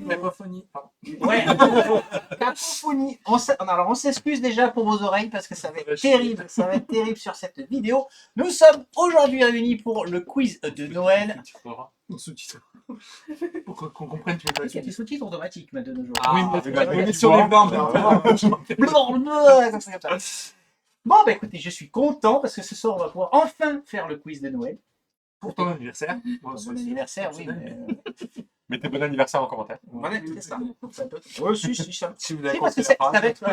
Cacophonie. Ouais. Cacophonie. Alors, on s'excuse déjà pour vos oreilles parce que ça va être terrible. Ça va être terrible sur cette vidéo. Nous sommes aujourd'hui réunis pour le quiz de Noël. Sous-titre. Pour qu'on comprenne tout le Il y a des sous-titres automatiques maintenant de nos jours. Oui, mais mais sur les blancs. Comme ça. Bon, bah écoutez, je suis content parce que ce soir, on va pouvoir enfin faire le quiz de Noël. Pour ton anniversaire. Bon anniversaire, oui. Mettez bon anniversaire en commentaire. Voilà, c'est ça. Oui, si, ça. Si vous Si, parce que ça va être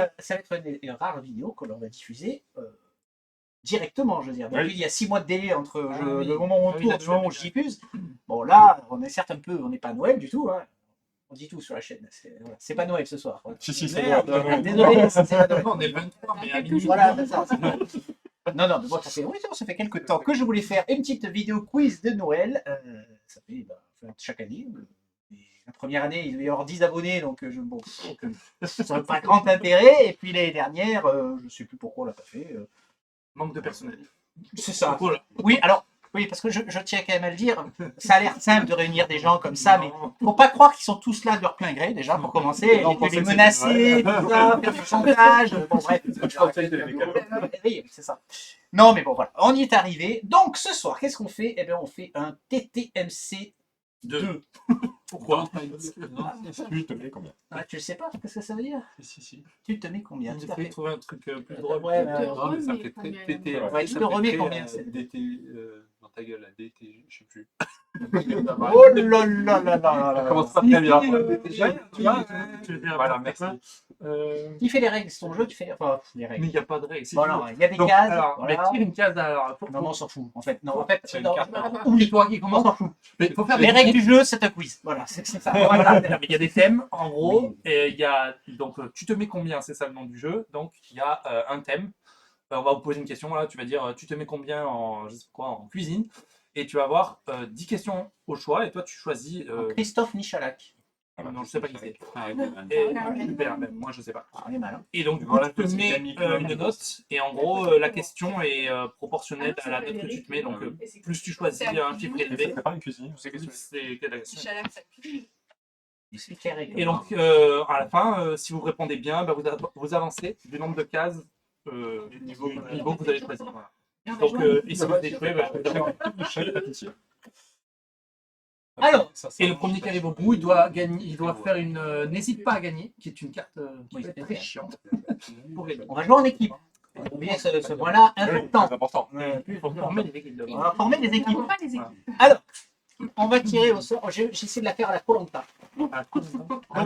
une rare vidéo que l'on va diffuser directement, je veux dire. Donc, Oui. il y a 6 mois de délai entre oui. le moment où on Ah oui, tourne et là, le tu moment l'as où je diffuse. Bon, là, on est certes un peu, on n'est pas à Noël du tout. Hein. On dit tout sur la chaîne. C'est pas Noël ce soir. Voilà. Si, c'est Merde, Noël. désolé, c'est pas Noël. On est le 23, mais à minuit. Voilà, c'est ça. Non, mais moi, ça fait quelques temps que je voulais faire une petite vidéo quiz de Noël. Ça fait chaque année. Et la première année, il devait y avoir 10 abonnés, donc ça n'a pas grand intérêt. Et puis l'année dernière, je ne sais plus pourquoi on l'a pas fait. Manque de personnel. C'est ça. Voilà. Oui, alors, oui, parce que je tiens quand même à le dire, ça a l'air simple de réunir des gens comme ça, mais faut pas croire qu'ils sont tous là de leur plein gré, déjà, pour commencer. Non, Et on puis les pensait que menacer, c'était tout ça, faire du chantage. Bon, bref. Oui, c'est ça. Non, mais bon, voilà, on y est arrivé. Donc, ce soir, qu'est-ce qu'on fait? Eh bien, on fait un TTMC 2. Pourquoi Tu te mets combien? Ah, tu le sais pas? Qu'est-ce que ça veut dire? Si. Tu te mets combien? Il Tout à faut fait. trouver un truc plus drôle. Ouais, Non, mais ça mais fait très combien pété. il y en a Ouais, Ça tu te fait remets très, combien, c'est DT dans ta gueule, DT, je sais plus. Oh là là là là là. Commence pas très bien. Tu vois, Voilà, merci. Qui fait les règles? C'est ton jeu, tu fais enfin, les Mais règles. il n'y a pas de règle. Bon, alors, il y a des Donc, cases. alors, voilà. mais tire une case alors. Non, on s'en fout. En fait, non, en fait, C'est une non, carte. Oublie-toi qui on commence. s'en fout. Mais faut faire Les des règles du jeu, c'est un quiz. Voilà, c'est ça. Voilà, mais il y a des thèmes en gros, et il y a donc tu te mets combien, c'est ça le nom du jeu. Donc il y a un thème. On va vous poser une question là, tu vas dire tu te mets combien en je sais pas quoi en cuisine et tu vas avoir 10 questions au choix et toi tu choisis Christophe Michalak. non, je sais pas qui c'est. Ah, Et super, même, moi je sais pas. Ah, on est mal. Hein. Et donc du coup Voilà, tu te c'est mets Camille, une note et en gros la question est proportionnelle à la note que tu te mets. Donc plus tu choisis un chiffre élevé, C'est pas une cuisine. plus c'est la question. Explique les règles. Et donc, à la fin, si vous répondez bien, bah, vous avancez du nombre de cases du niveau que vous allez choisir. Voilà. Donc, et si vous échouez, bah, Alors, et le premier qui arrive au bout, il doit gagner, il doit faire une n'hésite pas à gagner, qui est une carte qui peut être très chiante pour gagner. on va jouer en équipe. Oubliez ce point-là important. C'est important. Il faut former les équipes. On va former des équipes. Pas les équipes. Alors, on va tirer au sort. J'essaie de la faire à la Koh-Lanta. Ah, Donc,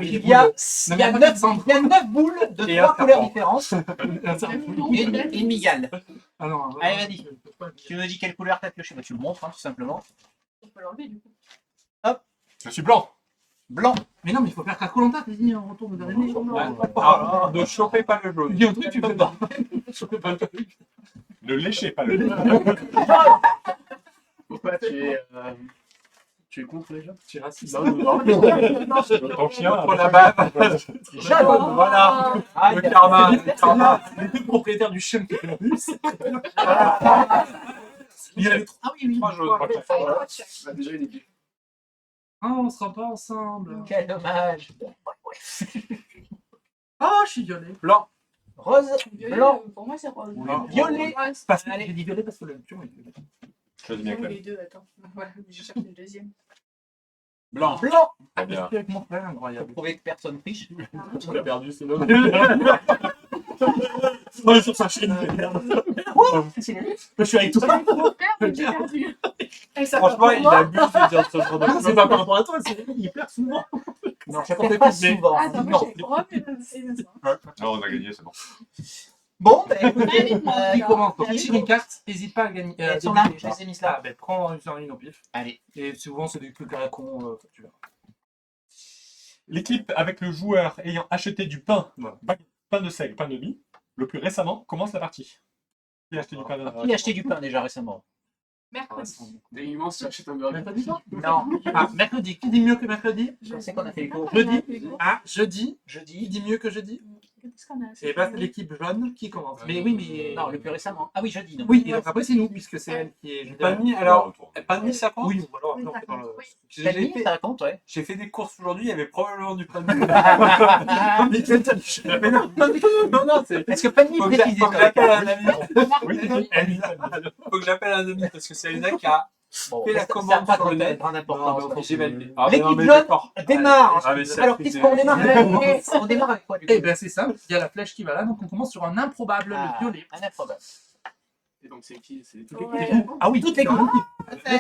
il y a 9 boules de Et 3 un couleurs serpent. différentes. Et une migale. Ah non, Allez, vas-y. Tu me dis quelle couleur t'as pioché? Bah, tu le montres, hein, tout simplement. On peut l'enlever du coup. Je suis blanc. Blanc. mais non, mais il faut faire Koh-Lanta, t'as dit en retour de dernier. Ah, ne chopez pas le jaune. Dis un truc, tu fais pas. Ne léchez pas le jaune. Pourquoi tu es contre les gens? Tu es raciste. Ton chien. Contre la bave. Jaune. Voilà. Ah, Le karma. Les deux propriétaires du chien qui fait la bus. Il y avait Ah oui, oui. 3 jaunes. Bah, déjà une équipe. Ah, on sera pas ensemble. Quel dommage. Ah, je suis violet. Blanc. Rose, blanc, Pour moi, c'est rose. violet. Parce que j'ai dit violet parce que le pion est violet. Choisis bien Non, clair. les deux, attends. Voilà, je cherche une deuxième. Blanc. Blanc. Très bien. Je suis avec mon frère, Pour incroyable. prouver que personne triche. On a perdu, c'est l'homme. On est sur sa chaîne. Je suis avec toi. Mon frère, mais j'ai perdu. Et ça Franchement, part il pour moi. abuse de dire ce genre de choses. C'est pas par rapport à toi, c'est il perd souvent. Non, je perds pas souvent. Ah, non, moi, Non. j'ai rose et ça. Non, on a gagné, c'est bon. Bon, bah écoutez, Allez, Qui commence? Donc, tire une carte, n'hésite pas à gagner. elles sont là, je les ai mises là. Ah, ben prends une au pif. Allez. Et souvent, c'est des trucs à la con, tu verras. L'équipe avec le joueur ayant acheté du pain, Voilà. pain de seigle, pain de mie, le plus récemment, commence la partie. Qui a acheté du pain de Qui a acheté du pain déjà récemment? Mercredi. Des immenses, tu achètes un burger. Mercredi, toi? Non. Ah, mercredi. Qui dit mieux que mercredi? Je sais qu'on a fait les cours. Jeudi. Ah, jeudi. Qui Jeudi. dit mieux que jeudi? Qu'est-ce qu'on a? Et bah, c'est l'équipe jaune qui commence. Mais oui, mais. Non, le plus récemment. Ah oui, jeudi. Donc. Oui, et donc après, c'est nous, puisque c'est elle qui est. Panny, alors, Panny, ça compte? Oui, ou alors, Oui, non, ça c'est dans le. compte, oui. J'ai Panny, fait, ça raconte, ouais. j'ai fait des courses aujourd'hui, il y avait probablement du Panny. Ah, Mais non, c'est... est-ce que Panny Faut que précise faut que ça j'appelle un ami. Oui, Faut que j'appelle un ami parce que c'est Elina qui a Bon, fait la ça n'a commande pas sur le net. grande importance. Non, j'ai validé. L'équipe non, mais jaune d'accord. démarre. Ah, mais c'est Alors, accusé. qu'est-ce qu'on démarre avec? On démarre avec quoi, du coup? Eh ben c'est simple, il y a la flèche qui va là, donc on commence sur un improbable, Ah, le violet. un improbable. Et donc, c'est qui? C'est toute Ouais. l'équipe. Ah oui, Toutes les groupes.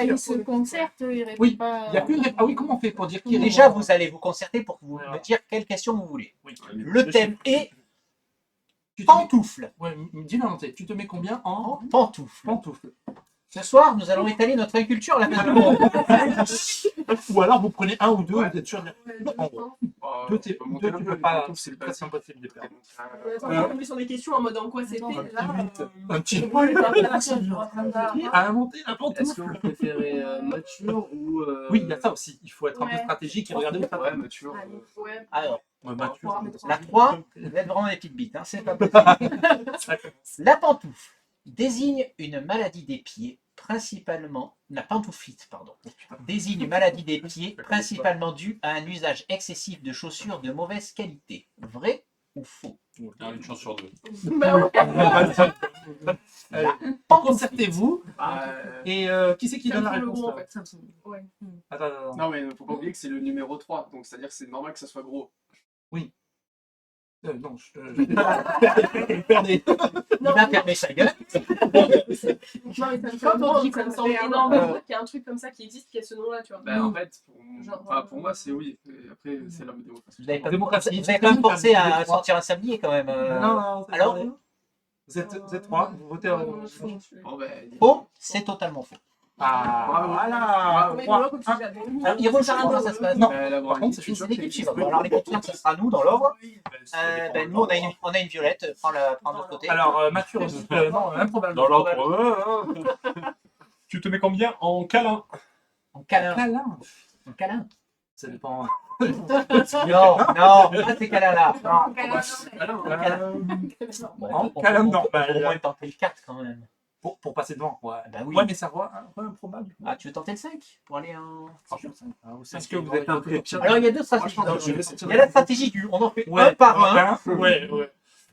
Ils se concertent, ils répondent Oui, pas. Il y a que Ah oui, comment on fait pour dire qui est Déjà, vous allez vous concerter pour vous Voilà. me dire quelle question vous voulez. Oui. Le thème est Tu te mets... pantoufles. Ouais, dis-le en entier. Tu te mets combien en En pantoufles. pantoufles? Ce soir, nous allons étaler notre inculture à la maison. Ou alors vous prenez un ou deux, Ouais. vous êtes sûr de... Ouais, Non, en gros. Oh, Deux, on peut monter deux, un tu peu, peux pas, tout, c'est le presque basique. impossible de perdre. Attends, on va tomber sur des questions en mode en quoi c'était. Un petit Qui à inventer la Est-ce pantoufle. que vous préférez mature ou. Oui, il y a ça aussi. Il faut être un peu Ouais. stratégique et regarder où ça va. Ouais, mature. Ouais. Alors, Mature. la 3, vous êtes vraiment des petites bites. Hein, c'est pas possible. La pantoufle désigne une maladie des pieds, principalement. La pantouflite, pardon. Désigne une maladie des pieds, principalement due à un usage excessif de chaussures de mauvaise qualité. Vrai ou faux? Une chance sur deux. Bah ouais. Allez, concertez-vous. Euh, Et qui c'est qui Ça donne me la fait le réponse gros, en là fait. Ouais. Attends. Non, mais il ne faut pas oublier que c'est le numéro 3, donc c'est-à-dire que c'est normal que ça soit gros. Non, je perdais. Il va fermer sa gueule. Non, mais ça me fait drôle, ça me semble énorme qu'il y a un truc comme ça qui existe, qui a ce nom-là, tu vois. Ben, en fait, Genre, pour moi, c'est oui. Et après, c'est la vidéo. Vous avez pas, Démocratie. vous avez quand même pensé à sortir un sablier quand même. Non, alors vous êtes trois, vous votez en. Bon, ben. Faux, c'est totalement faux. Ah, Bravo. voilà. Mais Trois, moi, comme si un. j'avais- Alors, il rejoint comment ça se passe? Non. Ben, là, Par contre, c'est C'est l'équipe suivante. Bon, alors, l'équipe suivante, ça sera nous dans l'ordre. Nous, on a une violette. Prends de l'autre côté. Alors, Mathieu, non, improbable. Dans l'ordre. Tu te mets combien en câlin? En câlin. Câlin. En câlin. Ça dépend. Non, pas ces câlins-là. Non. En câlin, non. Au moins tenter le 4 quand même. Pour passer devant. Ouais. Bah oui. Ouais, mais ça voit un peu improbable. Ah, tu veux tenter le 5 pour aller en. Est-ce que vous êtes un peu pire? Alors, il y a deux stratégies. Franchement, dans le je jeu. vais- Il y a la stratégie du on en fait Ouais, un par un. Ouais.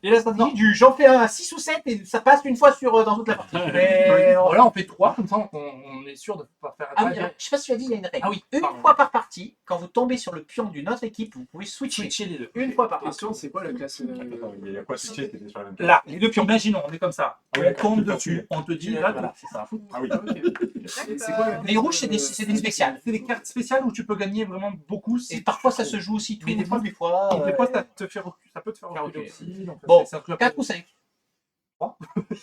Et la stratégie du j'en fais un à 6 ou 7 et ça passe une fois dans toute la partie. Mais Voilà, on fait trois, comme ça on est sûr de ne pas faire Ah oui, je sais pas si tu as dit, il y a une règle. Ah oui, Une pardon. fois par partie, quand vous tombez sur le pion d'une autre équipe, vous pouvez switcher. switcher les deux. Une fois par partie. Question, c'est quoi la classe Il y a quoi switcher? C'était sur la même Là, les deux pions, imaginons, on est comme ça. Ah oui, On tombe d'accord. dessus, on te dit là, Voilà, c'est ça. Ah oui. C'est quoi la Les rouges, c'est des spéciales. c'est des cartes spéciales où tu peux gagner vraiment beaucoup. Et parfois, ça se joue aussi tous Mais les des fois, des fois. Donc, des fois, ça peut te faire reculer reculer. aussi. Donc, Bon, c'est un truc 4 ou 5 Trois.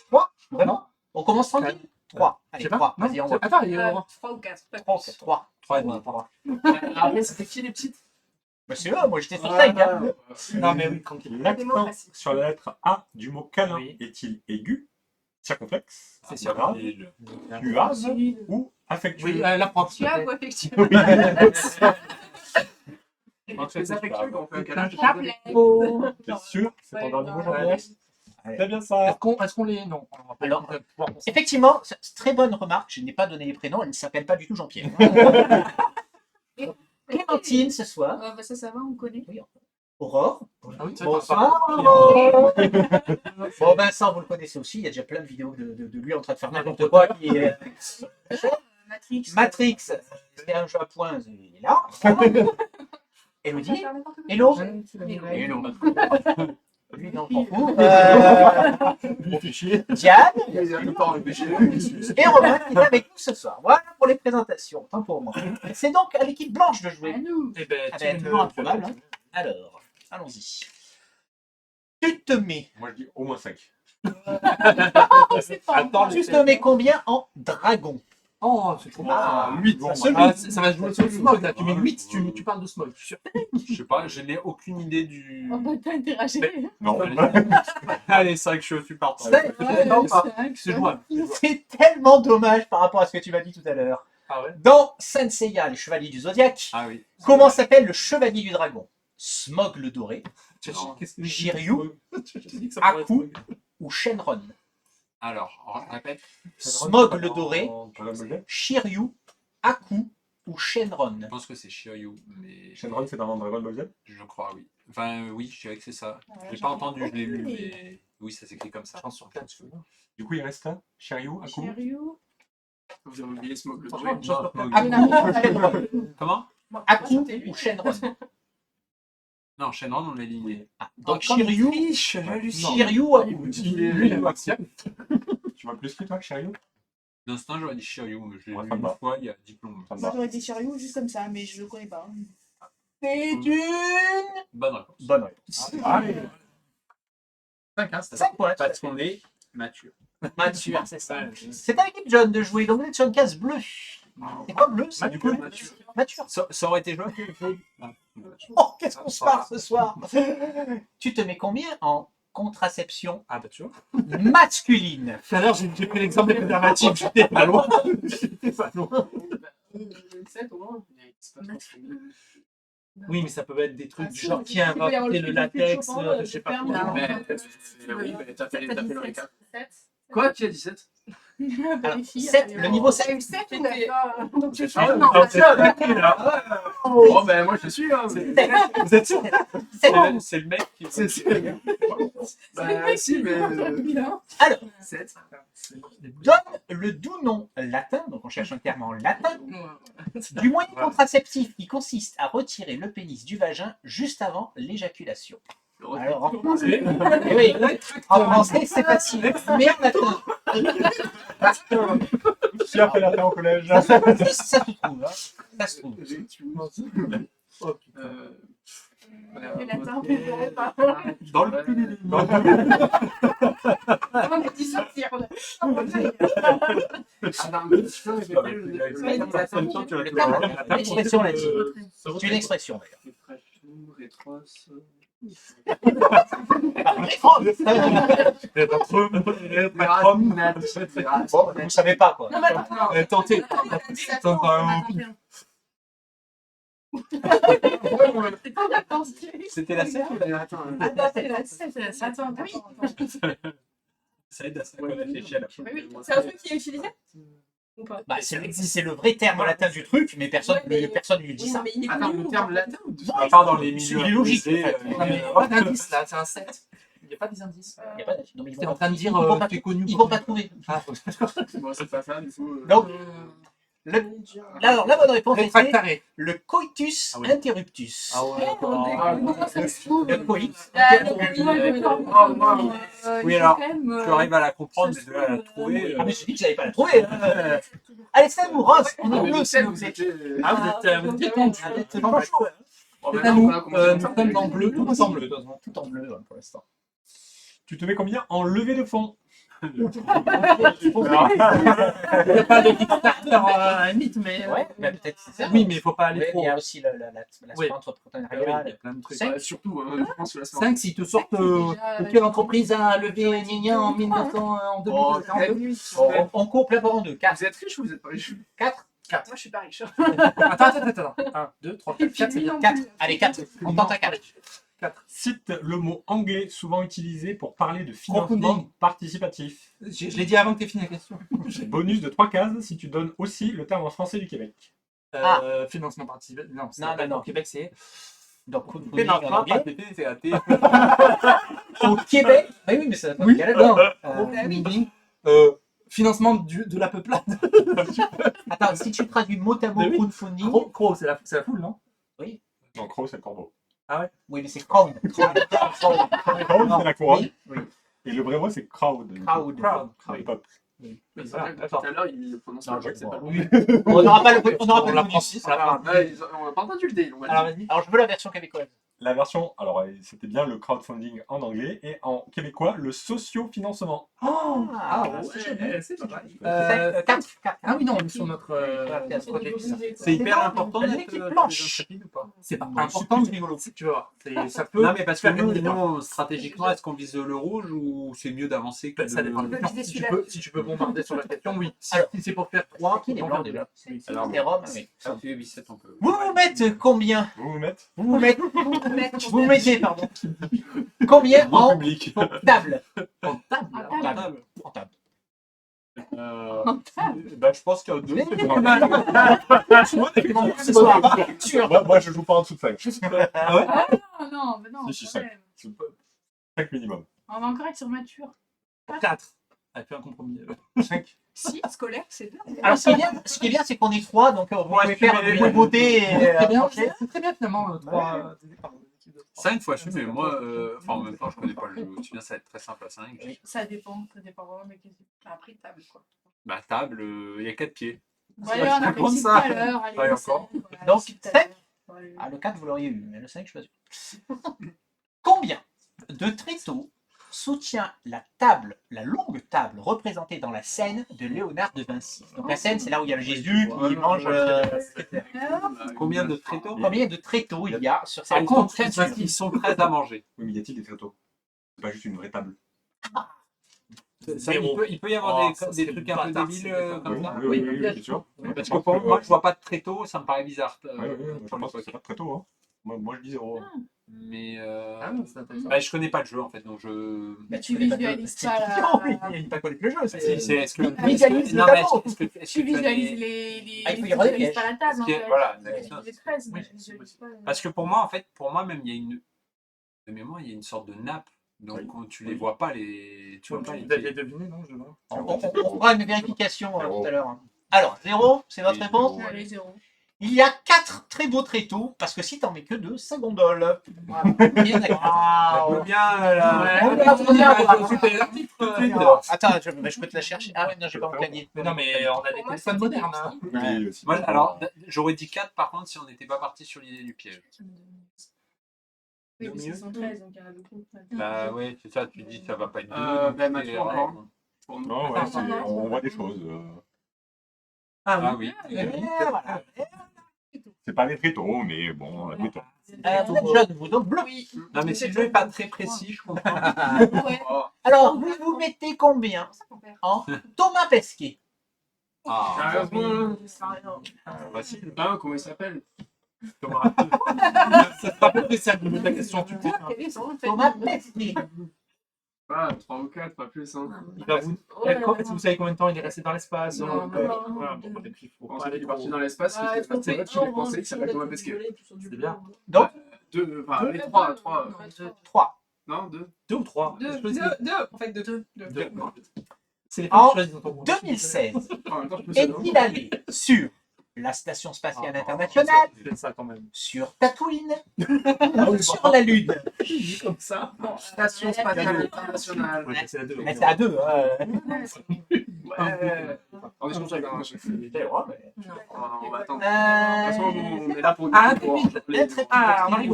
3 Vraiment On commence tranquille 3. Je Allez, sais pas. 3. Non, Vas-y, on va. Attends, il y a- 3 ou 4. 3. 3 et demi. 3. Après, c'était qui les petites Bah, c'est là, moi j'étais sur 5. Hein. Non, mais oui, tranquille. L'accent sur la lettre A du mot câlin Oui. est-il aigu, circonflexe, C'est grave, suave ou affectueux? Oui, la propre. Tu as quoi, effectivement Les affectueux, quand on fait un câlin. T'es sûr? C'est ton Ouais, dernier mot, non, Jean-Pierre? ouais. C'est bien ça. Est-ce qu'on les. Non, on va pas Alors, pouvoir penser. Effectivement, très bonne remarque. Je n'ai pas donné les prénoms. Elle ne s'appelle pas du tout Jean-Pierre. Clémentine ce soir. Bah ça va, on connaît. Aurore. Ah oui, Bonsoir. pas- Aurore. Bon, Vincent, vous le connaissez aussi. Il y a déjà plein de vidéos de lui en train de faire n'importe quoi. Qui est... Matrix. Matrix, c'est un jeu à points. Il est là. Elodie. Hello. Hello. Lui, non, on s'en fout. Diane. Et Romain qui est avec nous ce soir. Voilà pour les présentations. Tant pour moi. C'est donc à l'équipe blanche de jouer. À nous. Eh ben, Ah ben, toujours improbable. Hein. Alors, allons-y. Tu te mets. Moi, je dis au moins 5. C'est pas Attends, Tu te mets combien en dragon? Oh, c'est trop mal. Ah, 8. bon, Ça va jouer sur le smog là. Tu mets 8, tu parles de smog. Je suis sûr. Je sais pas, je n'ai aucune idée du. On va t'interagir. Non, allez, 5, je suis partant. C'est jouable. C'est tellement dommage par rapport à ce que tu m'as dit tout à l'heure. Ah ouais. Dans Saint Seiya, les chevaliers du Zodiaque, Ah oui. comment s'appelle le chevalier du dragon? Smog le Doré, Qu'est-ce que Shiryu, Je te dis que ça pourrait Aku être- ou Shenron. Alors, répète. Smog le Doré, Dragon Ball Z. Shiryu, Aku ou Shenron. Je pense que c'est Shiryu, mais Shenron, c'est dans Dragon Ball Z. je crois, oui. Enfin, oui, je dirais que c'est ça. Ouais, J'ai j'ai pas entendu, je l'ai lu, compris. mais oui, ça s'écrit comme ça. Chance sur 4, tu veux. Du coup, il reste là Shiryu, Aku. Shiryu. Vous avez oublié Smoke le Franchement, Doré. chance sur Non, quatre. Aku ou Shenron. Comment Aku ou Shenron. Non, Shenron, on l'a éliminé. Donc Shiryu, Shiryu ou Aku. Lui, il est martien. Tu vois plus que toi que Shiryu? D'instinct, j'aurais dit Shiryu, mais je l'ai Ouais, lu ça me une va. fois, il y a diplôme. Ça me Moi va. j'aurais dit Shiryu juste comme ça, mais je le connais pas. C'est une Bonne réponse. bonne réponse. Allez. 5, hein, c'est 5 points. parce qu'on est mature. Mature, c'est ça. C'est à l'équipe John de jouer, donc vous êtes sur une case bleue. C'est quoi bleu ça Du coup, Mature. Ça aurait été joué. Oh, qu'est-ce qu'on se marre ce soir. Tu te mets combien en contraception Ah bah tu vois. masculine? Tout à l'heure, j'ai pris l'exemple des préservatifs, j'étais pas loin. J'étais pas loin. 7 au moins. Oui, mais ça peut être des trucs Ah, du si, genre qui a il peut y avoir inventé le le truc le plus latex, chauffant, je sais pas sperme, quoi. là. Mais oui, mais t'as fait le récap. 7. Quoi, qui a dit 7? Vérifie. 7, le niveau 7. Eu 7 ou d'accord. Donc je suis. Ah ouais, Non, non, c'est attaqué là. Oh, ben moi je suis, hein. Vous êtes sûr? C'est le mec qui. Bah si, mais. Alors, 7. donne le doux nom latin, donc on cherche un terme en latin, du moyen contraceptif qui consiste à retirer le pénis du vagin juste avant l'éjaculation. Alors, en français, eh oui, en français c'est facile, mais en latin, qui a fait la fin au collège? ça se trouve. Hein. Ça se trouve. Le latin, on ne pas. Dans le. On est dit sortir. Ah non, mais tu peux répéter Le terme, l'expression latine. C'est une expression d'ailleurs. Bon, vous ne savez pas quoi. Tentez. C'était la 7 ou la. Attends, Attends, oui. ça aide à ça qu'on réfléchit à la fin. C'est un truc qui est utilisé ou pas? Bah, c'est le vrai terme latin du truc, mais personne ne lui dit ça. Mais il est Attends, connu, le ou terme pas? latin ou À part dans les Il milieux. est logique. imposés, En fait. Non, mais il n'y a pas d'indice là, c'est un 7. Il n'y a pas des indices. Il y a pas de- non, mais ils T'es vont en train de dire ils vont pas tu es connu. Ils vont pas trouver. Ah, Bon, c'est pas ça, du coup. Donc, alors, la bonne réponse était réfractaré. le coitus Ah oui. interruptus. Ah ouais. Comment ça se trouve? Le coït. Oui, alors, tu arrives à la comprendre, mais de là à la trouver. Ah, mais je dis que j'avais pas la trouver. Hein. Allez, c'est nous, Rose. On est bleu, c'est vous êtes. Ah, vous êtes détendu. C'est pas chaud. Hein. C'est à nous. Nous sommes en bleu, tout en bleu. Tout en bleu hein, pour l'instant. Tu te mets combien en levée de fond? Il n'y a pas de Kickstarter à limite, mais. Ouais, mais peut-être c'est ça. Oui, mais il ne faut pas aller Mais trop. il y a aussi l'aspect Oui. entrepreneurial. Il y a plein de trucs. Cinq. Surtout, je pense que la semaine. 5, s'ils te sortent quelle entreprise a levé gna en 1900, en 2022. On coupe la part en deux. 4. Vous êtes riche ou vous êtes pas riche? 4. Moi, je suis pas riche. Attends. 1, 2, 3, 4, 4, c'est bien. 4. Allez, 4. On tente à 4. Cite le mot anglais souvent utilisé pour parler de financement Crowdfunding. participatif. Je l'ai dit avant que tu aies fini la question. Bonus de 3 cases si tu donnes aussi le terme en français du Québec. Financement participatif. Non, Non. Au Québec, c'est. Donc, crowdfunding en anglais. c'est athée. Au Québec. Oui, mais ça n'a pas de Canada. Financement de la peuplade. Attends, si tu traduis mot à mot Mais oui. crowdfunding. Crow, c'est la foule, non? Non, crow, c'est le corbeau. Oui, mais c'est crowd. Crow, c'est la couronne. Oui. Et le vrai mot, c'est crowd. Crowd. Le peuple. C'est vrai que tout à l'heure, il le prononce Non, pas, je c'est pas vois. lui. On n'aura pas le On l'apprend. bonus. On l'apprend. On n'a pas entendu le dé. on va Alors, dire. vas-y. Alors, je veux la version québécoise. La version, alors c'était bien le crowdfunding en anglais et en québécois, le socio-financement. Ah, ouais, c'est pas mal. 4. Ah oui, non, on est sur notre. C'est hyper important d'être, d'être planche. ou pas? C'est pas important, c'est rigolo. Tu vas voir. Ça peut. Non, mais parce que faire gagner du temps. nous, stratégiquement, est-ce qu'on vise le rouge ou c'est mieux d'avancer que Ça dépend. Je vais Si tu peux bombarder sur la question, oui. Alors, Si c'est pour faire 3, Qui est blanc déjà Alors, C'est Rome, oui. Ça fait 8-7, on peut. Vous vous mettez combien Vous vous mettez Vous vous mettez Vous mettez, pardon. Combien Grand en public. table? En table. En En table. table. En table. Bah, je pense qu'il y a deux. Moi, je joue pas en dessous de 5. Ah ouais? Ah non, mais non. Si, quand cinq. même. 5 minimum. On va encore être sur mature. 4. Elle fait un compromis. 5. Si, scolaire, c'est bien. Alors, ce qui est bien, c'est qu'on est 3, donc vous pouvez faire mais- une beauté. C'est très bien, approcher. c'est très bien finalement. 3 équipes de 3. 5 fois, mais moi, enfin en même temps, je connais pas le jeu aussi bien, ça va être très simple à 5. Oui. Ça dépend vraiment des questions. Après, table, quoi. Bah, table, il y a 4 pieds. Voilà, on a fait Comme tout ça. à l'heure. allez, Ouais, le encore. cinq, voilà, Donc, tout à 5. l'heure. Voilà. Ah, le 4, vous l'auriez eu, mais le 5, je suis pas sûr. Combien de tréteaux soutient la table, la longue table représentée dans la scène de Léonard de Vinci? Donc la scène, c'est là où il y a le Jésus qui mange. Combien de tréteaux? Combien de tréteaux il y a sur Par cette contre, scène? ils sont prêts à manger. Oui, mais y a-t-il des tréteaux? C'est pas juste une vraie table. Ça, il peut y avoir Oh, des ça, c'est trucs un peu bâtard, débiles c'est comme ça. Oui, bien sûr. Parce que pour moi, je vois pas de tréteaux, ça me paraît bizarre. Je pense que c'est pas de tréteaux. Hein. Moi, je dis 0. Mais Ah non, c'est intéressant. bah, je connais pas le jeu en fait, donc je. Mais tu visualises pas la... Il pas connaître le jeu. Est-ce que Visualise le non, mais tableau. est-ce que Tu tu as visualises des- les... Ah, il peut y avoir des visualises pièges. pas la table, en Parce que- fait. voilà, Tu visualises les fraises, mais tu visualises pas... Parce que pour moi, en fait, même, il y a une. De mémoire, il y a une sorte de nappe. Donc, Oui. quand tu les vois pas, tu vois pas les Vous aviez pieds. deviné, non? Je vois. On fera une vérification tout à l'heure. Alors, 0, c'est votre Oui, réponse? zéro. Allez, 0. Il y a 4 très beaux tréteaux, parce que si t'en mets que 2, ça gondole. Bien d'accord. Bien là. On va C'était l'article tout de suite. Attends, je peux te la chercher. Ah ouais, non, j'ai pas mon clavier. Mais non, mais on a des Pour moi, téléphones c'était modernes. Hein. Oui, aussi. Moi, alors, j'aurais dit 4 par contre si on n'était pas parti sur l'idée du piège. Oui, Au mais mieux. c'est 113, donc il y en a beaucoup. Bah ouais, c'est ça, tu dis ça va pas être Ben, Mathieu, encore. Pour nous. Non, ouais, Attends, on voit des choses. Ah oui. Voilà. C'est pas des tréteaux, mais bon, tréteaux. Vous êtes jeune, vous, donc bleu. Non mais si le jeu est pas très précis, je comprends. Ouais. Alors, vous mettez combien C'est ça qu'on perd. en Thomas Pesquet? Ah, Sérieusement, facile. hein, comment il s'appelle? Thomas. Ça sera pas plus simple de mettre la question tu peux. Thomas Pesquet. Ah, 3 ou 4, pas plus. Hein. Il va vous... Est-ce que vous savez combien de temps il est resté dans l'espace? Non, non. Voilà, bon, et puis, faut Quand pas il aller est parti trop. dans l'espace, Ah, c'est vrai que j'ai pensé que ça s'appelle Thomas Pesquet. C'est bien. Donc, 2, enfin, allez, 3. 3. Non, 2. 2 ou 3? Deux, en fait, deux. C'est les En femmes qui choisissent dans ton groupe. 2016, En même temps, je peux savoir. est-il allé sur la Station Spatiale Internationale, C'est ça quand même. sur Tatooine, ou sur la Lune? Dit comme ça. Station spatiale internationale. Ouais, c'est la 2. Mais c'est à 2. On échange avec un chef. On va attendre. De toute façon, on est là pour Ah, Ah, on arrive.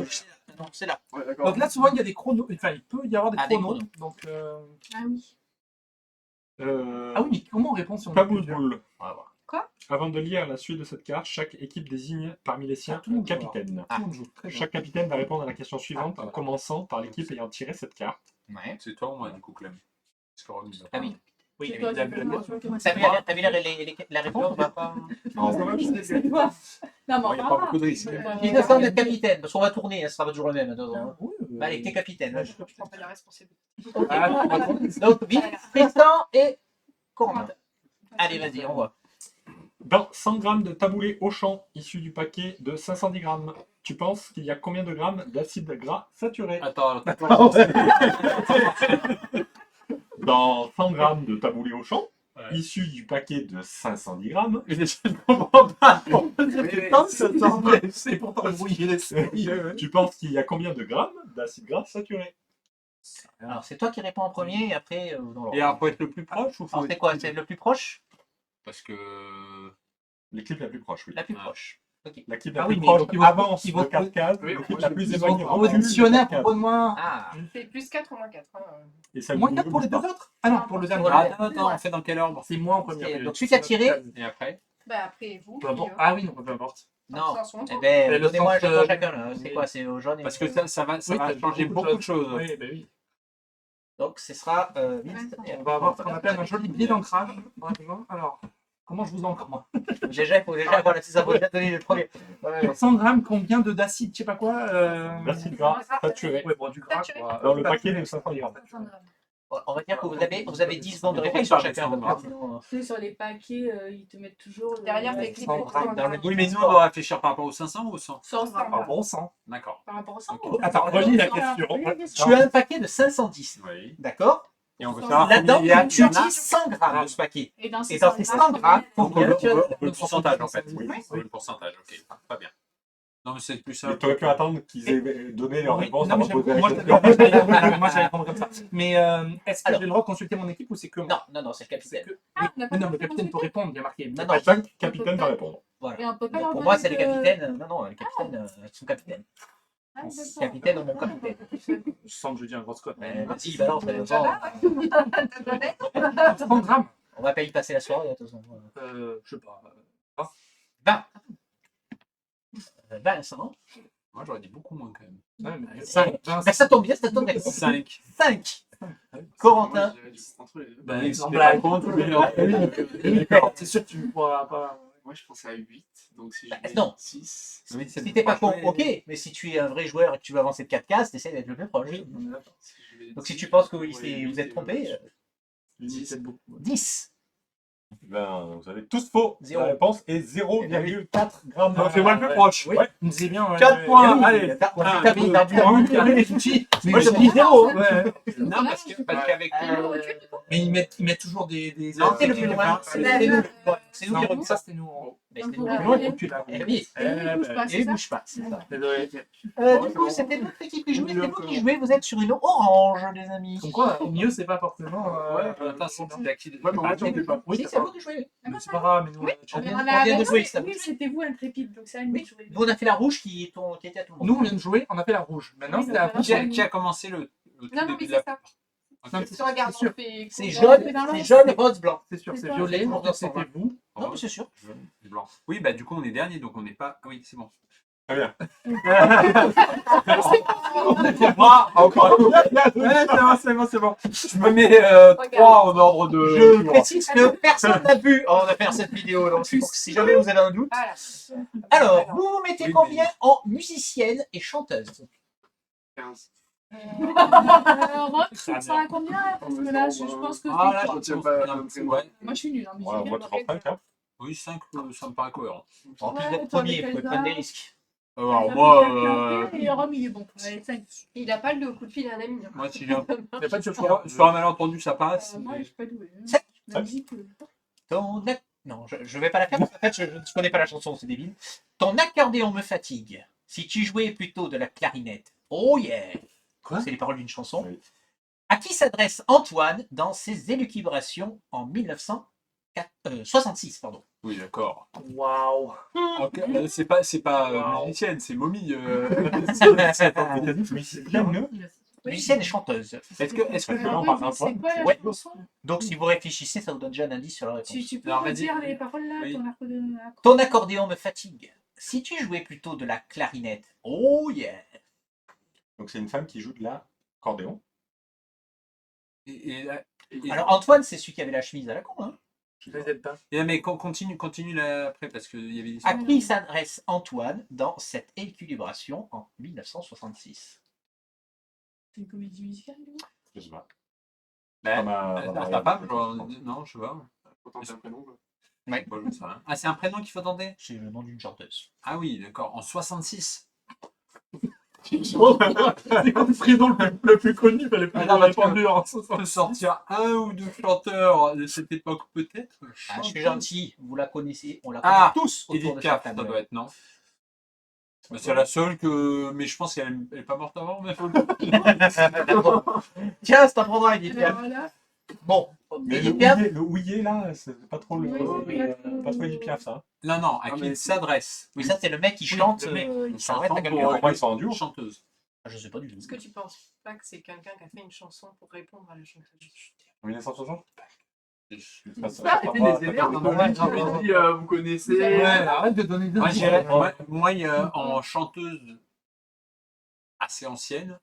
Non, c'est là. Ouais, d'accord. Donc là, souvent, il y a des chronos. Enfin, il peut y avoir des Ah, des chronos. chronos. Donc, Ah oui. ah oui, mais comment on répond si on Kaboul Boule. Quoi? Avant de lire la suite de cette carte, chaque équipe désigne parmi les siens un capitaine. Tout le monde joue très bien. Chaque capitaine va répondre à la question suivante en commençant par l'équipe ayant tiré cette carte. Ouais. C'est toi ou moi du coup Clem? Parce que Romy, il a Ah pas. oui. Oui, C'est il toi, a tu vu peux la voir, question. tu vois, T'as vu la réponse ou pas? Non, mais Bon, on il n'y a pas verra. beaucoup de risques. Il te semble être capitaine, parce qu'on va tourner, ça sera toujours le même. Attends. Oui, Allez, t'es capitaine. Je prends pas la responsabilité. Ah, on va prendre- Donc, Vince, Tristan et Corentin. Allez, vas-y, on voit. Dans 100 grammes de taboulé au champ issu du paquet de 510 grammes, tu penses qu'il y a combien de grammes d'acide gras saturé? Attends, Dans 100 grammes de taboulé au champ, issu du paquet de 510 grammes, C'est pourtant brouillé l'esprit. tu penses qu'il y a combien de grammes d'acide gras saturé? Alors, c'est toi qui réponds en premier et après. Dans et alors, faut être le plus proche ou faut Alors, c'est quoi? C'est le plus proche? Parce que. L'équipe la plus proche, oui. La plus Ah. proche. L'équipe Ah la oui, plus mais proche donc ils vont- avance ils vont- de 4 cases, Oui, l'équipe ils la plus Ils éloignée vont recule de positionner à 4 cases. propos de moi. Ah, C'est plus 4 ou moins 4. Et ça Moins ne 4 pour les deux bouge pas. autres? Ah non, pour le dernier. Voilà. Attends, on fait dans quel ordre? C'est moi en premier. Donc, celui qui a tiré- Et après? Bah après, vous. Peu importe. Ah oui, non, peu importe. non. Ça, son Eh tour. ben, Mais le donnez-moi sens, chacun chacun là. C'est oui. quoi? C'est au jaune et Parce que ça va Oui, t'as changer beaucoup de choses. Oui, bah oui. Donc, ce sera Vince et On va avoir ce qu'on appelle un joli biais d'ancrage. Alors, Comment je vous encre, moi? Déjà, il faut déjà avoir la abonnés à donner le premier. Ouais. 100 grammes, combien d'acide, je sais pas quoi L'acide gras saturé. Ouais, bon, du gras, Saturé. quoi. Dans le paquet de 500 grammes. On va dire que vous avez 10 secondes de réflexion chacun. Tu sais, sur les paquets, ils te mettent toujours. Derrière, c'est écrit 100 pour grammes. toi. Oui, mais nous, on doit réfléchir par rapport aux 500 ou aux 100? 100 Par grammes. rapport au sang. D'accord. Par rapport au sang. Attends, relis la question. Tu as un paquet de 510, Oui. d'accord? Et on veut savoir Là-dedans, combien tu utilises 100 grammes de ce paquet. Et dans Et dans ces 100 grammes, On combien veut tu as le pourcentage en fait. Oui. On veut le pourcentage, ok. Pas bien. Non, mais c'est plus Mais simple. tu aurais pu attendre qu'ils aient donné leur Oui, réponse non, avant mais de poser la moi, question. moi, j'allais répondre comme ça. Mais est-ce que Alors. j'ai le droit de consulter mon équipe ou c'est que moi? Non, c'est le C'est capitaine. que... Ah, on a pas Mais non, le le capitaine peut répondre, il y a marqué. Non, Pas non. le capitaine va répondre. Et on peut pas Donc, leur pour moi, donner c'est le de- capitaine. Non, le capitaine, son capitaine. Ah, d'accord. Capitaine ou mon capitaine. Je sens que je dis un gros score. Vas-y, balance, de toute façon, T'as donné 30 grammes? on va pas y passer la soirée, de toute façon. Je sais pas. 20. Vincent. Moi, j'aurais dit beaucoup moins quand même. Ouais, mais 5. 20, Ça tombe bien, c'est ton réponse. 5. 5. Corentin. Ben, Oui, sans c'était blague. pas contre, mais D'accord, c'est sûr que tu ne pourras pas. Moi, je pensais à 8. Donc, si je Bah, mets non. 6. Oui, c'est Si t'es pas con, joué. ok, mais si tu es un vrai joueur et que tu veux avancer de 4 cases, t'essaies d'être le plus proche. Donc si tu penses que oui, vous êtes trompé, 10, c'est beaucoup. 10. Ben, vous avez tous faux. Zéro. La réponse est 0,4 grammes. Donc, c'est moi le plus proche. Oui. Ouais. Il me disait bien. 4 points, Oui, allez. t'as Un, t'as mis deux, t'as mis trois, les sushis. Mais Moi, il j'ai met- mis 0. Ouais. Non, parce qu'avec. Mais ils mettent toujours des. Non, c'est le plus loin. C'est nous qui Non, revenons. ça c'était nous en haut. Mais c'est Vous nous. voulez- Non, tu l'as. Eh oui. Eh ben, Et il bouge pas, c'est ça. Désolé. Du coup, c'était notre équipe qui jouait, c'est vous qui jouez, vous êtes sur une orange, les amis. Comme quoi, mieux c'est pas forcément. Attends, c'est acquis. Ouais, mais en fait, on fait pas. Oui, Si, c'est vous qui jouez. Mais c'est pas grave, mais nous, Oui. on On vient On on a- vient de jouer, ça. Oui, c'était vous, Intrépide, donc c'est à nous de jouer. Nous, on a fait la rouge qui était à tout le monde. Nous, on vient de jouer, on a fait la rouge. Maintenant, Oui, c'est la donc, rouge. Qui a commencé le tout Non, non, début mais de la c'est ça. Ok. Non, Si tu regardes, sûr. on fait. C'est jaune, rose, blanc. C'est sûr, C'est c'est toi, violet, c'est donc toi. c'était vous. Non, mais c'est sûr. Blanc. Oui, bah du coup, on est dernier, donc on n'est pas. Oui, c'est bon. Très bien. Ah, encore c'est bon. Je me mets 3 en ordre de. Je précise que personne n'a vu avant de faire cette vidéo, donc c'est pour que si jamais vous avez un doute. Voilà. Alors, vous vous mettez Oui, combien en musicienne et chanteuse? 15. Rock, ça à combien là? Parce que là, je pense que Ah, là, c'est je quoi. tiens pas- pas. Ouais. Moi, je suis nulle en musique. Ouais, moi, 35. Hein. Oui, 5, ça me paraît cohérent. En plus Ouais, d'être toi, premier, avec vous pouvez Elsa. prendre des risques. Alors, Ça moi, fait 15, et Rome, il est bon. Allez, 5. Il a pas le coup de fil à un ami. hein. moi, si j'ai un. Il n'y a pas de Sur chocolat. sur un malentendu, ça passe. Moi, je suis pas douée. hein. Sept. La musique, Non, je vais pas la faire parce qu'en fait, je ne connais pas la chanson, c'est débile. Ton accordéon me fatigue. Si tu jouais plutôt de la clarinette. Oh yeah! Quoi? C'est les paroles d'une chanson. Oui. À qui s'adresse Antoine dans ses élucubrations en 1966, pardon. Oui, d'accord. Waouh. Ok, c'est pas Wow. musicienne, c'est momie. Musicienne, nous. Musicienne et chanteuse. Est-ce que Parce que je. là, on parle d'un C'est point. quoi la Ouais. chanson? Donc, si vous réfléchissez, ça vous donne déjà un indice sur la réponse. Tu peux Alors, vas-y. redire les paroles là? Oui. Ton accordéon. Ton accordéon me fatigue. Si tu jouais plutôt de la clarinette. Oh yeah! Donc, c'est une femme qui joue de l'accordéon. Et Alors, Antoine, c'est celui qui avait la chemise à la con, hein? Je les aide pas. mais continue là après parce qu'il y avait des. À qui s'adresse Antoine dans cette équilibration en 1966? C'est une comédie musicale, du coup? Je sais pas. Bah, Comme un- ta femme, genre, non, je sais pas. Faut tenter un prénom. quoi. Moi, je sais rien. Ah, c'est un prénom qu'il faut tenter? C'est le nom d'une chanteuse. Ah oui, d'accord. En 66. C'est comme le prénom le plus connu, mais le plus Ah, non, parce que- répandu en On peut sortir un ou deux chanteurs de cette époque, peut-être. Ah, je suis gentil, vous la connaissez, on la Ah, connaît tous autour Edith de Piaf, cette ça table. doit être, non? Bah, c'est la seule que. Mais je pense qu'elle n'est pas morte avant, mais faut le Tiens, ça t'apprendra Edith Piaf. Alors là, Bon, Mais Edith Piaf, le ouillé, là, c'est pas trop le. Pas trop Edith Piaf, ça. Hein. Non, non, à Ah, qui mais- il s'adresse? oui, ça c'est le mec qui chante. le mec. Il s'arrête à Chanson quelqu'un. pour Pour moi, ils sont en duo. une chanteuse. Ah, je sais pas du tout. Est-ce que tu penses pas que c'est quelqu'un qui a fait une chanson pour répondre à la chanteuse? En 1960. Ça, c'était des énerves dans Ouais, le j'ai envie de dire, vous connaissez. Ouais, arrête de donner des Moi, indices. j'irais- moi, il y a en chanteuse assez ancienne.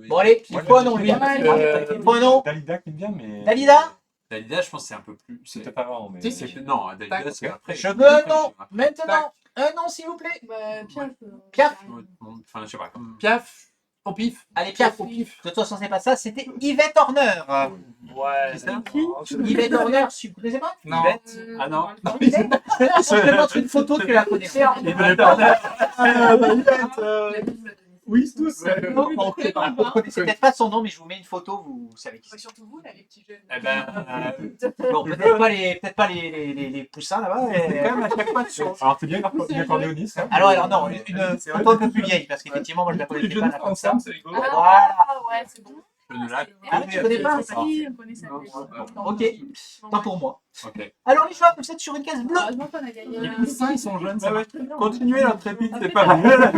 Bon allez, il Ouais, faut un mais nom, je lui. sais pas, Il faut un nom. Dalida qui me vient, mais. Dalida Dalida, je pense que c'est un peu plus. C'était pas avant, mais. Non, Dalida, c'est après. Je veux un nom maintenant. Un nom, s'il vous plaît. Bah, Piaf. Piaf. Enfin, je sais pas. Piaf, au pif. Allez, Piaf. De toute façon, c'est pas ça. C'était Yvette Horner. Ouais. Qui ça Yvette Horner, tu connaissais pas Non. Yvette Ah non. Je te montre une photo, tu la connais. Oui, tous. Non, on ne connaissez peut-être pas son nom, mais je vous mets une photo, vous savez qui c'est. Surtout vous, là, les petits jeunes. Eh ben, Bon, peut-être pas les poussins là-bas. c'est quand même à chaque fois de chance. Alors, c'est bien une accordéoniste. Hein. Alors non, une photo un peu plus vieille, parce qu'effectivement, moi je la connaissais pas là comme ça. c'est rigolo. Voilà. Ah, ouais, c'est bon. Je ne la Ah, tu connais pas Si, on connaît ça. Ok, tant pour moi. Ok. Alors les joueurs, vous êtes sur une case bleue. Heureusement qu'on a gagné. Les poussins, ils sont jeunes, ça va. Continuez l'intrépide, c'est pas mal.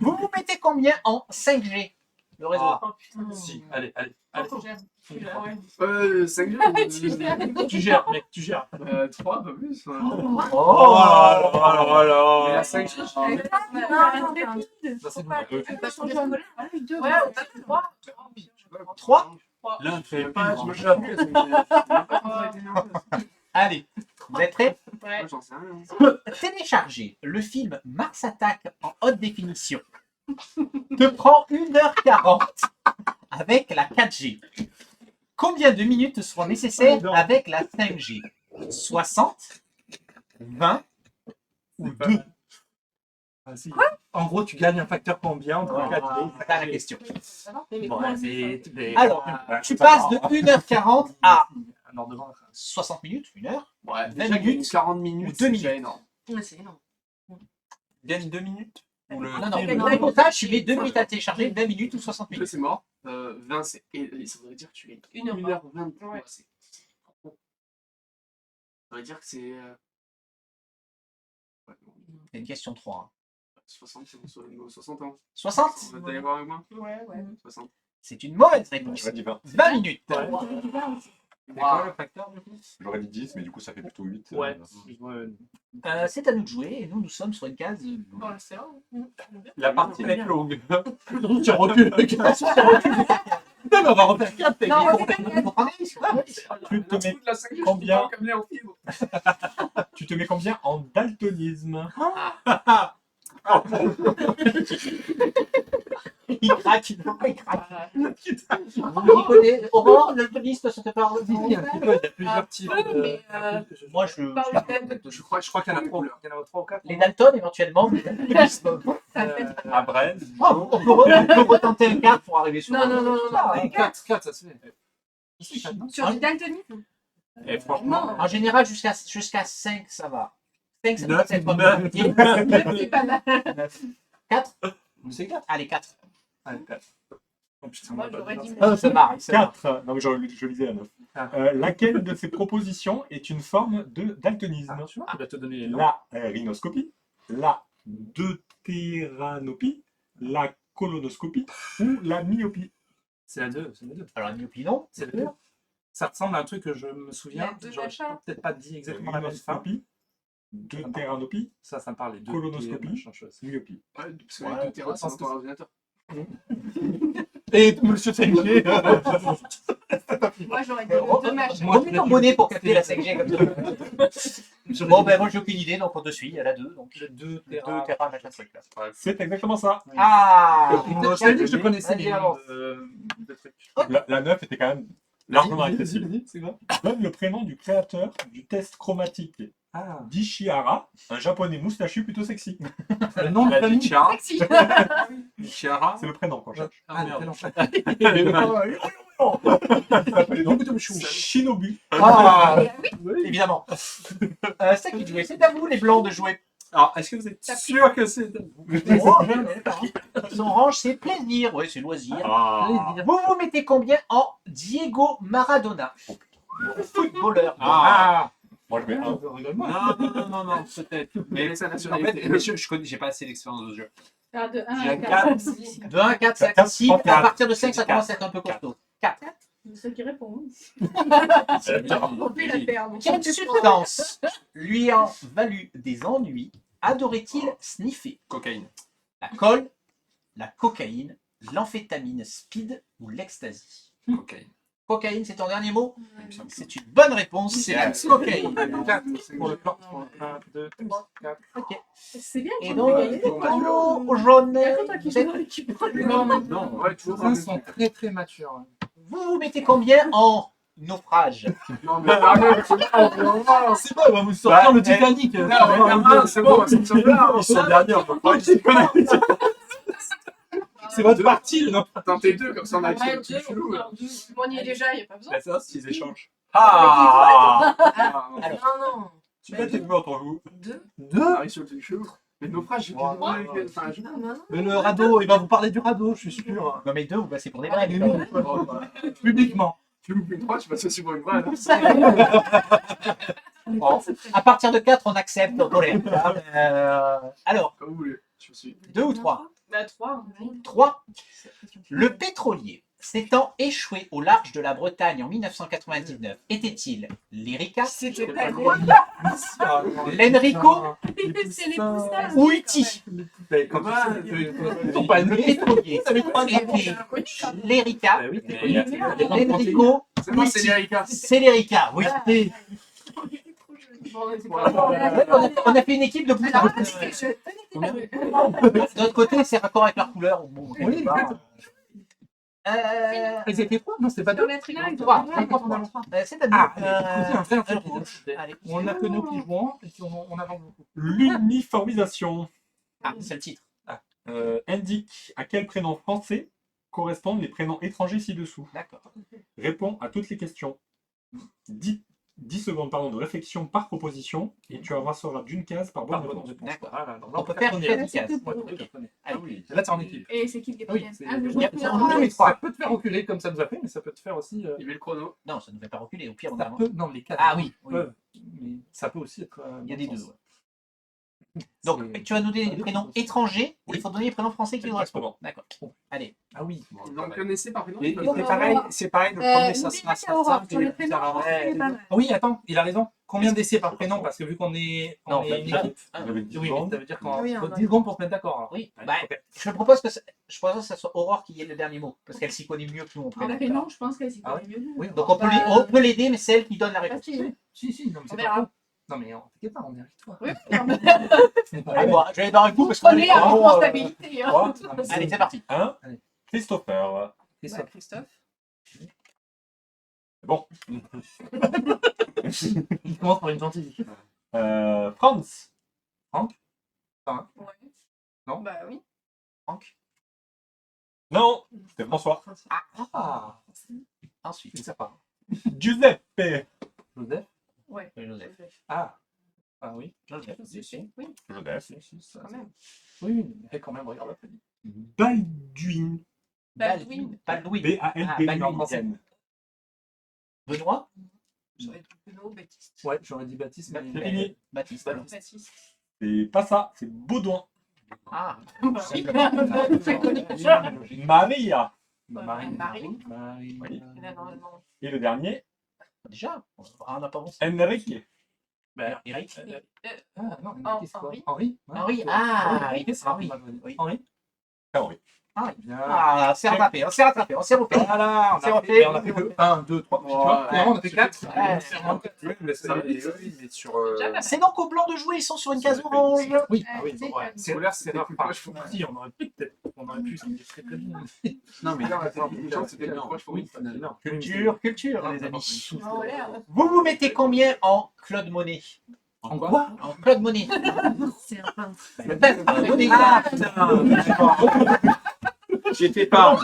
Vous vous mettez combien en 5G, le réseau? Oh putain. Si, allez. Tu gères. Tu gères, ouais. 5 jours. Tu gères, mec, tu gères. 3, pas plus. Oh, Il y a 5 jours. Ça, c'est bon. Ouais, on a 3. 3. L'intrépide. Je me chappe. Allez, vous êtes prêts? Ouais. J'en sais rien. Télécharger le film Mars Attack en haute définition te prend 1h40 avec la 4G. Combien de minutes seront nécessaires avec la 5G? 60, 20 ou 2? En gros, tu gagnes un facteur combien entre 4 C'est ça la question. Bon, Alors, tu passes de 1h40 à un ordre de grandeur. 60 minutes, 1 heure, Ouais, 20 déjà, minutes 40 minutes. ou 2 c'est minutes. déjà énorme. Ouais, c'est énorme. Gagne 2 minutes. Ou le Non, non, film. au total, tu mets 2 minutes à télécharger, 20 minutes ou 60 Là, minutes. c'est mort. 20, c'est. Et ça voudrait dire que tu gagnes 1h20. Ouais. Ça voudrait dire que c'est. Ouais, bon, C'est une question 3. 60, c'est bon, 60 ans. 60? Vous êtes d'accord avec moi? Ouais, ouais. 60. C'est une mauvaise réponse. J'aurais dit 20. 20 minutes. C'est quoi le facteur du coup? J'aurais dit 10, mais du coup, ça fait plutôt 8. Ouais. C'est à nous de jouer et nous sommes sur une case. Bon, c'est vrai. La partie va être longue. Tu recules le gars. Non, mais on va refaire 4. Non, Vous comprenez? Tu te mets de la 5 combien comme l'air au fibre. Tu te mets combien en daltonisme? Il craque, il craque. Vous y connaissez? Aurore, le liste, ça te parle? Il y a plusieurs types. mais, Moi, je. Je crois qu'il y en a trop. Il y en a 3 ou 4. Les Dalton, éventuellement. À Brenne. Oh, on peut retenter un 4 pour arriver sur. Non, non, non, non, non. 4, ça se fait. Sur du daltonisme. Et franchement, En général, jusqu'à 5, ça va. 5, ça doit Neuf, être pas neuf. compliqué. C'est pas mal. 4? C'est 4. Allez, 4. Allez, 4. Oh putain, Moi, j'aurais dit. Ça marche. 4. Non, mais je lisais la 9. Ah. Laquelle de ces propositions est une forme de daltonisme? Tu vois, il va te donner les noms. La rhinoscopie, la deutéranopie, la colonoscopie ou la myopie? C'est la 2. C'est la 2. Alors, myopie, non. C'est la 2. Ça ressemble à un truc que je me souviens. La deux J'aurais machins. peut-être pas dit exactement la même fin. Rhinoscopie, deutéranopie, Ça me parle les deux. Colonoscopie. machin chose. myopie. Ouais, parce que Ouais, les 2 terrains, je c'est pense dans ton ordinateur. Et monsieur 5G. Moi, j'aurais dit le 2 machins. Remets ton bonnet pour capter la 5G comme ça. Bon, ben moi j'ai aucune idée, donc on te suit. Elle a 2. Donc 2 terrains, machin truc là. C'est exactement ça. Ah! Je connaissais Vas-y, les avance. noms de trucs. La 9 était quand même largement accessible. Vas-y, c'est quoi? Donne le prénom du créateur du test chromatique Ah, d'Ishihara, un japonais moustachu plutôt sexy. le nom de la famille. Chiara. Sexy. Chiara. C'est le prénom qu'on cherche. Ah, merde. Shinobu. Ah! Évidemment. C'est qui de jouer? C'est à vous les blancs de jouer. Alors, est-ce que vous êtes sûr que c'est. Son range, c'est plaisir. Oui, c'est loisir. Ah. Vous vous mettez combien en Diego Maradona? Footballeur. Ah. Moi, je mets 1. Non, peut-être. Mais sa en fait, nationalité. mais je connais, j'ai pas assez d'expérience de jeu. De 1 J'ai à un 4. De 1 à 4, 5, 6. À partir de 5, ça commence à être un peu costaud. 4. C'est ceux qui répondent. On On peut la perdre. Quelle substance lui a valu des ennuis adorait-il sniffer? Cocaïne. La colle, la cocaïne, l'amphétamine speed ou l'ecstasy? Cocaïne. Cocaïne, c'est ton dernier mot? Il me semble que C'est une bonne réponse, c'est la cocaïne. 4, c'est pour le plan. 1, 2, 3, 4. Ok. C'est bien Et qu'on donc, peut gagner. au jaune, Il y a que toi qui joue dans l'équipe. non, ouais, toujours Les uns sont très très matures. vous vous mettez combien en naufrage? Non, mais arrête, c'est pas, C'est pas, on va vous sortir le Titanic. c'est bon, c'est là. Ils sont derniers, on peut pas qu'ils connaissent. C'est votre partie, le nom. Tentez deux, comme ça on a Ouais, accès deux, au chelou. on y est déjà, il n'y a pas besoin. Bah, ça, s'ils échangent. Ah! Non, non. Tu vas t'être mort entre vous. Deux. On arrive sur le chelou. Mais naufrage, j'ai Trois. enfin, je- Non, non. Mais le radeau, il va vous parler du radeau, je suis sûr. Non mais deux, vous passez pour des Ah, blagues. mais non. Publiquement. Tu loupes une 3, tu passes aussi pour une vraie. Bon, à partir de 4, on accepte. On tolère. Alors, Comme vous voulez, je suis. 2 ou 3? Bah, trois. 3. Le pétrolier s'étant échoué au large de la Bretagne en 1999, était-il l'Erika, C'était pas gros. l'Enrico C'est les poussins. ou Uti? Comment Le pétrolier était l'Erika, oui, l'Enrico, C'est moi, c'est l'Erika. c'est l'Erika. Oui. Bon, c'est Ouais, on a fait une équipe de poussins. Alors, De l'autre côté, c'est raccord avec leur couleur. Bon, Oui. Ils étaient trois? Non, c'était pas Sur deux. la trina, ils ont Trois. C'est C'est à Ah, nous. écoutez, un vrai alors, épisode. allez. On a que nous qui jouons et puis on avance beaucoup. L'uniformisation Ah, c'est le titre. indique à quel prénom français correspondent les prénoms étrangers ci-dessous. D'accord. Réponds à toutes les questions. 10 secondes de réflexion par proposition et tu avanceras d'une case par bonne réponse. D'accord. Voilà, donc là, On peut faire cartonner. 13 cases. Ouais, Ok. cartonner. Allez. Ah oui, là, c'est en équipe. Et c'est qui le Oui, capitaine? c'est- Ah, vous il y jouez a- tous c'est en ensemble. deux et Ça trois. peut te faire reculer comme ça nous a fait, mais ça peut te faire aussi. Il met le chrono. Non, ça ne nous fait pas reculer. Au pire, on Ça avance. peut, non, les quatre. Ah oui, oui. peuvent, mais ça peut aussi être. Il y a des dans le deux. sens. ouais. Donc, C'est- tu vas nous donner les prénoms étrangers. Oui. Il faut donner les prénoms français qui nous Exactement. correspondent. D'accord. Allez. Ah oui. Vous en connaissez par prénom? Et pas c'est mal. pareil, c'est pareil, le premier ça sera Aurore, simple sur et les le plus prénoms, tard, c'est pas mal. Ah oui, attends, il a raison. Combien d'essais par prénom? Parce que vu qu'on est, Non, on est une déjà. équipe. Ah, Vous avez 10 Oui, secondes. ça veut dire qu'on Oui, faut on a- 10 secondes pour se mettre d'accord. alors. Oui. Ouais, Bah, ok. je propose que ça soit Aurore qui ait le dernier mot. Parce qu'elle s'y connaît mieux que nous. en En prénom. prénom, je pense qu'elle s'y Ah connaît mieux. Oui, Donc, on peut l'aider, mais c'est elle qui donne la réponse. Facile. Si, non, mais c'est On pas verra. faux. Non, mais t'inquiète pas, on est avec toi. Oui, Allez, bon, je vais aller dans un coup parce qu'on Prenez la est. responsabilité. hein. Non, mais c'est- Allez, c'est parti. Hein Christopher. Christophe. Ouais, Christophe. Bon. Il commence par une gentille. Franz. Ouais. Non. Bah oui. Franck. Non, c'était François. Ah, Ensuite. c'est sympa. Giuseppe. Joseph. Ouais. Joseph. Ah oui. Joseph. Oui, Joseph. quand même. Oui, mais quand même, regarde. Baldwin. Baldwin. Baldwin. B-A-L-D-W-I-N. Benoît. J'aurais dit Benoît, Baptiste. Ouais, j'aurais dit Baptiste, mais. C'est fini. Baptiste. Baptiste. C'est pas ça, c'est Baudouin. Ah. Maria. Marie. Marie. Marie. Oui. Et là, normalement. Et le dernier, Déjà, on n'a pas pensé. Enrique. Ben, Eric. ah, non, Henri. qu'est-ce quoi Henri. Henri. Ah, Henri. c'est Henri. Oui. Oui. Henri. Ah oui. Bien. Ah, c'est rattrapé, on s'est rattrapé, on s'est repris. Voilà, on C'est a refait. fait, on a fait que 1, 2, 3. Tu vois, Ouais. on a fait 4. Ouais. Oui, mais sur. C'est donc au blanc de jouer, ils sont sur une case orange. Oui, oui, bon, ouais. c'est Scolaire, c'est c'était rare. plus Enfin, proche. si, on aurait pu peut-être. On aurait pu, c'était très très bien. Non, mais là, c'était plus proche pour oui. Culture, culture, les amis. Oh, l'air. Vous vous mettez combien en Claude Monet? En quoi? En Claude Monet. C'est un peintre. Le peintre Claude Monet. Ah putain. J'étais pas.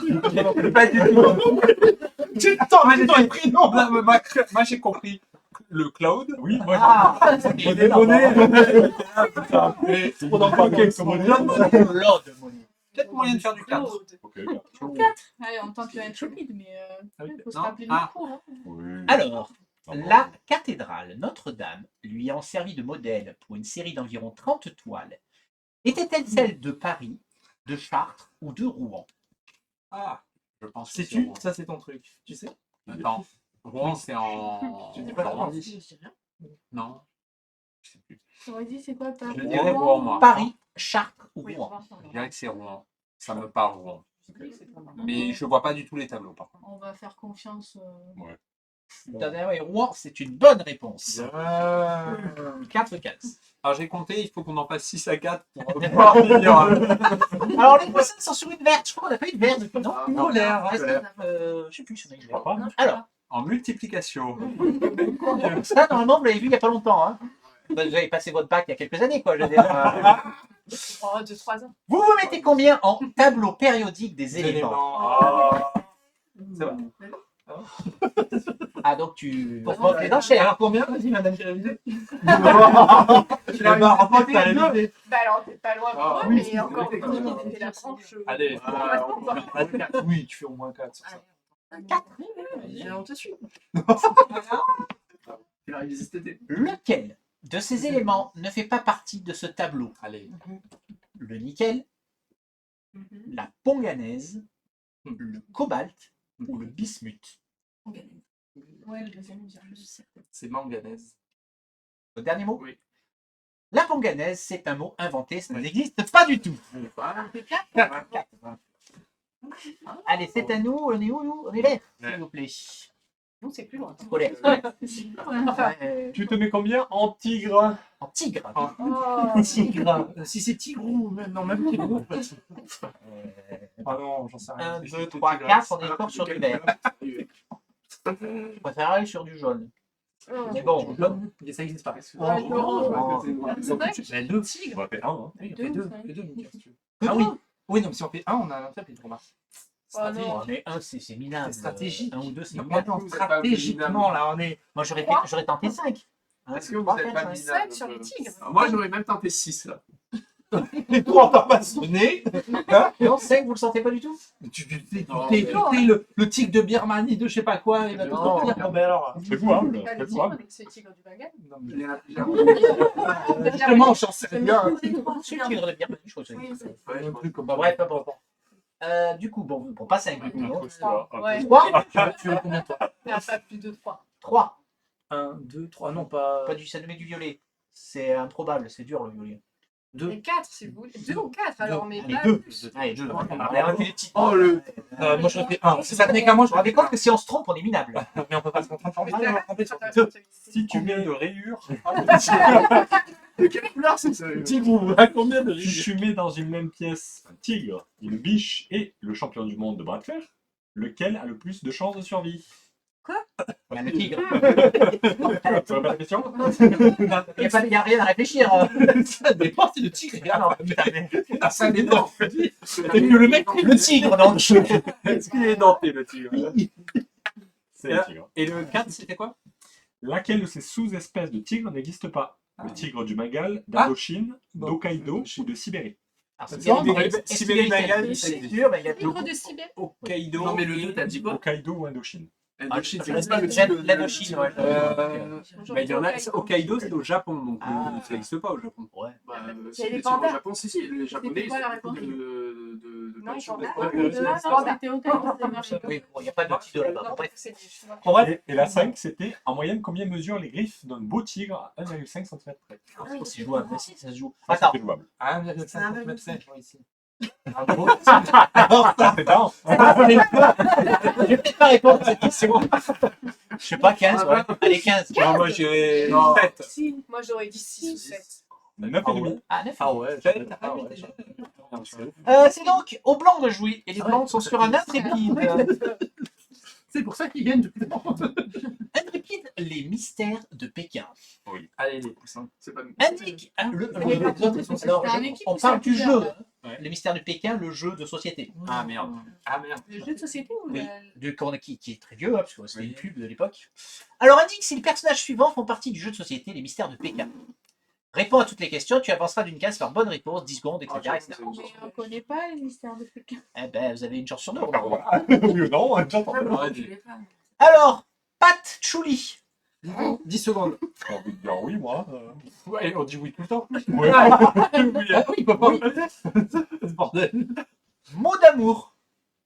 Pas du tout. Attends, Moi, mais j'étais- prénom. Non, mais moi, j'ai compris. Le cloud. Oui, moi Ah, j'ai c'est putain. Mais on en parle comme on dit. Claude Monet. Peut-être moyen de faire du 4. Ok. Allez, on tente être rapide, mais Ah oui. il faut se Non. rappeler Ah. le cours. Hein. Oui. Alors, Ah bon. la cathédrale Notre-Dame lui ayant servi de modèle pour une série d'environ 30 toiles, était-elle celle de Paris, de Chartres ou de Rouen? Ah, Je pense que sais-tu? Ça, c'est ton truc. Tu sais? Attends. Rouen, c'est en. Tu dis pas Normandie. Je sais rien. Non. Je sais plus. J'aurais dit, c'est quoi Paris? Je dirais Rouen, moi. Paris, Chartres ou Oui, Rouen? Rouen. Je dirais que c'est Rouen. Ça me parle Rouen. Mais je vois pas du tout les tableaux, par contre. On va faire confiance. Donnez-moi et Rouen, c'est une bonne réponse. 4 cases. Alors j'ai compté, il faut qu'on en fasse 6 à 4 pour pouvoir finir. Alors les poissons sont sur une verte. Je crois qu'on n'a pas eu de verte depuis. Non, Non, l'air. l'air. Je sais plus si on a eu de Je crois verte. pas. Alors, En multiplication. ça, normalement, vous l'avez vu il n'y a pas longtemps. Hein. Vous avez passé votre bac il y a quelques années, quoi. Je veux dire. Oh, 2-3 ans. Vous vous mettez combien en tableau périodique des éléments? Ça va. Ah, donc tu. Pour prendre les enchères. Alors combien? Vas-y, madame, j'ai révisé. En fait, t'as révisé. Bah alors, t'es pas loin pour moi, oui, mais encore une fois, c'était la tranche. Allez, oui, tu fais au moins 4 sur ça. 4. On te suit. Il a révisé cet été. Lequel de ces éléments ne fait pas partie de ce tableau? Allez. Le nickel, la ponganaise, le cobalt ou le bismuth? Ouais, le deuxième, je sais. C'est manganèse. Le dernier mot? Oui. La ponganaise, c'est un mot inventé, ça n'existe pas du tout. Allez, c'est à nous, on est où nous? On est vert, s'il vous plaît. Nous, c'est plus loin. Scolaire. Tu te mets combien en tigre? En tigre. Oh, Tigre. Si c'est tigrou, non, même tigrou. Ah non, j'en sais rien. 1, 2, 3, 4, on est encore sur du vert. Je préfère aller sur du jaune. Mais bon, jaune. Ça existe pas. Ah, l'orange, C'est vrai. Les deux. On va faire un. Hein. Oui, on fait deux. Les deux, Mika, si tu veux. Que Ah oui. deux. Oui, non, mais si on fait un, on a un triple, remarque. Oh non. Mais un, c'est minable. C'est stratégique. Un ou deux, c'est Non, minable. non, Vous êtes pas stratégiquement, là, on est. Moi, j'aurais tenté 5. Est-ce que vous n'êtes pas minable? 5 sur les tigres. Moi, j'aurais même tenté 6 là. Et toi, on t'a pas sonné. Non, 5, vous le sentez pas du tout? Tu sais, Non, le tigre de Birmanie, de je sais pas quoi, il va te Non. sortir. Non, mais alors. C'est jouable. Pas C'est le tigre, jouable. mais c'est le tigre du Bengale. Non, mais- Justement, j'en sais rien. C'est le tigre de Birmanie, je crois que c'est. Ouais, Un truc comme Bah, bref, pas bon. Du coup, bon, pas 5. Ouais. 3? Tu veux combien, toi? Pas plus de 3. 3. 1, 2, 3, non, pas. Pas du, ça nous met du violet. C'est improbable, c'est dur le violet. 2. Et 4, si vous voulez. 2 ou 4, alors, mais Allez, pas 2. plus. Allez, 2. Oh, moi, je fais 1. Si ça tenait qu'à moi, je Vous vous rendez compte que si on se trompe, on est minable. Mais on peut pas se transformer. Mais On va tromper sur attends, Si tu mets de rayures, De quelle couleur c'est ça? tigre, combien de Si tu mets dans une même pièce un tigre, une biche et le champion du monde de bras de fer, lequel a le plus de chances de survie? Bah, le tigre. Tu vois pas la question? Il n'y a rien à réfléchir. Ça dépend, c'est le tigre. Ah non, putain, mais- Ah, ça dépend. Et que le mec, Le tigre, donc. Est-ce qu'il est denté le tigre? C'est le tigre. Et le 4, c'était quoi? Laquelle de ces sous-espèces de tigre n'existe pas? Le tigre du Bengale, d'Indochine, d'Hokkaido ou de Sibérie? Sibérie, Bengale, c'est sûr, mais il y a Tigre de Sibérie. Hokkaido. Non, mais le 2, t'as dit quoi? Hokkaido ou Indochine? Indochine, Ah, c'est pas le tigre de l'Indochine, ouais. Mais il y en a, Hokkaido c'est au Japon, donc Ah. ça n'existe pas au Japon. Ouais. Bah, Il si, y a les au pandas. Japon, si, les Japonais, ils quoi la sont réponse beaucoup Non, ils sont de- là. C'était au Canada, ça marchait pas. Oui, bon, il n'y a pas de tigre là-bas. Bon, bref. C'est des chinois. Bon, bref. Et la 5, c'était en moyenne combien mesurent les griffes d'un beau tigre à 1,5 cm près? C'est jouable. Mais si, ça se joue. Ça, Attends. c'est jouable. À 1,5 cm, je vois ici. Ça, c'est tard. Je vais peut-être pas répondre à cette question. Je sais pas, 15, ouais. Allez, 15. Non, moi, j'irais Non. 7. Si, moi j'aurais dit 6 ou 7. 9,5. Ah, 9. Ah ouais, Ah ouais. C'est donc au blanc de jouer. Et les blancs sont sur un intrépide. C'est pour ça qu'ils gagnent. Intrépide, les mystères de Pékin. Allez, les poussins. C'est pas nous. Indique. Alors, on parle du jeu. Les mystères de Pékin, le jeu de société. Ah merde. Ah merde. Le jeu de société ou Oui. la- Qui est très vieux, hein, parce que c'était une pub de l'époque. Alors, indique si les personnages suivants font partie du jeu de société Les Mystères de Pékin. Réponds à toutes les questions, tu avanceras d'une case par bonne réponse, 10 secondes, etc. etc. Mais on connaît pas les mystères de Pékin. Eh ben, vous avez une chance sur deux. Non, j'entends pas. Alors, Pat Chouli. 10 secondes. J'ai envie de dire oui, moi. Ouais, on dit oui tout le temps. Ouais. Oui, il peut pas. Ce bordel. Mot d'amour.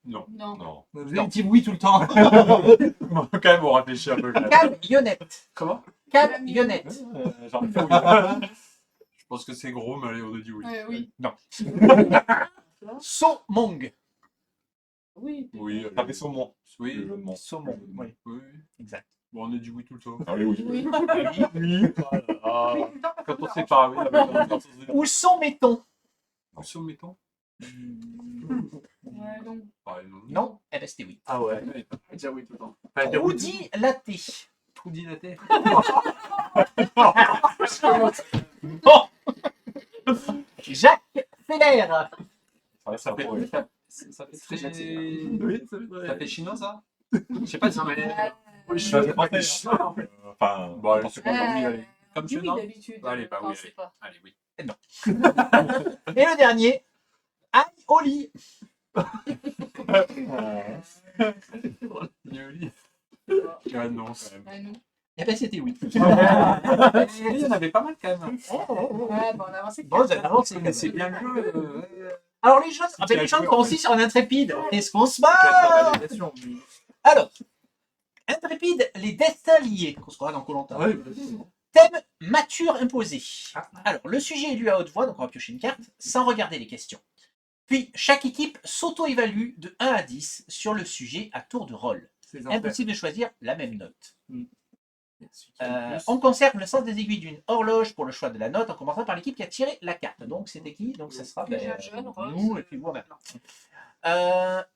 Non. Non. Non. Vous avez dit oui tout le temps. Quand même, on réfléchit un peu. Cam Yonette. Comment? Cam Yonette. J'ai envie de dire oui. Je pense que c'est gros, mais allez, on a dit oui. Oui. Non. So Mong. Oui. Oui, t'avais saumon. Oui. Le mont. Saumon, oui, Oui. exact. Bon, on a dit oui tout le temps. Ah oui, oui. Oui. Oui. Ah, quand on sait pas, oui. Où sont mettons? Où sont mettons? Ouais, donc. Non? Eh ben c'était oui. Ah ouais. Déjà oui tout le temps. Trou dilaté. Trou dilaté. Jacques Feller. Ça fait Oui. ça fait Très très... gentil. Oui, ça fait chinois ça? Je sais pas si mais... Oui, je suis assez français. Enfin, Bon, allez, n'importe c'est quoi. pas oui, allez. Comme Oui, tu non? d'habitude. Allez, bah quand oui, c'est allez. pas. Allez, oui. Et le dernier, aïe au lit. Ah non, quand même. Ouais, non. Eh ben c'était oui. Il y en avait pas mal quand même. Ouais, bon, on a avancé. Bon, vous avez avancé. C'est bien le jeu. Alors les jeunes sont aussi sur un intrépide. Est-ce qu'on se bat? Alors, intrépide, les destins liés. Qu'on se croit dans Koh-Lanta. Thème mature imposé. Alors, le sujet est lu à haute voix, donc on va piocher une carte, sans regarder les questions. Puis, chaque équipe s'auto-évalue de 1 à 10 sur le sujet à tour de rôle. Impossible de choisir la même note. On conserve le sens des aiguilles d'une horloge pour le choix de la note, en commençant par l'équipe qui a tiré la carte. Donc, c'était qui? Donc, ça sera nous et puis vous maintenant.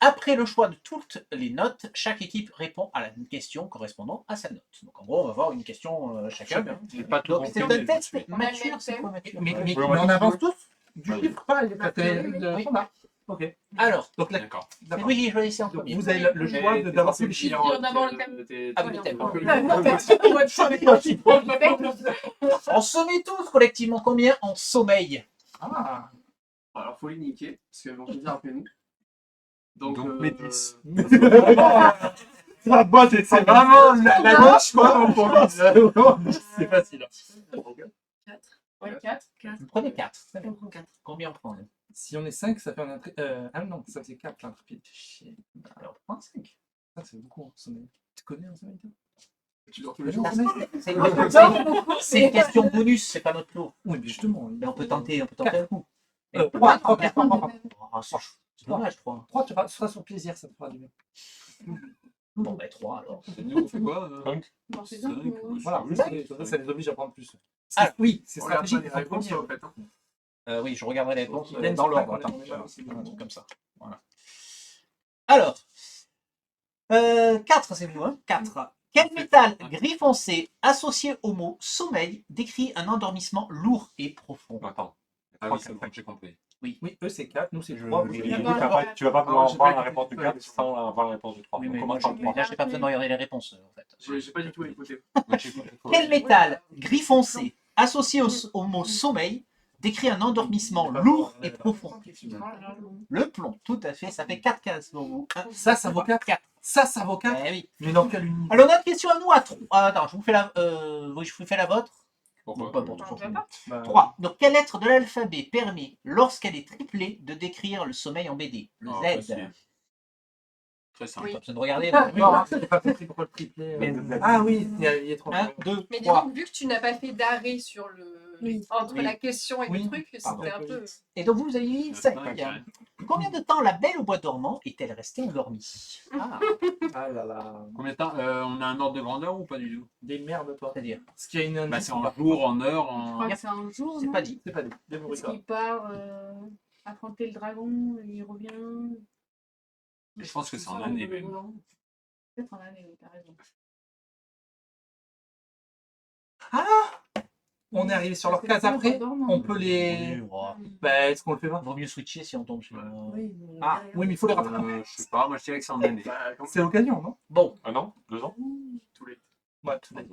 Après le choix de toutes les notes, chaque équipe répond à la question correspondant à sa note. Donc en gros, on va avoir une question chacun. Pas tout Donc c'est un test On a mature, le même c'est thème. quoi mature? Mais Oui, on avance tous du Oui. chiffre pas Oui. Oui. Ok. Alors, Donc là, D'accord. c'est lui qui choisissait en donc premier. vous avez le choix d'avoir fait le chiffre. D'abord le thème. Ah, le thème. Ouais. On se met tous collectivement combien en sommeil? Ah. Alors, faut les niquer, parce qu'elles vont se dire après nous. Donc les 10. La boîte, c'est vraiment la gauche, quoi. C'est facile. Ouais, 4. Vous prenez 4. Combien on prend? Si on est 5, ça fait un ah non, ça fait 4 l'intrépide. Chier. Alors, on prend 5. Ça, c'est beaucoup en sommeil. Tu connais en sommeil toi? tu dors tous les jours. C'est une question bonus, c'est pas notre lot. Oui, mais justement. Mais on peut tenter un coup. 3, C'est dommage, 3. 3, tu seras sur plaisir, ça te fera du bien. Bon, ben 3 alors. Et nous, on fait quoi Bon, c'est ça. Voilà, ça les oblige à prendre plus. Ah oui, C'est On regarde stratégique. pas les réponses, premier. en fait. Hein. oui, je regarderai les réponses Même dans si l'ordre. pas Attends, qu'on les met, un truc comme ça. Voilà. Alors, 4, c'est vous, hein? 4. Quel métal gris foncé associé au mot sommeil décrit un endormissement lourd et profond? Attends. Ah oui, c'est bon, j'ai compris. Oui, eux c'est 4, nous c'est Je- 3. Tu vas pas pouvoir j'ai voir pas la écouté réponse du tout 4 avec sans avoir la réponse du 3. Oui, On mais commence moi, par le 3. là, j'ai pas besoin de regarder les réponses, en fait. J'ai pas du tout écouté. Quel métal gris foncé associé au mot sommeil décrit un endormissement lourd et profond? Le plomb, tout à fait, ça fait 4 cases pour vous. Ça vaut 4. Ça vaut 4. Eh oui. Mais dans quelle unité? Alors, on a une question à nous à 3. Attends, je vous fais la, oui, je vous fais la vôtre. Pourquoi Donc, pas pour tout. Bah, 3. Donc, quelle lettre de l'alphabet permet, lorsqu'elle est triplée, de décrire le sommeil en BD? Le Ah, Z. facile. Très simple. Pas besoin de regarder. Non, j'ai pas compris pourquoi le triplé. Ah oui, il y a 3. 1, 2, Mais dis 3. donc, vu que tu n'as pas fait d'arrêt sur le... entre Oui. la question et Oui. le truc, Pardon. c'était un peu... Et donc, vous avez mis 5. Combien de temps la Belle au bois dormant est-elle restée endormie? Ah, Ah là là. Combien de temps On a un ordre de grandeur ou pas du tout? Des merdes, toi. c'est-à-dire, Ce qu'il y a une Bah, c'est en jour, en heure, Je en. crois que c'est un jour, c'est non? pas dit. C'est pas dit. Parce Débrouille-toi. qu'il part affronter le dragon, il revient. Je pense que c'est en année même. Peut-être en année, oui, t'as raison. On est arrivé sur leur case après. On peut les. Bah, est-ce qu'on le fait pas? Vaut mieux switcher si on tombe sur. Oui, Ah, oui, mais il faut les rattraper. Je sais pas, moi je dirais que c'est en année. C'est l'occasion, non? Bon, 1 an 2 ans Tous les. Ouais, tout à fait.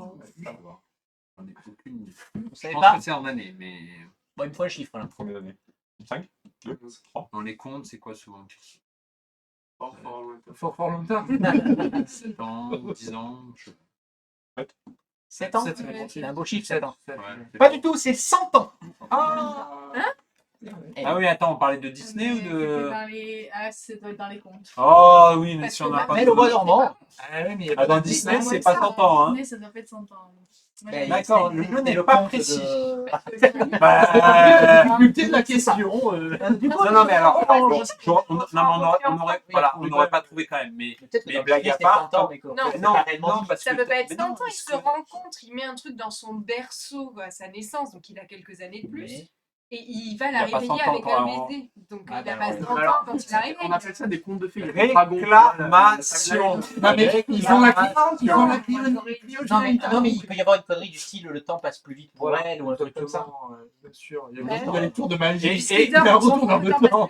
On n'est aucune idée. vous Je savez pense pas? que c'est en année, mais Bon, il me faut un chiffre là. Combien d'années 5 2 3 dans les comptes, c'est quoi souvent? Fort longtemps. 7 ans, 10 ans, je sais 7 ans? Sept, C'est un beau chiffre, 7 ans. pas. Ouais. Pas du tout, c'est 100 ans. Ah. Ah oui, attends, on parlait de Disney ou C'était de. dans les... Ah, ça doit être dans les contes. Oh oui, mais Parce si on que n'a pas. Mais le roi normand. Ah ouais, mais il y a Ah, dans pas de Disney, Ah, c'est ouais, pas ça, 100 ans, hein. Disney, ça doit pas être 100 ans. Moi, Ben, D'accord, c'est- le jeu c'est n'est le pas conte précis. Bah, difficulté de la question. Du coup, Non, non, mais alors, Orange. non, mais on n'aurait pas trouvé quand même. Mais Peut-être que mais dans blague Disney, à c'était part, 100 ans, mais quoi. Non, C'est non, pas réellement non, dit. parce Ça que peut pas être mais 100 non, ans, il se rencontre, il met un truc dans son berceau à sa naissance, donc il a quelques années de plus. Mais- Et il va la Il a pas réveiller 100 ans avec quand un même. baiser. Donc Ah, il a bah, pas ouais. 100 ans Alors, quand il arrive. on appelle ça des contes de fées. Réclamation. Non, mais ils ont la Non, mais il peut y avoir une connerie du style le temps passe plus vite pour elle ou un truc comme ça. Bien sûr. Il y Ouais. a les tours de magie. Et- Il y a un retour dans le temps.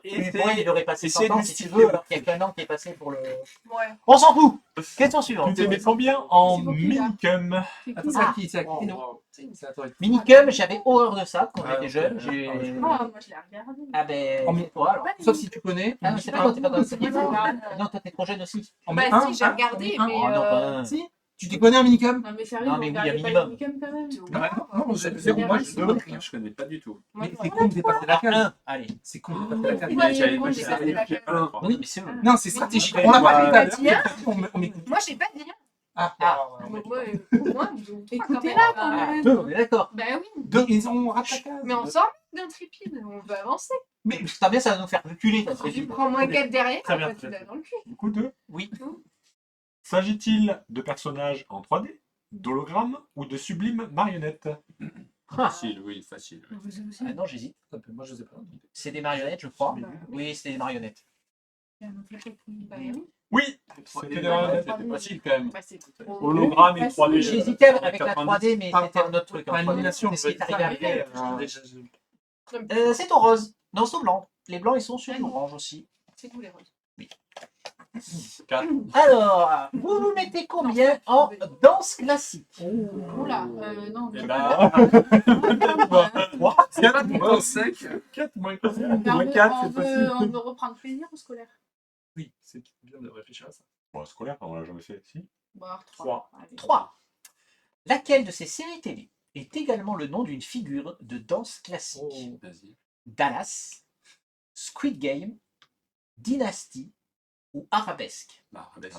Mais pour elle, il aurait passé et 100 c'est ans du si tu style- veux, alors qu'il y a qu'un an qui est passé pour le. Ouais. On s'en fout. Question suivante. tu t'aimais combien en C'est pour qui, là minicum? Attends, c'est à qui? C'est à qui? Non. Wow. C'est à toi. Minicum, j'avais horreur de ça quand on Ah, était ok. jeune. J'ai- Ah, moi, je l'ai regardé. Ah ben, Oh, mais- toi alors. Sauf si tu connais. Ah non, c'est pas toi, t'es pas dans le septième. Non, Non, toi t'es trop jeune aussi. On Bah met un, si, j'ai un, regardé, un. mais... Oh non, pas un. Si. Tu t'y connais un minicum? Non, mais sérieux, Non, vous mais oui, regardez un pas minimum. les Minicum quand même. Non, zéro. Moi, je Moi, connais. Je connais pas du tout. Mais c'est con de dépasser la case. Un. Allez. C'est con de dépasser la case. Ouais, J'avais moi, pas j'ai ça. passé la case. Oui, mais c'est. Non, c'est stratégique. Ouais, On l'a pas ouais. fait tout à T'as dit un l'heure. On m'écoute. Moi, j'ai pas dit rien. Ah, Donc, moi, au moins, Écoutez-la quand Ah, même. deux, on est d'accord. Bah oui, deux, ils ont raté la case. mais on sort d'intrépide, on peut avancer. Mais putain, bien, ça va nous faire reculer. Ça serait Tu super. prends moins 4 derrière, Très bien, après tu très l'as dans le cul. Du coup, deux. Oui. S'agit-il de personnages en 3D, d'hologrammes ou de sublimes marionnettes? Facile, oui, facile. Vous aussi. Ah non, j'hésite. Moi, je sais pas. C'est des marionnettes, je crois. Oui, c'était des marionnettes. Il y a un autre truc. Bah oui. Oui, c'était des marionnettes. C'était facile quand même. Bah, c'est trop. Hologramme et 3D. J'hésitais avec la 3D, mais Par- c'était un autre truc. Par en 3D. élimination, C'est ce qui est arrivé après. C'est au rose. Non, c'est au blanc. Les blancs, ils sont sur l'orange aussi. C'est tous les roses. Alors, vous vous mettez combien en danse classique? Oula, non. Eh mais- ben, 4 moins 5. 4 moins Mais 4, on c'est possible. veut reprendre plaisir au scolaire. Oui, c'est bien de réfléchir à ça. Bon, scolaire, on l'a jamais fait. Si. Bon, alors, 3. Allez. 3. Laquelle de ces séries télé est également le nom d'une figure de danse classique? Oh. Vas-y. Dallas, Squid Game, Dynasty ou Arabesque? Bah, vas-y.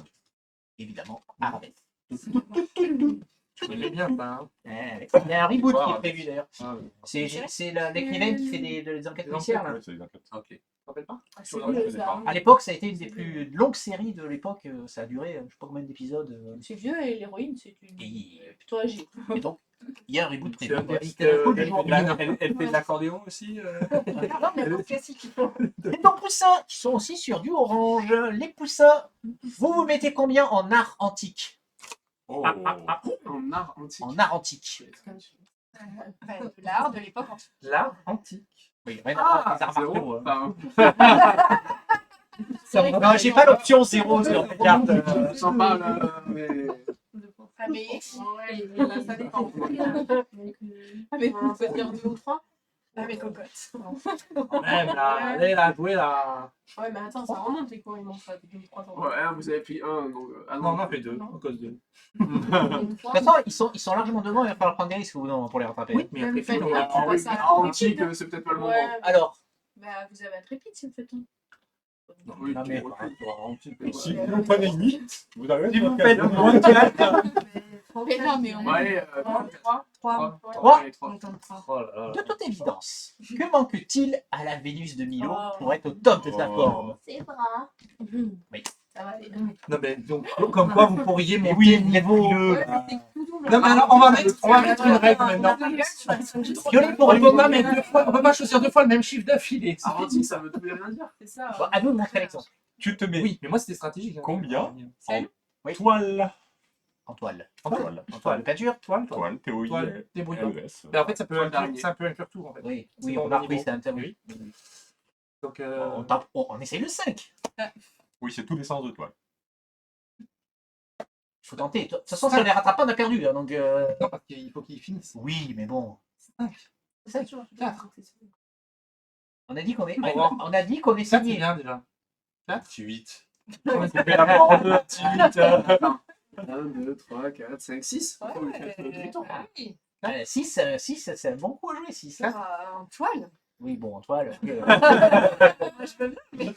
Évidemment, Arabesque. Tu connais bien ça. Hein. Il y a un reboot qui est prévu d'ailleurs. Ah, C'est l'écrivain qui fait des enquêtes Des policières. là. Ouais, c'est les enquêtes. Ok. Tu te rappelles pas? Ah, c'est Sur la vieux, je connais ça, pas. hein. À l'époque, ça a été une des plus longues séries de l'époque. Ça a duré, je sais pas combien d'épisodes. C'est vieux et l'héroïne, c'est une. Et, Plutôt âgée. et donc, il y a un reboot C'est prévu. un des C'était l'info du jour. Elle fait de l'accordéon aussi Non, mais le classique. Les dents poussins qui sont aussi sur du orange. Les poussins, vous vous mettez combien en art antique? Oh. En art antique. En art antique. De l'art de l'époque antique. L'art antique. Oui, rien à voir avec les arts Zéro. martiaux, hein. Enfin, Non, j'ai pas l'option 0 sur mes cartes. sympa là, mais. Ah, mais Ouais, ça dépend. Ah, mais on peut dire 2 ou 3. Ah, mais cocotte. Même là, elle a joué là. Ouais, mais attends, ça remonte les cours, ils m'ont fait 2 ou 3 ans. Ouais, vous avez pris un, donc. Ah Non, on a fait deux, à cause de. De toute façon, ils sont largement devant, il va falloir prendre des risques ou non pour les rattraper. Oui, mais après, faites on pas. a. Ah oui, ça art en antique, rapide. c'est peut-être pas le moment. Ouais. Alors, Bah, vous avez intrépide si vous faites un. Oui, non, mais- Si vous prenez 8, vous arrivez Si à vous faire faites quatre. moins de 4. Mais non, mais on Bon, allez, 3. 3. Trois. Allez, 3. Oh là là. de toute évidence, que manque-t-il à la Vénus de Milo Oh. pour être au top de sa Oh. forme? C'est bras. Oui. Ça va aller. Non, mais donc, comme quoi vous pourriez monter oui, le niveau. Ouais, mais c'est tout double. Non, mais alors, on va mettre une règle maintenant. Violet pour On une peut pas mettre deux fois, on peut pas choisir deux fois le même chiffre d'affilée. c'est Art fini. antique, ça veut tout et rien dire. C'est ça. Bon, à nous de montrer l'exemple. Tu te mets Oui, mais moi c'était stratégique. hein. Combien en Oui. toile. En toile. En toile. En toile de peinture. Toile, Toile, Toile, débrouille-toi. T-O-I-L-E-S. Mais en fait, ça peut, Toile d'araignée. ça peut inclure tout en fait. Oui, C'est oui, bon, on a au repris, niveau. c'est un thème, oui. Donc, On essaye le 5. Oui, c'est tous les sens de toile. Il faut tenter. De toute façon, si on les rattrape pas, on a perdu. Hein, donc, non, parce qu'il faut qu'ils finissent. oui, mais bon. 5. 4. On a dit qu'on est, Au revoir. on a dit qu'on est 4, c'est signé. bien déjà. 8. On est Mais la mort de 1, 2, 3, 4, 5, 6. Ouais, ah oui. 6, c'est un bon coup à jouer, 6. En toile. Oui, bon, en toile. Moi, je peux bien.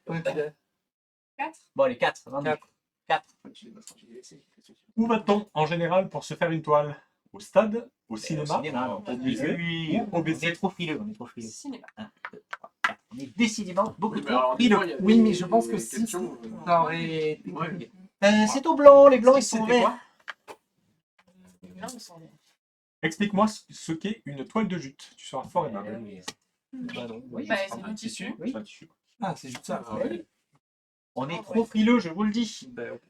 Ok. 4. Bon, les 4. Où va-t-on en général pour se faire une toile? Au stade, au cinéma, non. au musée Oui, ou au on est WC? trop frileux, on est trop frileux. Cinéma. 1, 2, 3, 4. On est décidément beaucoup Oui, mais trop alors, des frileux. fois, il y a Oui, des- mais je pense que des si questions, ça aurait été Ouais. compliqué. C'est au blanc, les blancs ils Si sont c'était verts. Non, ils sont verts. Explique-moi ce qu'est une toile de jute. Tu seras fort aimable. Bah non. Oui, Bah, c'est c'est un du tissu. tissu. Oui. C'est un tissu. Ah, c'est juste ça. Ouais. On est trop frileux, je vous le dis. Ben, ok.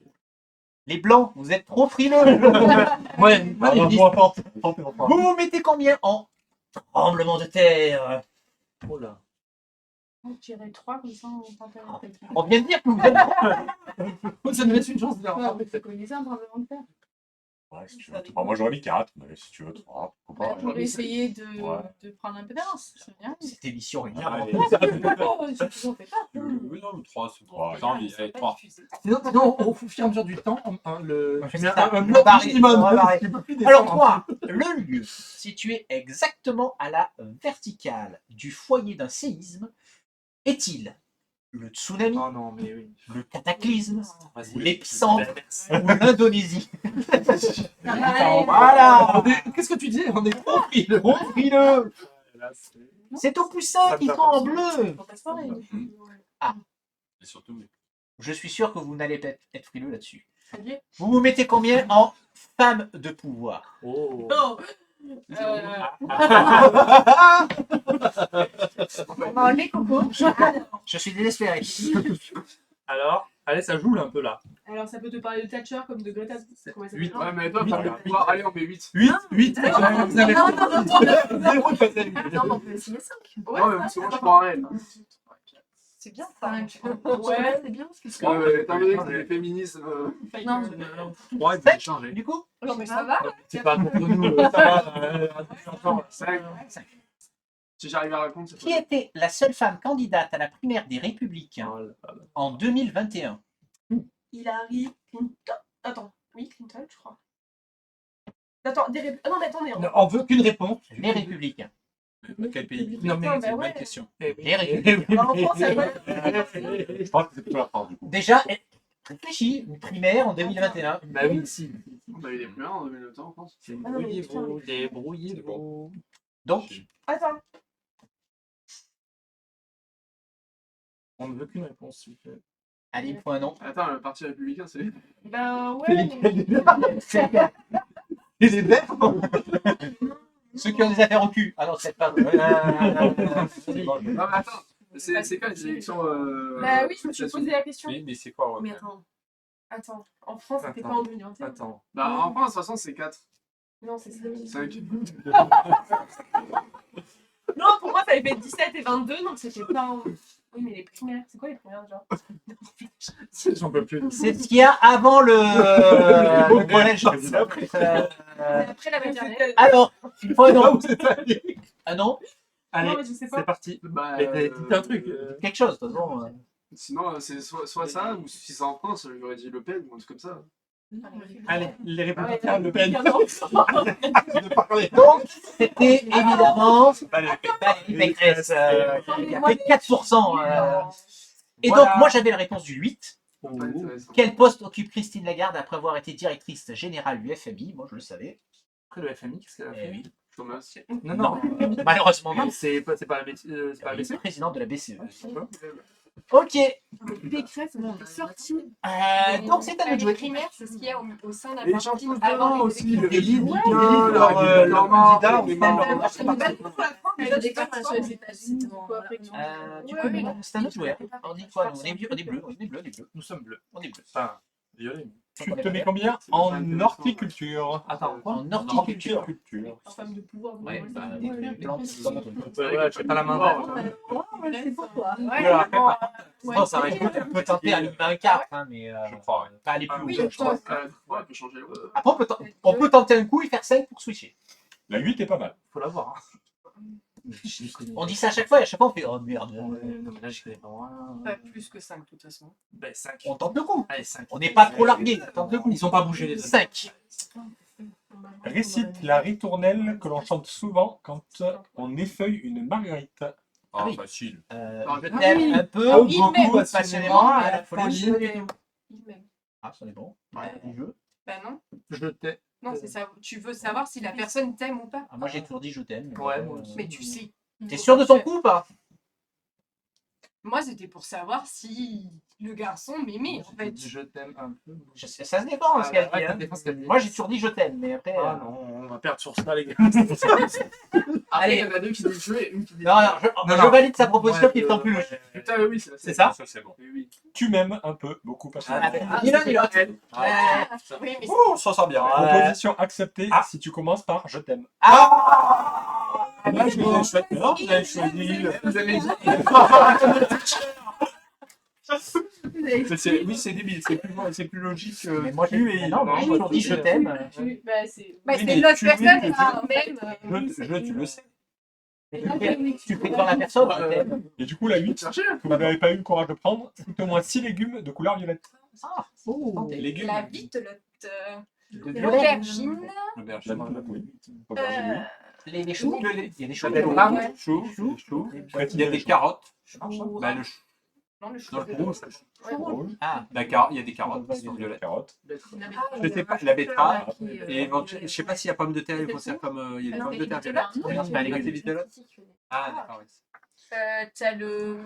Les blancs, vous êtes trop frileux. Ouais, pas les Alors, listes. moi, tente, Vous vous mettez combien en tremblement de terre? Oh là. On tirait 3 comme ça, on tentait peut-être. On vient de dire que vous êtes... Ça nous laisse une chance de Ouais, mais tu connais ça, un tremblement de terre. Ouais, si tu veux. Enfin, moi, j'aurais mis 4, mais si tu veux 3, pourquoi Bah, pas. pour essayer de, Ouais. de prendre un peu d'avance. C'est bien. Cette émission est Allez. C'est toujours fait pas. Oui, non, mais 3, c'est Ouais, J'ai envie, allez, 3. Sinon, au fur et à mesure du temps, tu c'est mets ça. un On bloc va arrêter, minimum. on va arrêter. Tu peux plus descendre. Alors 3, le lieu situé exactement à la verticale du foyer d'un séisme est-il le tsunami, Oh non, mais oui. le cataclysme, Vas-y. l'épicentre Ben, ou l'Indonésie? Allez, Voilà. Qu'est-ce que tu dis? On est trop frileux. Trop frileux. Là, c'est- C'est au plus simple qui sont en bleu. on passe pareil. Et surtout, Je suis sûr que vous n'allez pas être frileux là-dessus. Allez. Vous vous mettez combien en femme de pouvoir? Oh. Oh Euh, On va enlever Coco. Je suis désespéré. Alors, allez, ça joue là, un peu là. Alors, ça peut te parler de Thatcher comme de Greta. Comment elle s'appelle? 8. ouais, mais toi, Huit, t'as voilà. le pouvoir. Allez, on met 8. 8. Vous avez Non, non, non, non. zéro de passé. Non, mais on peut essayer 5. Ouais, mais parce que moi, je crois à elle. C'est bien ça. 5. Ouais, c'est bien parce que c'est. Ouais, étant donné que les féministes. Non, 3, ils Cinq. changer. Du coup, Non, mais ça va. C'est pas contre nous, ça va. Encore. 5. Si j'arrive à répondre, c'est qui était la seule femme candidate à la primaire des Républicains en 2021? Hillary Clinton. Attends, oui, Clinton, je crois. Attends, ah non, mais attendez. On veut qu'une réponse. Les Républicains. Quel pays? Non, mais Bah c'est une ouais. bonne question. Les Républicains. En France, ça va. Je pense que c'est plutôt la France, du coup. Déjà, réfléchis, une primaire en 2021. Bah oui, si. On a eu des primaires en 2009 en France. Débrouillez-vous, débrouillez-vous. Donc, Attends. On ne veut qu'une réponse, s'il vous plaît. allez, il me faut un nom. Attends, le Parti républicain, c'est. Ben ouais. Et les verts? Ceux qui ont des affaires au cul. Ah non, c'est pas. Non, mais attends. C'est quand les élections. Bah oui, je me suis posé la question. Mais c'est quoi Mais attends. Attends. En France, c'était pas en 2021. Attends. Bah, en France, de toute façon, c'est 4. Non, c'est 5. 5. Non, pour moi, ça avait fait 17 et 22, donc c'était pas en. Oui, mais les primaires, c'est quoi les primaires déjà? J'en peux plus. C'est ce qu'il y a avant le collège. Après la maternelle. Alors, il faut un nom. Vous êtes allés. Un nom? Allez, Non, mais je sais pas. c'est parti. Bah, Mais dites un truc. Quelque chose, de toute façon. Sinon, c'est soit ça, ou si c'est en France, j'aurais dit Le Pen ou un truc comme ça. Allez, les Ouais, républicains, Le Pen. non. De parler. Donc, c'était évidemment Allez, Valérie Pécresse, qui a fait 4%. Et Voilà. donc, moi, j'avais la réponse du 8. Pas intéressant. Quel poste occupe Christine Lagarde après avoir été directrice générale du FMI? Moi, je le savais. Après le FMI, qu'est-ce qu'elle a Eh fait? oui. Thomas. Non, Malheureusement, non. c'est pas la BCE. C'est pas la Elle est BCE. présidente de la BCE. Ok. Pécresse, bon, on est sorti. Donc, c'est à nous de Les jouer. primaires, c'est ce qu'il y a au sein d'un Et les parti champions de avant talent les aussi. élections. Le Républicain, républicain, leur candidat, les on membres. fait Moi, je connais pas beaucoup la France, mais Elle je a sais des pas cartes sur sur les les États-Unis. Quoi, après, tu- Tu Ouais, connais, ouais. c'est à nous de jouer. On dit quoi, nous? On est bleu, on est bleu, on est bleu, on est bleu. Nous sommes bleus. On est bleu. Enfin, violet. Tu te mets combien en horticulture? Attends, quoi? En horticulture. En femme de pouvoir. Ouais, ouais, bah, c'est des vrai. plantes, c'est pas mon truc. Ouais, je fais pas la main. C'est pour toi. Voilà. Bon, ça va être on peut tenter à l'humain un 4, hein, mais Je crois, ouais. pas aller plus Oui, haut. je pense. Ouais, on peut changer. Après, on peut tenter un coup et faire 5 pour switcher. La 8 est pas mal. Faut l'avoir. On dit ça à chaque fois et à chaque fois on fait oh merde. Non, mais là, je connais pas. Pas plus que 5 de toute façon. Ben, 5. On tente le coup. Allez, 5. On n'est pas trop largué. On tente le coup. Ils sont pas bougés les deux. 5. Récite la ritournelle que l'on chante souvent quand on effeuille une marguerite. Ah oui. facile. Je Ah t'aime oui. un peu, Ah oui, beaucoup, même. passionnément, à la Folie. folie. Il m'aime. Ah, ça dépend. Ouais. Du jeu. Bah non. Je t'ai. Non, c'est ça. Tu veux savoir si la personne t'aime ou pas. Ah, moi, j'ai toujours dit je t'aime. Ouais, moi aussi. Mais tu sais. T'es sûr de ton coup ou pas? Moi, c'était pour savoir si le garçon m'aimait, en fait. Je t'aime un peu. Ça se dépend, ce qu'elle dit. ouais, Hein. ça dépend ce qu'elle dit. Moi, j'ai toujours dit je t'aime, mais après. Ah non, on va perdre sur ça, les gars. Allez, il y en a deux qui disent jeu et une qui dit Non, non, je valide sa proposition qui est en plus Ouais, logique. Putain, oui, C'est ça? Ça, c'est bon. Oui, oui. Tu m'aimes un peu, beaucoup, passionnément. Ni l'un ni l'autre. Ah, oui, mais Ouh, on s'en sort bien. Ouais. Proposition acceptée si tu commences par je t'aime. Ah! Là, je vous ai choisi. Non, vous avez choisi. Vous avez dit. Oui, c'est débile. C'est plus logique. Mais moi, tu j'ai non, moi, j'ai toujours dit je t'aime. Bah, c'est. bah, Oui, c'est mais l'autre tu- personne, oui, ah, même. Tu le sais. Tu fais devant la personne, je t'aime. Et du coup, la 8, que vous n'avez pas eu le courage de prendre, c'est au moins 6 légumes de couleur violette. Ah, Légumes. La vitelotte. De L'aubergine. Oui. Aubergine, Les choux. Il y a des choux. des Ouais. choux. oui. Il y a des carottes. Ou- Bah, le chou. Non, le chou. Dans le rouge. Rouge, Ah, D'accord, il y a des carottes qui sont violettes. carotte. Je sais pas, la betterave. Et éventuellement, je sais pas s'il y a pommes de terre, il faut faire comme. Il y a des pommes de terre. non, c'est pas les Ah, légumes. c'est vitelotte. Ah, d'accord, oui. T'as le.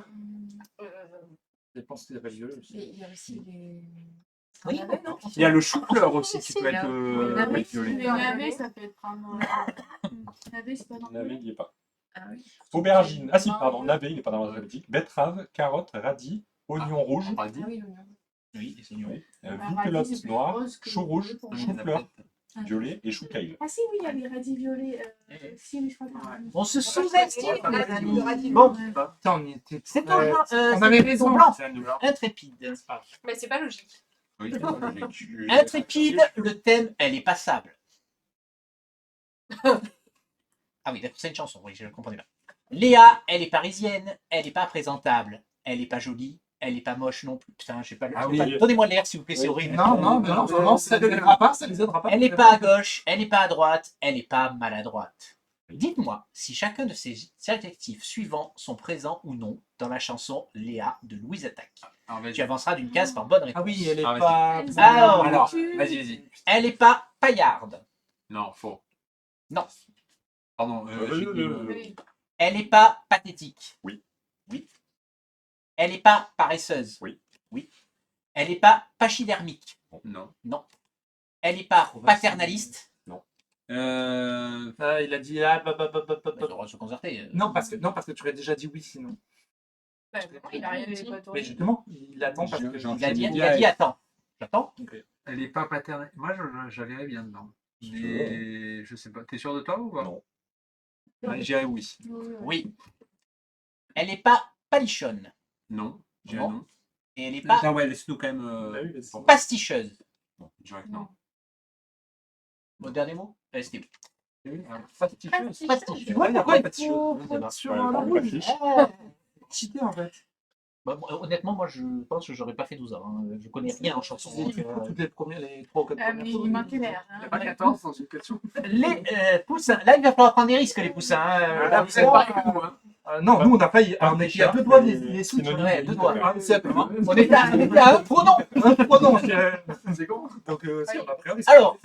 Je pense qu'il appelle violet aussi. Il y a aussi les. Oui. Il y a le chou-fleur aussi qui peut être Navet, violet. les navets, ça peut être vraiment. Navet, c'est pas normal. Navet, il n'y est pas. Ah oui. Aubergine. Ah si, pardon, navet, il n'est pas dans l'alphabétique. Betterave, carotte, radis, oignon rouge, On dit. Ah oui, l'oignon. Oui, c'est mignon. oui, radis, vitelotte c'est plus noire, rose que chou le rouge, violet pour chou moi. fleur, violet et chou kale. Ah si, oui, il y a les radis violets. Si, mais je crois que. On se sous-estime, Ouais, les amis. radis. Bon, Putain, on y était. c'est ton genre. On avait raison. blanc. C'est un de blanc. Intrépide. Mais c'est pas logique. Oui, Intrépide, le thème, elle est passable. Ah oui, d'accord, c'est une chanson, oui, je le comprenais pas. Léa, elle est parisienne, elle est pas présentable, elle est pas jolie, elle est pas moche non plus. Putain, j'ai pas le. Ah j'ai oui. pas- Donnez-moi l'air, s'il vous plaît, c'est Oui. horrible. Non, ça les aidera pas, ça les aidera pas. Elle n'est pas à gauche, elle n'est pas à droite, elle n'est pas maladroite. Dites-moi si chacun de ces adjectifs suivants sont présents ou non dans la chanson Léa de Louise Attaque. Alors, vas-y. Tu avanceras d'une case par bonne réponse. Ah oui, elle est Ah, pas. Alors, Vas-y. elle n'est pas paillarde. Non, faux. Non. Pardon, j'ai dit, Oui. Elle n'est pas pathétique. Oui. Oui. Elle n'est pas paresseuse. Oui. Oui. Elle n'est pas pachydermique. non. Non. Elle n'est pas paternaliste. Ah, il a dit ah, On devra se concerter. Non, parce que tu aurais déjà dit oui sinon. Bah, non, il a rien dit. Mais justement, il attend parce que. Il a dit attends. J'attends. Elle n'est pas paternelle. Moi, j'allais bien dedans. Mais je sais pas. T'es sûr de toi ou pas? Non. Ouais, j'irais oui. Oui. Elle n'est pas palichonne. Non. J'irais Non. non. Et elle n'est pas Ah ouais, laisse-nous quand même. Bah oui, laisse- pasticheuse. Bon, je dirais que non. Mon dernier mot c'était Fasticheuse. pasticheuse. Ouais, pourquoi il est fasticheuse Sur la rouge. Cité en fait. Bah, honnêtement, moi, je pense que j'aurais pas fait 12 ans. Hein. Je connais rien en chanson. donc, Toutes les premières, les 3 ou 4 Ah, mais il manquait l'air. Il n'y a pas 14 dans une question. Les poussins. Là, il va falloir prendre des risques, les poussins. Hein. Là, vous êtes pareil que nous, hein. Non, nous on a failli. On était à deux doigts des switches. Synonyme Ouais, de deux vite, doigts. ouais. C'est à peu. On était à un pronom. C'est con. Donc, si, on a pris un risque. Alors,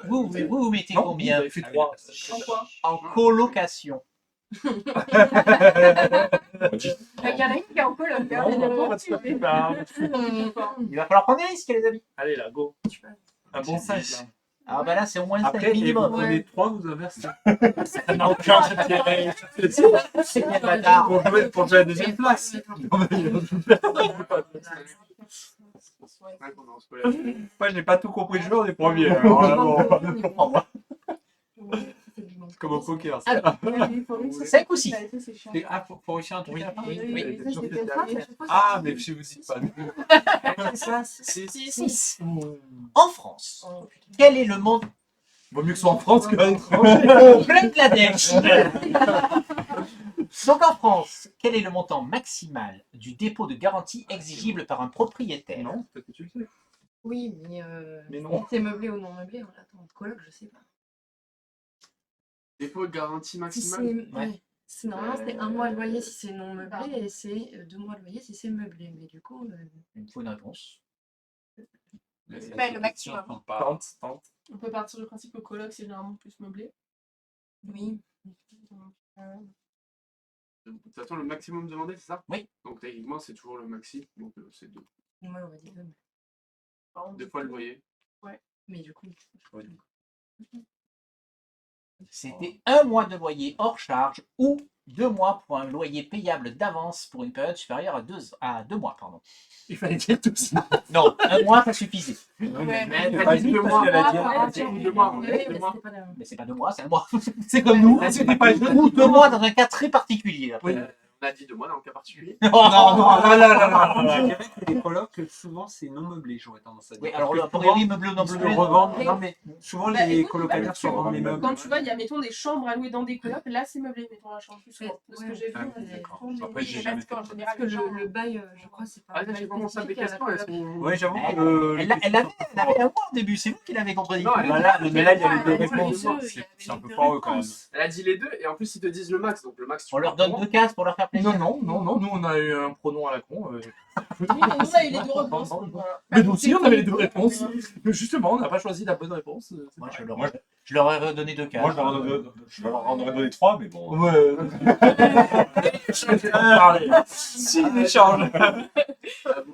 vous mettez Non, combien vous avez fait 3. En quoi? en colocation? On dit Il y en a une qui est en coloc. hein. Il va falloir prendre des risques, les amis. Allez là, go. Un bon 5 là. Ah, bah là, c'est au moins 5 Après, et vous minimum. prenez 3, vous inversez. Ça n'a aucun intérêt. C'est bien bâtard. Pour jouer à la deuxième place. Moi, je n'ai pas tout compris le jeu, on est premier. Alors là, bon, c'est comme au poker. ça. 5 ou 6? Ah, faut réussir un truc à la fin. Ah, mais si vous dites pas. En France, quel est le montant Vaut mieux que ce soit en France que à l'étranger. au Bangladesh? Donc en France, quel est le montant maximal du dépôt de garantie exigible par un propriétaire? Non, peut-être que tu le sais. Oui, mais Mais non. c'est meublé ou non meublé, on l'attend en coloc, je sais pas. Dépôt de garantie Si maximale. c'est ouais. Normalement, c'est 1 mois de loyer si c'est non meublé et c'est 2 mois de loyer si c'est meublé. Mais du coup, Il me faut une réponse. Ouais, le maximum. Tente. On peut partir du principe que coloc, c'est généralement plus meublé. Oui. De toute façon, le maximum demandé, c'est ça? Oui. Donc techniquement, c'est toujours le maxi. Donc c'est 2. Moi, on va dire 2. Par contre, 2 fois le loyer. Mais du coup, C'était 1 mois de loyer hors charge ou 2 mois pour un loyer payable d'avance pour une période supérieure à 2 mois. Pardon. Il fallait dire tout ça. Non, 1 mois, ça suffisait. ouais, Mais mais t'as dit 2 mois. qu'elle a dit- Elle a dit 2 mois. Oui, mais 2 mois. c'était pas la- Mais c'est pas 2 mois, c'est 1 mois. C'est comme nous. C'était pas le Ou 2 mois dans un cas très particulier. Après. Oui. On a dit 2 mois dans le cas particulier. Non, Je dirais que les colocs, souvent, c'est non meublé, j'aurais tendance à dire. Oui, alors Parce a que priori, meublé ou non ils se meublé. revendent. Mais- Non, mais souvent, Bah, les écoute, colocataires parce se que revendent les meubles. Quand tu vois, il y a, mettons, des chambres à louer dans des colocs, là, c'est meublé, mettons, la chambre, plus souvent. De ce que j'ai vu, Ah, on a des d'accord. chambres, Après, mais- j'ai Oui, jamais parce qu'en fait général, Parce que le bail, je crois, c'est pas. Ah, j'ai commencé à des questions. Elles sont. Oui, j'avoue Elle, que. elle avait 1 mois au début, c'est vous qui l'avez contredit. Non, elle- Voilà, mais là, il y a les deux Ah, elle a dit réponses. les deux, C'est un peu il y avait foireux les quand même. réponses. Elle a dit les deux et en plus ils te disent le max. Donc le max, tu On leur prends donne comment 2 cases pour leur faire plaisir. Non, nous on a eu un pronom à la con. Oui, mais nous, on a eu les deux réponses. donc voilà. Mais nous aussi, on avait les deux réponses. Mais justement, on n'a pas choisi la bonne réponse. C'est Moi, pareil. je leur ai redonné 2 cases. Moi, je leur en aurais donné 3, mais bon. Ouais. Parlez. Si, l'échange.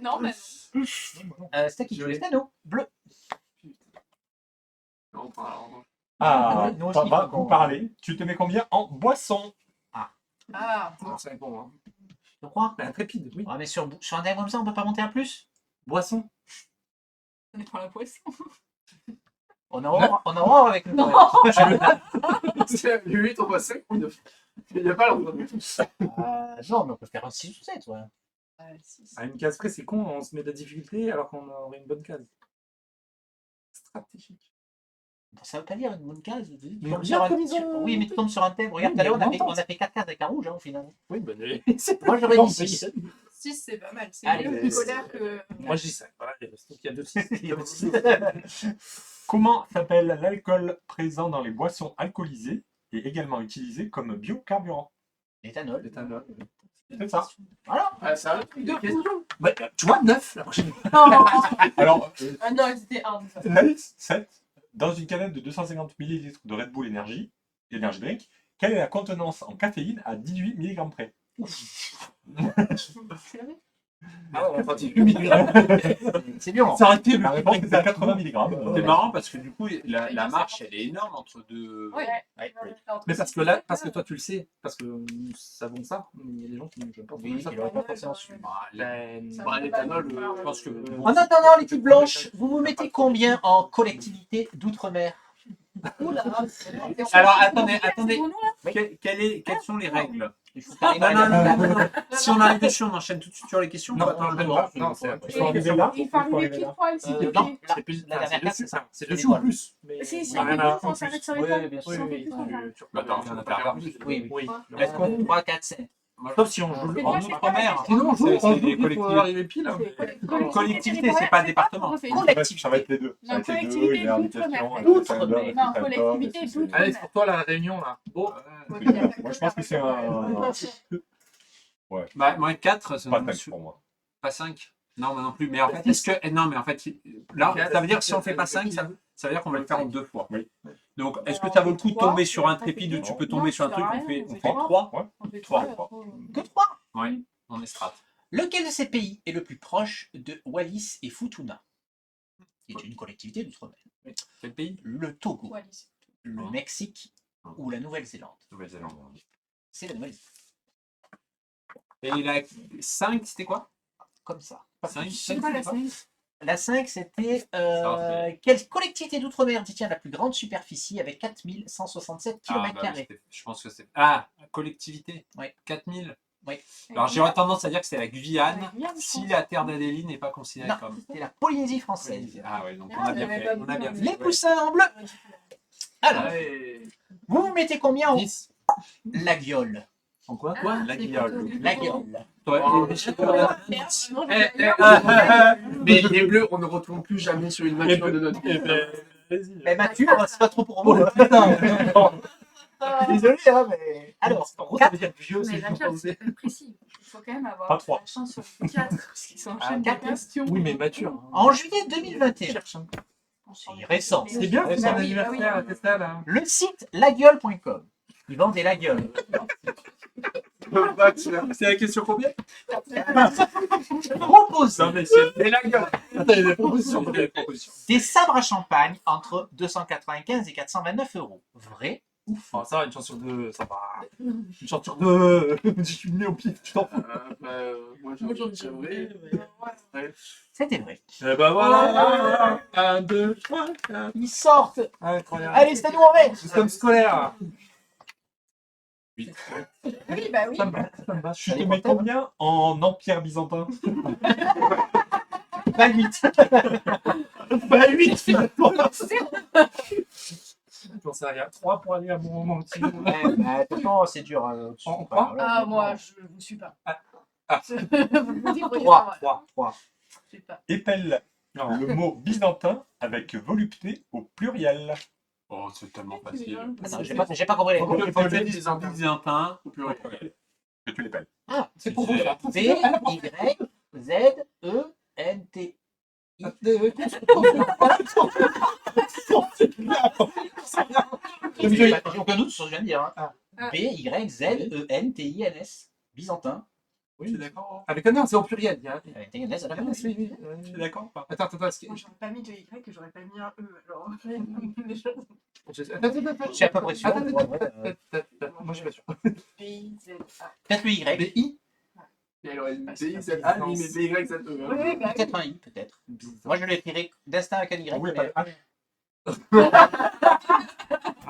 Non, mais C'était qui? C'était nous. Bleu. Non, enfin, alors, Ah, Nous aussi, ça va faut qu'on- vous parler. Tu te mets combien en boisson? ah, C'est bon, hein. Je crois. Mais intrépide, oui. Ah, mais sur un thème comme ça, on peut pas monter à plus? Boisson. on est pour la poisson. On a Aurore avec nous. Non. c'est 8, on voit 5 ou 9. Il n'y a pas l'endroit. Non, mais on peut faire un 6 ou 7, ouais. À une case près, c'est con, on se met de la difficulté alors qu'on aurait une bonne case. Stratégique. Ça veut pas dire une bonne case. Mais Tombe regarde sur un- comme ils ont- Oui, mais tu tombes sur un thème. Regarde, Oui, tout à l'heure, mais on on a fait 4 cases avec un rouge, hein, au final. Oui, bonne nuit. Moi, j'aurais dit 6. 6, c'est pas mal. C'est Allez, mieux plus scolaire que. Moi, je dis 5. Voilà, il y a 2 6. Comment s'appelle l'alcool présent dans les boissons alcoolisées et également utilisé comme biocarburant? L'éthanol. C'est ça. Voilà. Ah, c'est un truc de question. Bah, tu vois, 9 la prochaine. Alors, Ah non, c'était 1. 7. Dans une canette de 250 ml de Red Bull Energy Drink, quelle est la contenance en caféine à 18 mg près? Ah ouais, enfin, 18 mg. C'est violent. Ça aurait été La réponse est à 80 mg. C'est marrant parce que du coup, la marche, elle est énorme entre deux. Ouais. Mais parce que là, parce que toi tu le sais, parce que nous savons ça, mais il y a des gens qui je pense Oui, ça. qui l'auraient pas forcément su. Bah, Ben, Ça Bah, l'éthanol, je pense que. En attendant, l'équipe blanche, vous vous mettez combien en collectivité d'outre-mer? Oula. Alors, attendez. Oui. Quelles sont les règles? Il faut faire Non. Si on arrive dessus, on enchaîne tout de suite sur les questions. Non, ou pas non, c'est Il faut arriver là. Il faut arriver pile poil, s'il te non, plaît. c'est plus, la enfin, dernière c'est case, c'est dessus, ça. c'est dessus ou plus. Mais Si, ça on n'a rien à- en s'arrête plus. sur Oui, l'étoile. bien sûr. Si on fait Oui, plus, on s'arrête. Attends, on a pas regardé. Oui, oui. Oui. Est-ce qu'on 3, 4, 7. Sauf si on joue C'est le bien, en c'est outre-mer? Sinon on joue C'est on joue des plus pour collectivités. arriver pile. hein. Collectivité, c'est pas département. Ça va être les deux. Ça va Non, être les deux, collectivité il y a des d'outre-mer. questions, D'outre-mer. Non, collectivité d'outre-mer. Allez, c'est pour toi la réunion là. Bon, Moi, je pense que c'est un. Bah, moi, 4, ça Pas me tac suit. pour moi. Pas 5. Non, moi non plus. Mais en fait, est-ce que. Non, mais en fait, là, ça veut dire que si on fait pas 5, ça veut dire qu'on va le faire en 2 fois. Oui. Donc, est-ce que ça vaut le coup de tomber sur un trépide où tu peux tomber sur un truc on fait 3? On fait Trois. trois. Que 3. Oui, on est strat. Lequel de ces pays est le plus proche de Wallis et Futuna, qui est une collectivité d'outre-mer? Quel pays? Le Togo, Wallis. le Mexique ou la Nouvelle-Zélande? Nouvelle-Zélande. C'est la Nouvelle-Zélande. Et la 5, c'était quoi? Comme ça. 5, C'est pas la scène. La 5, c'était Ça, quelle collectivité d'outre-mer détient la plus grande superficie avec 4167 km²? Je pense que c'est. Ah, collectivité. Oui. 4000. Oui. Alors j'aurais tendance à dire que c'est la Guyane, La Guyane, je si pense. la terre d'Adélie n'est pas considérée Non. comme. C'était la Polynésie française. Ah ouais, donc on Ah, a bien j'avais fait. pas On a vu, bien mais- fait. Les poussins en bleu. Alors, Ouais. vous vous mettez combien en 10. la gueule? En quoi Quoi? La gueule. La gueule. Mais les bleus, on ne retourne plus jamais sur une machine de notre vie. Mais Mathieu, c'est pas trop pour vous. Désolé, hein, mais. Alors, En gros, ça 4 veut dire vieux, Mais c'est la une chance, c'est pensée. pas précis. Il faut quand même Pas avoir trois. la chance sur 4 parce qu'ils s'enchaînent quatre. des questions. Oui, mais mature. hein. En juillet 2021, Cherche un peu. c'est récent. C'est bien, c'est son Bah oui, anniversaire, bah oui. c'est ça là. Le site lagueule.com. Ils vendent des la gueule. C'est la question combien? Propose Non, mais c'est mais la gueule. Attends, il y a des propositions. Il y a des propositions. des sabres à champagne entre 295 et 429 euros. Vrai ou faux? Oh, ça va, une chance sur deux, ça va. Une chance sur deux. Je suis mis au pif, tu t'en fous. Moi, Moi, j'en c'est dirais, vrai. C'était vrai. Eh ben voilà. 1, 2, 3, 4. Ils sortent. Incroyable. Allez, c'est à nous en vrai. Système scolaire. Oui, bah oui. Ça me va, ça me va. Tu te mets combien en empire byzantin? 28. Bah 8 finalement. J'en sais rien. 3 pour aller à mon moment aussi. Attention, c'est dur. On croit Ah, moi, je vous suis pas. Ah. Vous me débrouillez 3, pas, moi. 3. Je suis pas. Épelle Non. le mot byzantin avec volupté au pluriel. Oh, c'est tellement facile. Attends, j'ai pas compris les Byzantin, au pluriel. Que tu l'épelles. Ah, C'est pour vous ça. B, Y, Z, E, N, T. J'ai aucun doute sur ce que je viens de dire. Hein. B, Y, Z, E, N, T, I, N, S. Byzantin. Oui, je suis d'accord. Avec un c'est au pluriel. Il y a... Avec T, N, S, Ah, oui. oui, oui. Tu es d'accord ou pas? Attends, Moi, j'aurais pas mis de Y et j'aurais pas mis un E. Alors, J'ai à peu près sûr. Moi, je suis pas sûr. B, Z, A. Peut-être le Y. BI. Et alors, BI, Z, A, oui, mais BY, Z, E. Oui, oui, bah oui. Peut-être un I, peut-être. Moi, je l'écrirai d'instinct avec un Y. Oui, mais- pas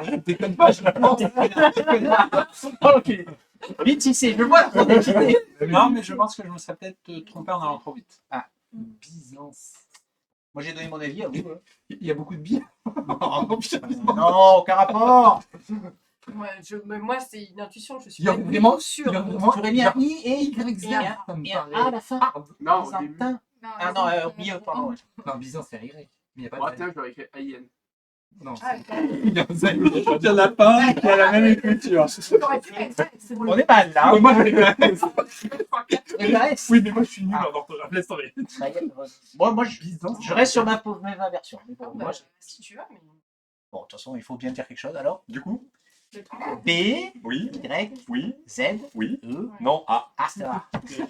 Je déconne pas, je pense. Ok. Vite, si c'est. Je vois la probabilité. Non, mais je pense que je me serais peut-être trompé en allant trop vite. Byzance. Moi, j'ai donné mon avis à vous. Il y a beaucoup de billes. Non, aucun rapport. Ouais, mais moi, c'est une intuition. Je suis Il y a pas vraiment sûre. Tu aurais mis un I et YZ. et un Ça me et un paraît. A à la fin. Non, au début. Byzantin. Ah non, au milieu, pardon. Non, Byzance, c'est Y. Mais il n'y a pas Moi, de. tiens, j'aurais écrit AIN. Non. Ah, Il y a un Z. Il y en a pas un qui a la même écriture. j'aurais pu être, c'est bon. On est mal là. Moi, je vais Et la S. Oui, mais moi, je suis nul en orthographe. Laisse tomber. Moi, Byzance. je reste sur ma version. Mais bon, Bah, moi, si tu veux, mais. bon, de toute façon, il faut bien dire quelque chose. Alors, Du coup, B, oui, Y, oui, Z, oui, E, non, A. A, ça va.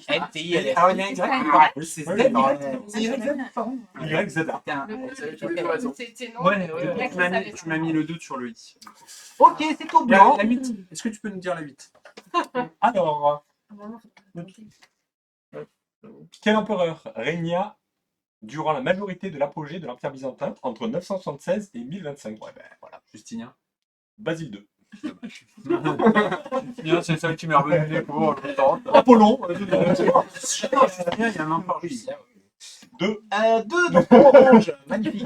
N, T, I, L, S. Ah, il y a un Y. Oui, C'est Z. oui, non, C'est YZ, pardon. Y, Z, A. Putain. C'était non. Ouais, Le grec, Tu ça m'as mis, savait tu m'as mis le doute sur le I. Ok, c'est au blanc. La 8. Est-ce que tu peux nous dire la 8? Alors, quel empereur régna durant la majorité de l'apogée de l'Empire byzantin entre 976 et 1025? Ouais, ben voilà. Justinien. Basile II. Bien, c'est ça qui m'est revenu des cours. Apollon. Justinien, il y a un empereur justinien. Deux, donc orange. Magnifique.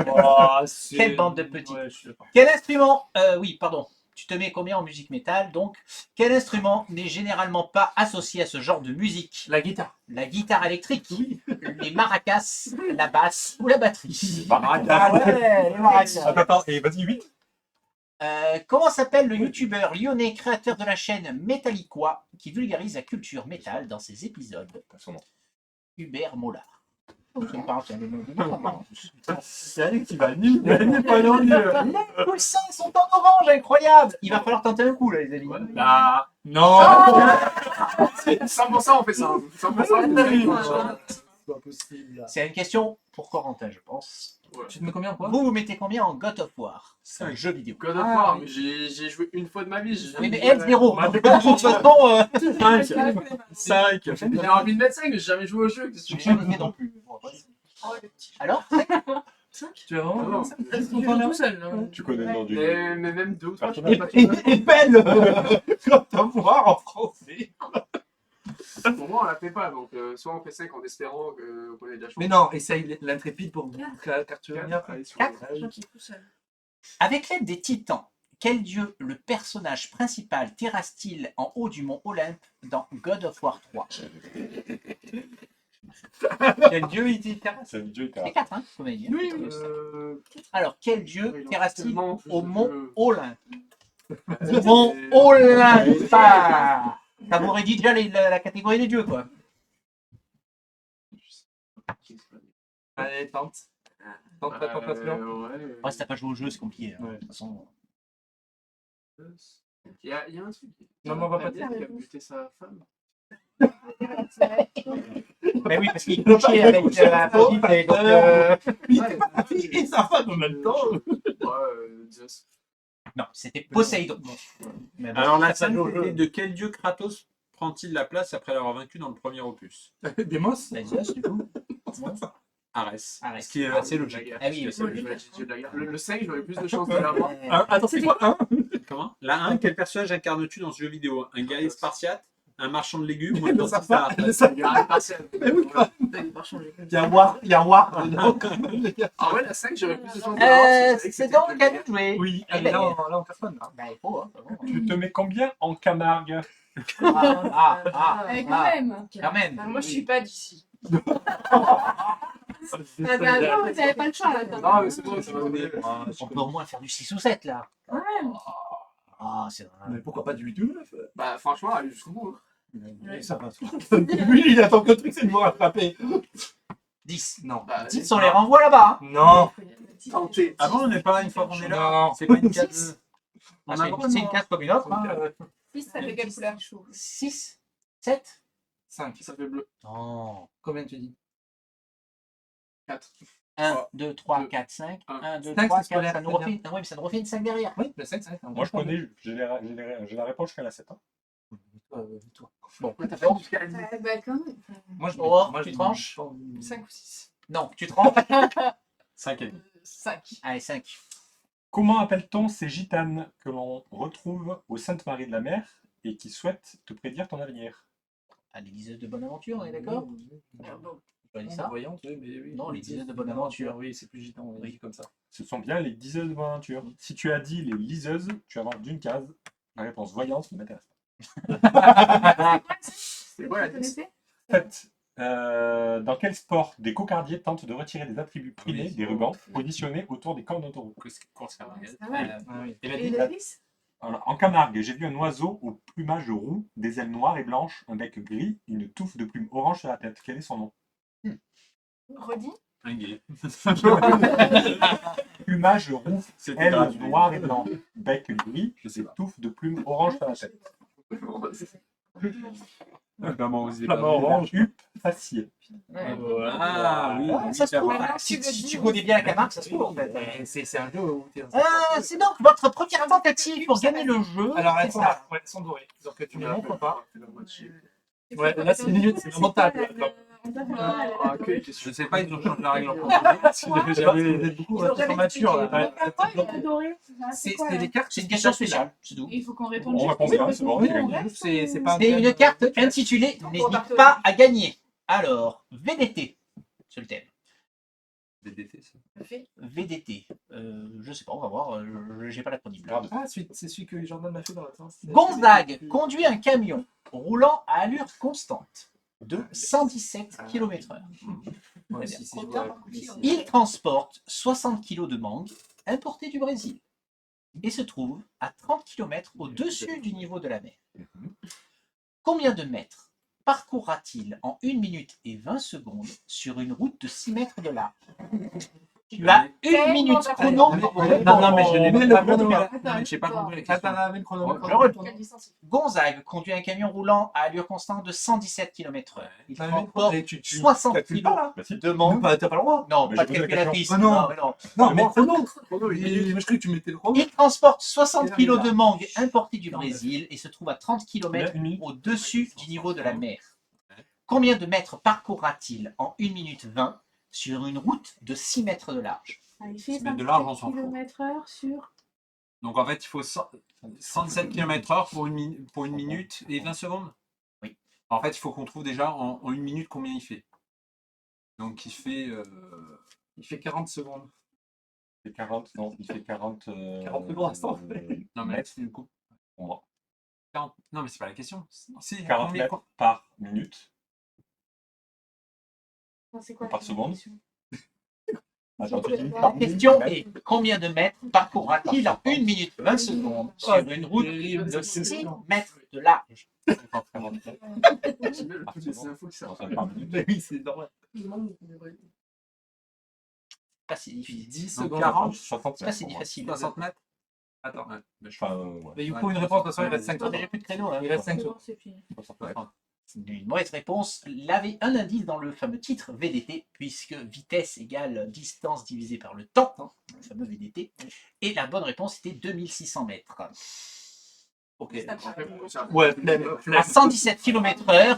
c'est- Quelle bande de petits. Ouais, je suis d'accord. Quel instrument oui, pardon. Tu te mets combien en musique métal? Donc, quel instrument n'est généralement pas associé à ce genre de musique? La guitare. La guitare électrique, les maracas, la basse ou la batterie? Maracas. Ouais, les maracas. Attends, et vas-y, 8. Comment s'appelle le youtubeur lyonnais créateur de la chaîne Metallicois qui vulgarise la culture métal dans ses épisodes? Son nom. Hubert Mollard. C'est pas un des noms. C'est Eric qui va ni pas non ni. Les poussins sont en orange, incroyable! Il va falloir tenter un coup là, les amis. Bah, Non. 100% on fait ça. 100% C'est pas possible. C'est une question pour Corentin, je pense. Tu te mets combien, quoi? Vous mettez combien en God of War? C'est un jeu vidéo. God of War, mais j'ai joué une fois de ma vie. Oui, mais F0. Bah, De toute façon, 5. J'ai envie de mettre 5, mais j'ai jamais joué au jeu. Qu'est-ce que j'ai tu jamais fait non plus. Alors, Tu as vraiment. Non, Ils sont pas tout seuls. hein. Tu connais le nom du. mais même 2 ou 3, je Et- sais pas. belle God of War en français. Pour moi, on la fait pas, donc soit on fait 5 en espérant qu'on ait déjà joué. Mais non, essaye l'intrépide pour Cartulania. Tout seul. Avec l'aide des titans, quel dieu le personnage principal terrasse-t-il en haut du mont Olympe dans God of War 3? quel dieu il terrasse? C'est le dieu C'est 4, hein, comédien. Oui, Alors, quel dieu terrasse-t-il tellement au mont je- Olympe? Bon, Olympa. Ça m'aurait dit déjà la catégorie des dieux, quoi. Allez, tente. Tente ta tentation. Ouais, si t'as pas joué au jeu, c'est compliqué. Hein. Ouais. De toute façon. Il y a un truc. Non, mais on va pas dire qu'il a buté sa femme. Mais oui, parce qu'il couchait avec la petite, et donc. Et sa femme en même temps. Zeus. Non, c'était Poséidon. Mais bon, Alors la t'as pas scène, joué au jeu. c'était de quel dieu Kratos prend-il la place après l'avoir vaincu dans le premier opus? Demos. Bah, Zeus, du coup. Arès. Arès. Ce qui est assez logique. Ah oui, Je vais être dieu de la guerre. Le 5, j'aurais plus de chances de l'avoir. Attends, c'est quoi un? Comment? La 1, quel personnage incarnes-tu dans ce jeu vidéo? Un guerrier spartiate? Un marchand de légumes ou un Dans sa dentiste femme. arabe? Il y a un partiel. Mais oui, quoi. Ouais. Il y a War dedans, quand même, les gars. En vrai, la 5, j'aurais plus de chances de l'avoir. C'est dans le cadeau de jouer. Oui, Eh allez, ben, là, on cartonne. Là. bah, il faut, hein. Tu te mets combien en Camargue? Ah, Quand même. quand même. Bah, moi, je suis pas d'ici. Ah bah non, vous n'avez pas le choix là. quand même. Non, mais c'est bon, ça va donner. On peut au moins faire du 6 ou 7 là. Quand même. Ah, c'est vrai. Mais pourquoi pas du 8 ou 9? Bah, franchement, allez jusqu'au bout. Ça va. Lui, il attend que le truc, c'est de me rattraper. 10. Non. Bah, Dites, on les renvoie là-bas. Hein. Non. Tentez. Ah bon, on n'est pas là une fois qu'on est là? Non. C'est pas une case. Six. On a C'est vraiment- une case comme une autre. Hein. 6, ça fait quelle couleur? 6, 7. 5. Ça fait bleu. Non. Combien tu dis? 4. 1, 2, 3, Deux. 4, 5. Un. 1, 2, 5, 3, c'est 4. scolaire, Ça nous c'est refait, oui, mais ça nous refait une 5 derrière. Oui, le 5, c'est Moi, je connais, j'ai la réponse jusqu'à la 7. Hein. Toi. Ouais, t'as fait jusqu'à la Bah quand même. Moi, je Oh, moi, tu je- tranches 5 ou 6. Non, tu te rends 5 et demi. 5. Allez, 5. Comment appelle-t-on ces gitanes que l'on retrouve au Sainte-Marie de la Mer et qui souhaitent te prédire ton avenir? Ah, les liseuses de bonne aventure, on est d'accord? Je dis ça. Voyante, oui, mais oui. Non, les liseuses de bonne aventure. Oui, c'est plus gitan, on dit comme ça. Ce sont bien les liseuses de Bonaventure. Si tu as dit les liseuses, tu avances d'une case. La réponse voyante ne m'intéresse C'est quoi la 10? pas. 7. Dans quel sport des cocardiers tentent de retirer des attributs primés des rubans positionnés autour des cordes d'autoroute? Course Camargue. Ah ouais. Ah oui. Et la Et dit la 10? Alors, en Camargue, j'ai vu un oiseau au plumage roux, des ailes noires et blanches, un bec gris, une touffe de plumes orange sur la tête. Quel est son nom? Redis. Un gay. Plumage roux, C'était ailes gratuit. noires et blanches, bec gris, et touffe de plumes orange sur la tête. Maman, vous La orange, huppe, faciès. Ah oui. Ah, ça se trouve. Maintenant, Si, tu si le tu dis. connais bien la Camargue, ça se trouve en fait. C'est un jeu où t'es- C'est donc votre première tentative pour gagner le jeu. Alors, c'est elles sont, ça. ouais, elles sont dorées. Donc, tu ne les montres pas. C'est Ouais, quoi, là, c'est minutes, c'est vraiment table. Ah, ok, Je sais pas, ils ont changé la règle en J'avais vous êtes beaucoup Ils ont jamais mature là. expliqué. Pourquoi il est adoré? C'est des cartes. C'est une question spéciale, c'est tout. Il faut qu'on réponde. On juste répond oui, bien, c'est bon, oui, j'ai on gagné. reste, C'est pas un C'est thème. une carte intitulée N'hésite pas à gagner. Alors, VDT, c'est le thème. BDT, ça. VDT, je sais pas, on va voir, j'ai pas la disponible. Ah, c'est celui que Jordan m'a fait dans l'autre sens. Gonzague conduit un camion roulant à allure constante de 117 km/h. Moi Très bien. aussi, si je vois. Il transporte 60 kg de mangue importée du Brésil et se trouve à 30 km au-dessus du niveau de la mer. Combien de mètres parcourra-t-il en 1 minute et 20 secondes sur une route de 6 mètres de large? Tu as 1 minute chrono. Non, mais je n'ai Mais pas le chrono, compris. là. Non, mais j'ai pas compris la Attends, question. là, mets le chrono. Je retourne. Quelle distance? Gonzague conduit un camion roulant à allure constante de 117 km/h. Il Bah, transporte mais tu 60 calcules kg pas, là. Bah si. de mangue. T'as pas le droit. Non, Mais pas j'ai de posé la calculatrice. question. Non, mais non. Non, mais chrono. Chrono, il est Moi, je croyais que tu mettais le chrono. Il transporte 60 kg de mangue importée du Brésil et se trouve à 30 km Une minute. au-dessus du niveau de la mer. Combien de mètres parcourra-t-il en 1 minute 20 sur une route de 6 mètres de large? Ah, il fait Mais de large, on s'en 27 fout. km/h sur. Donc en fait, il faut 107 km/h pour une minute et 20 secondes? Oui. En fait, il faut qu'on trouve déjà en 1 minute combien il fait. Donc Il fait 40 secondes. Il fait 40, non, il fait 40. 40 secondes, instant. Non, mais mètres. du coup. On va. 40 Non, mais c'est pas la question. Si, 40 combien- mètres par minute. Non, c'est quoi Par la seconde. question? Attends, tu dis La question est combien de mètres parcourra-t-il en 1 minute 20 secondes sur une route de 6 mètres de large? Oui, c'est normal. Pas si difficile. 10 Donc secondes. 40, 60 C'est pas si difficile. 60 mètres. Attends. Enfin, ouais. Mais il faut une réponse, de toute façon, il reste 5 Non, mais secondes. j'ai plus de créneau là. Il reste 5 secondes. C'est fini. 60 Ouais. mètres. C'est une mauvaise réponse. Il avait un indice dans le fameux titre VDT, puisque vitesse égale distance divisée par le temps, le fameux VDT. Et la bonne réponse était 2600 mètres. Ok. Ça Ouais, flemme. À 117 km/h,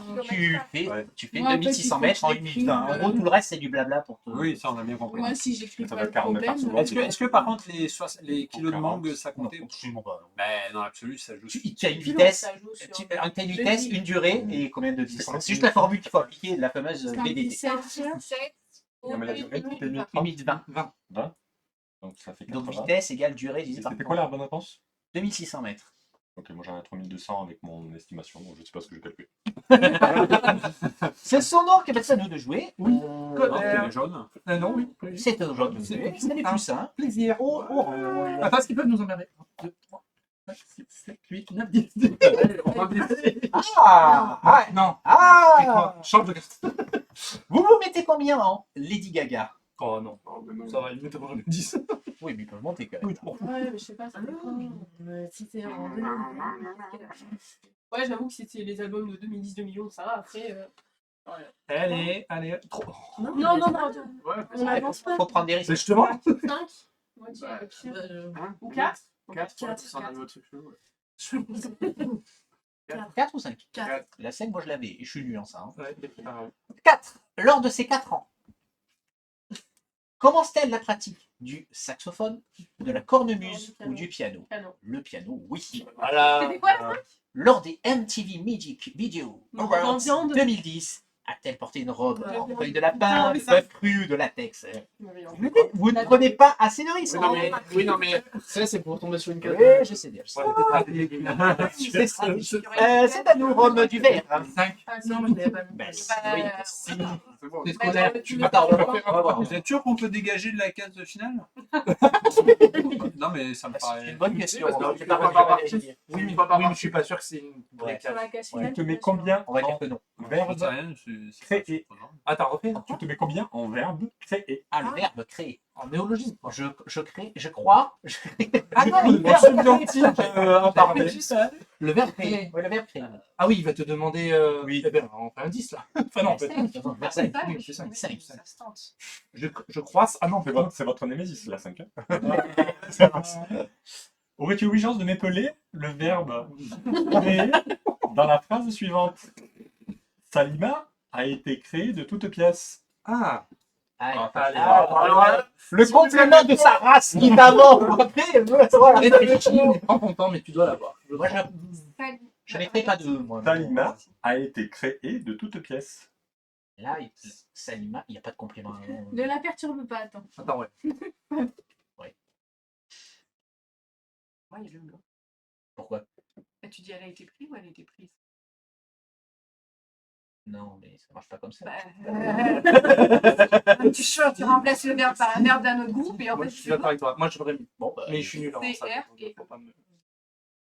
Ouais. tu fais Moi, en fait, 2600 il faut mètres que en je 1 minute l'écrive, 20. En gros, tout le reste, c'est du blabla pour toi. Oui, ça on a bien compris. Moi, si j'écris Ça pas va le 49 par problème, seconde. Est-ce que par contre les kilos de 40, mangue ça comptait? Absolument pas. Ben dans l'absolu ça joue. Tu as une kilo, vitesse, ça joue sur- tu as une vitesse, une durée et combien de distance. C'est juste la formule qu'il faut appliquer, la fameuse VDT. 17, Non, mais la durée, c'était 1 minute 20. 20. 20. Donc ça fait Donc 80. vitesse égale durée divisé par C'était quoi la bonne réponse? 2600 mètres. Ok, moi j'avais 3200 avec mon estimation, donc je sais pas ce que j'ai calculé. Ce sont donc, c'est à nous de jouer. Non, c'est les jaunes. Non, oui. C'est aujourd'hui. Ce n'est plus simple. Plaisir. Oh, oh. Attends, est-ce qu'ils peuvent nous emmerder 1, 2, 3, 5, 6, 7, 8, 9, 10. Ah, Non. ah. Change de carte. Vous vous mettez combien en Lady Gaga? Oh non. Ça va, limite, avant, j'en ai 10. Oui, mais ils peuvent monter quand même. Oui, je m'en fous. Ouais, mais je sais pas, ça dépend. Si c'est en 2000. Ouais, j'avoue que si c'est les albums de 2010-2011, ça va. Après. Allez, trop. Non, non, non, attends. On avance pas. Faut prendre des risques. Mais justement. 5 moitié, ou 4 4 ou 5? 4. La 5, moi je l'avais. Et je suis nul en ça. Ouais, 4. Lors de ces 4 ans, commence-t-elle la pratique du saxophone, de la cornemuse ou du piano? Le piano, oui. Voilà. C'était quoi la Lors des MTV Music Video Une robe en Awards viande. 2010, a-t-elle porté une robe Ouais. en feuille de lapin, Non, mais de ça- bœuf cru, de latex? Vous ne prenez pas assez de risques. Oui, non, mais ça, c'est pour tomber sur une case. Oui, je sais bien. je sais. C'est à nous, Rome du verre. 5. Non, mais je l'avais pas mis. Ben, Bah, si. C'est scolaire. Attends, on va voir. Vous êtes sûr qu'on peut dégager de la case de finale? Non mais ça me C'est paraît. une bonne question. parce que On va tu pas peux pas voir. partir. Oui, mais je suis pas sûr que c'est une vraie Ouais. Sur case. la case Tu finale. te mets combien On va dire en que non. J'en verbe sais rien, c'est créé? Attends, refais. Tu te mets combien en verbe créé? Ah, le verbe créer. En néologisme. quoi. Je crée, je crois. Ah non, le verbe subjonctif imparfait. Le verbe créer. Oui, le verbe créer. Ah oui, il va te demander. Oui. Eh ben, on fait un 10 là. Enfin non, en fait. Vers 5. Oui, c'est 5. Cinq. Ça se tente. Je croise. Ah non, C'est votre némésis, la 5. Aurais-tu l'obligeance de m'épeler le verbe créer dans la phrase suivante? Salima a été créée de toutes pièces. Ah. Allez. Allez. Alors, Le complément de sa race, évidemment. Après, voilà. Réfléchis, prends ton temps, mais tu dois l'avoir. Moi, je n'ai pas deux, moi. Salima a été créée de toutes pièces. Là, Salima, il n'y a pas de complément. Ne la perturbe pas, attends. Attends, ouais. Moi, il y a le blanc. Pourquoi? Bah, tu dis elle a été prise ou elle a été prise? Non, mais ça marche pas comme ça. Bah, tu remplaces le verbe par un verbe d'un autre groupe et en Moi, fait je suis c'est d'accord bon. avec toi. Moi, je l'aurais mis. Bon, bah, Mais je suis nul en C, ça. R, donc, et- faut pas me-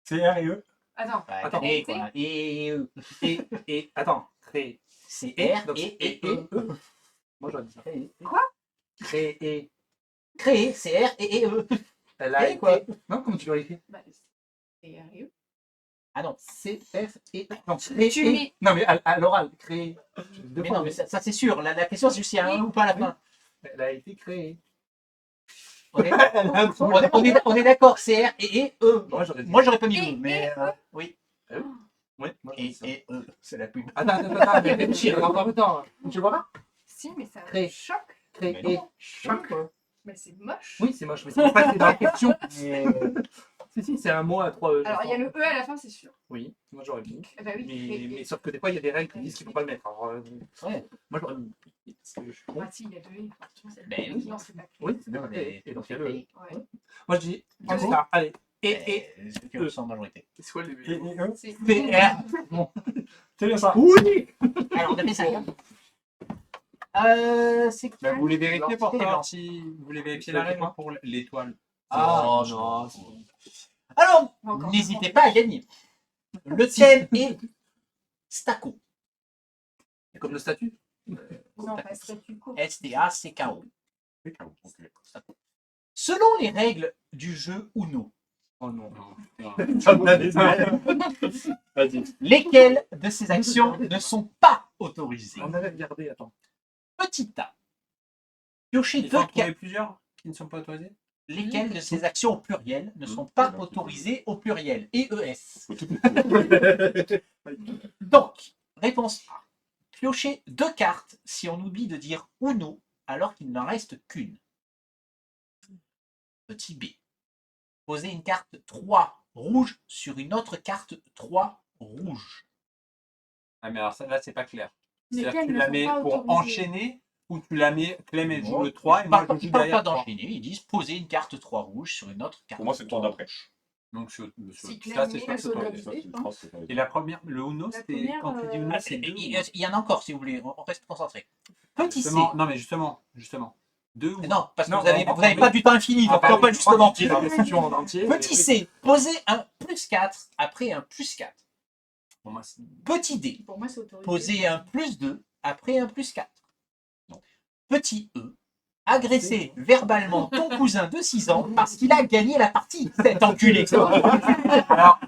C, R et E. Attends, ouais, Attends, et quoi? Et attends, créer. C'est Et, R donc, et E. Moi, j'aurais dit ça. Quoi? Créer. Créer, c'est R et E. Elle a Et quoi? été. Non, comment tu l'aurais écrit? bah, C, R et E. Ah non. C, F, et. Non, Tu créer. mets- Non, mais à l'oral, créer. Deux Mais fois, non, mais ça c'est sûr. La question, c'est s'il y a un ou pas à la fin. Elle a été créée. On est d'accord, c'est R et E. Moi, j'aurais dit. Moi, j'aurais pas mis Et- E, mais oui. Ouais, moi, j'aurais Et dit ça. E, c'est la pub. Attends, mais réfléchis, encore un temps. Tu vois pas? Si, mais ça Crée. choque. Créer. Mais Et. Choc. Mais c'est moche. Oui, c'est moche, mais c'est pour ça que c'est dans la question. Si, c'est un mot à 3 E. Alors, il y a le E à la fin, c'est sûr. Oui, moi j'aurais mis. Eh bah oui. Mais sauf que des fois, il y a des règles qui disent qu'il ne faut pas le mettre. Alors, Ouais. moi j'aurais mis. Parce que je suis con. Ah, si, il y a deux E. forcément, c'est- Ben oui. Non, c'est pas Oui, c'est bien. Mais- Et donc, il y a le. Ouais. Moi je dis. Ah bon? ça. Allez. Et. Ceux qui le sont en majorité. C'est quoi le Et début? E. C'est PR. C'est bien ça. Oui. Alors, on a fait ça. C'est Bah, vous voulez vérifier pour C'est savoir blanc. si vous voulez vérifier la règle pour l'étoile. Ah, non. Alors, Encore. n'hésitez pas à gagner. Le thème est Stako. Comme le statut. Non, pas statut court. S-T-A-C-K-O. Ok. Selon les règles du jeu Uno, Oh non. Vas-y. lesquelles de ces actions ne sont pas autorisées? On avait regardé, attends. Petit A. Piocher Il faut deux en trouver cartes. plusieurs qui ne sont pas autorisés. Lesquelles de ces actions au pluriel ne sont pas autorisées au pluriel? EES. Donc, réponse A. Piocher deux cartes si on oublie de dire Uno alors qu'il n'en reste qu'une. Petit B. Poser une carte 3 rouge sur une autre carte 3 rouge. Ah, mais alors ça, là, c'est pas clair. C'est-à-dire que Lesquels tu ne la sont mets pas pour autorisés. enchaîner ou tu la mets, Clem elle joue Bon, le 3 et moi je Ils joue parlent derrière pas 3. d'enchaîner, ils disent poser une carte 3 rouge sur une autre carte. Pour moi, c'est le tour d'après. Donc sur Si ça, Clem c'est met, pas c'est autorisé. autorisé. Je pense que c'est Et la première, le Uno, La c'était première, quand tu dis Uno, Ah, c'est deux. il y en a encore si vous voulez, on reste concentré. Petit C. Justement, non mais justement. Deux ou Non, parce que Non, vous n'avez on- pas du temps infini, donc pardon, on peut justement. C'est la question en entier. Petit C, poser un plus 4 après un plus 4. pour moi, c'est- Petit D, Pour moi, c'est autorisé. poser un plus 2 après un plus 4. Petit E, agresser verbalement ton cousin de 6 ans parce qu'il a gagné la partie. Cet enculé. Alors,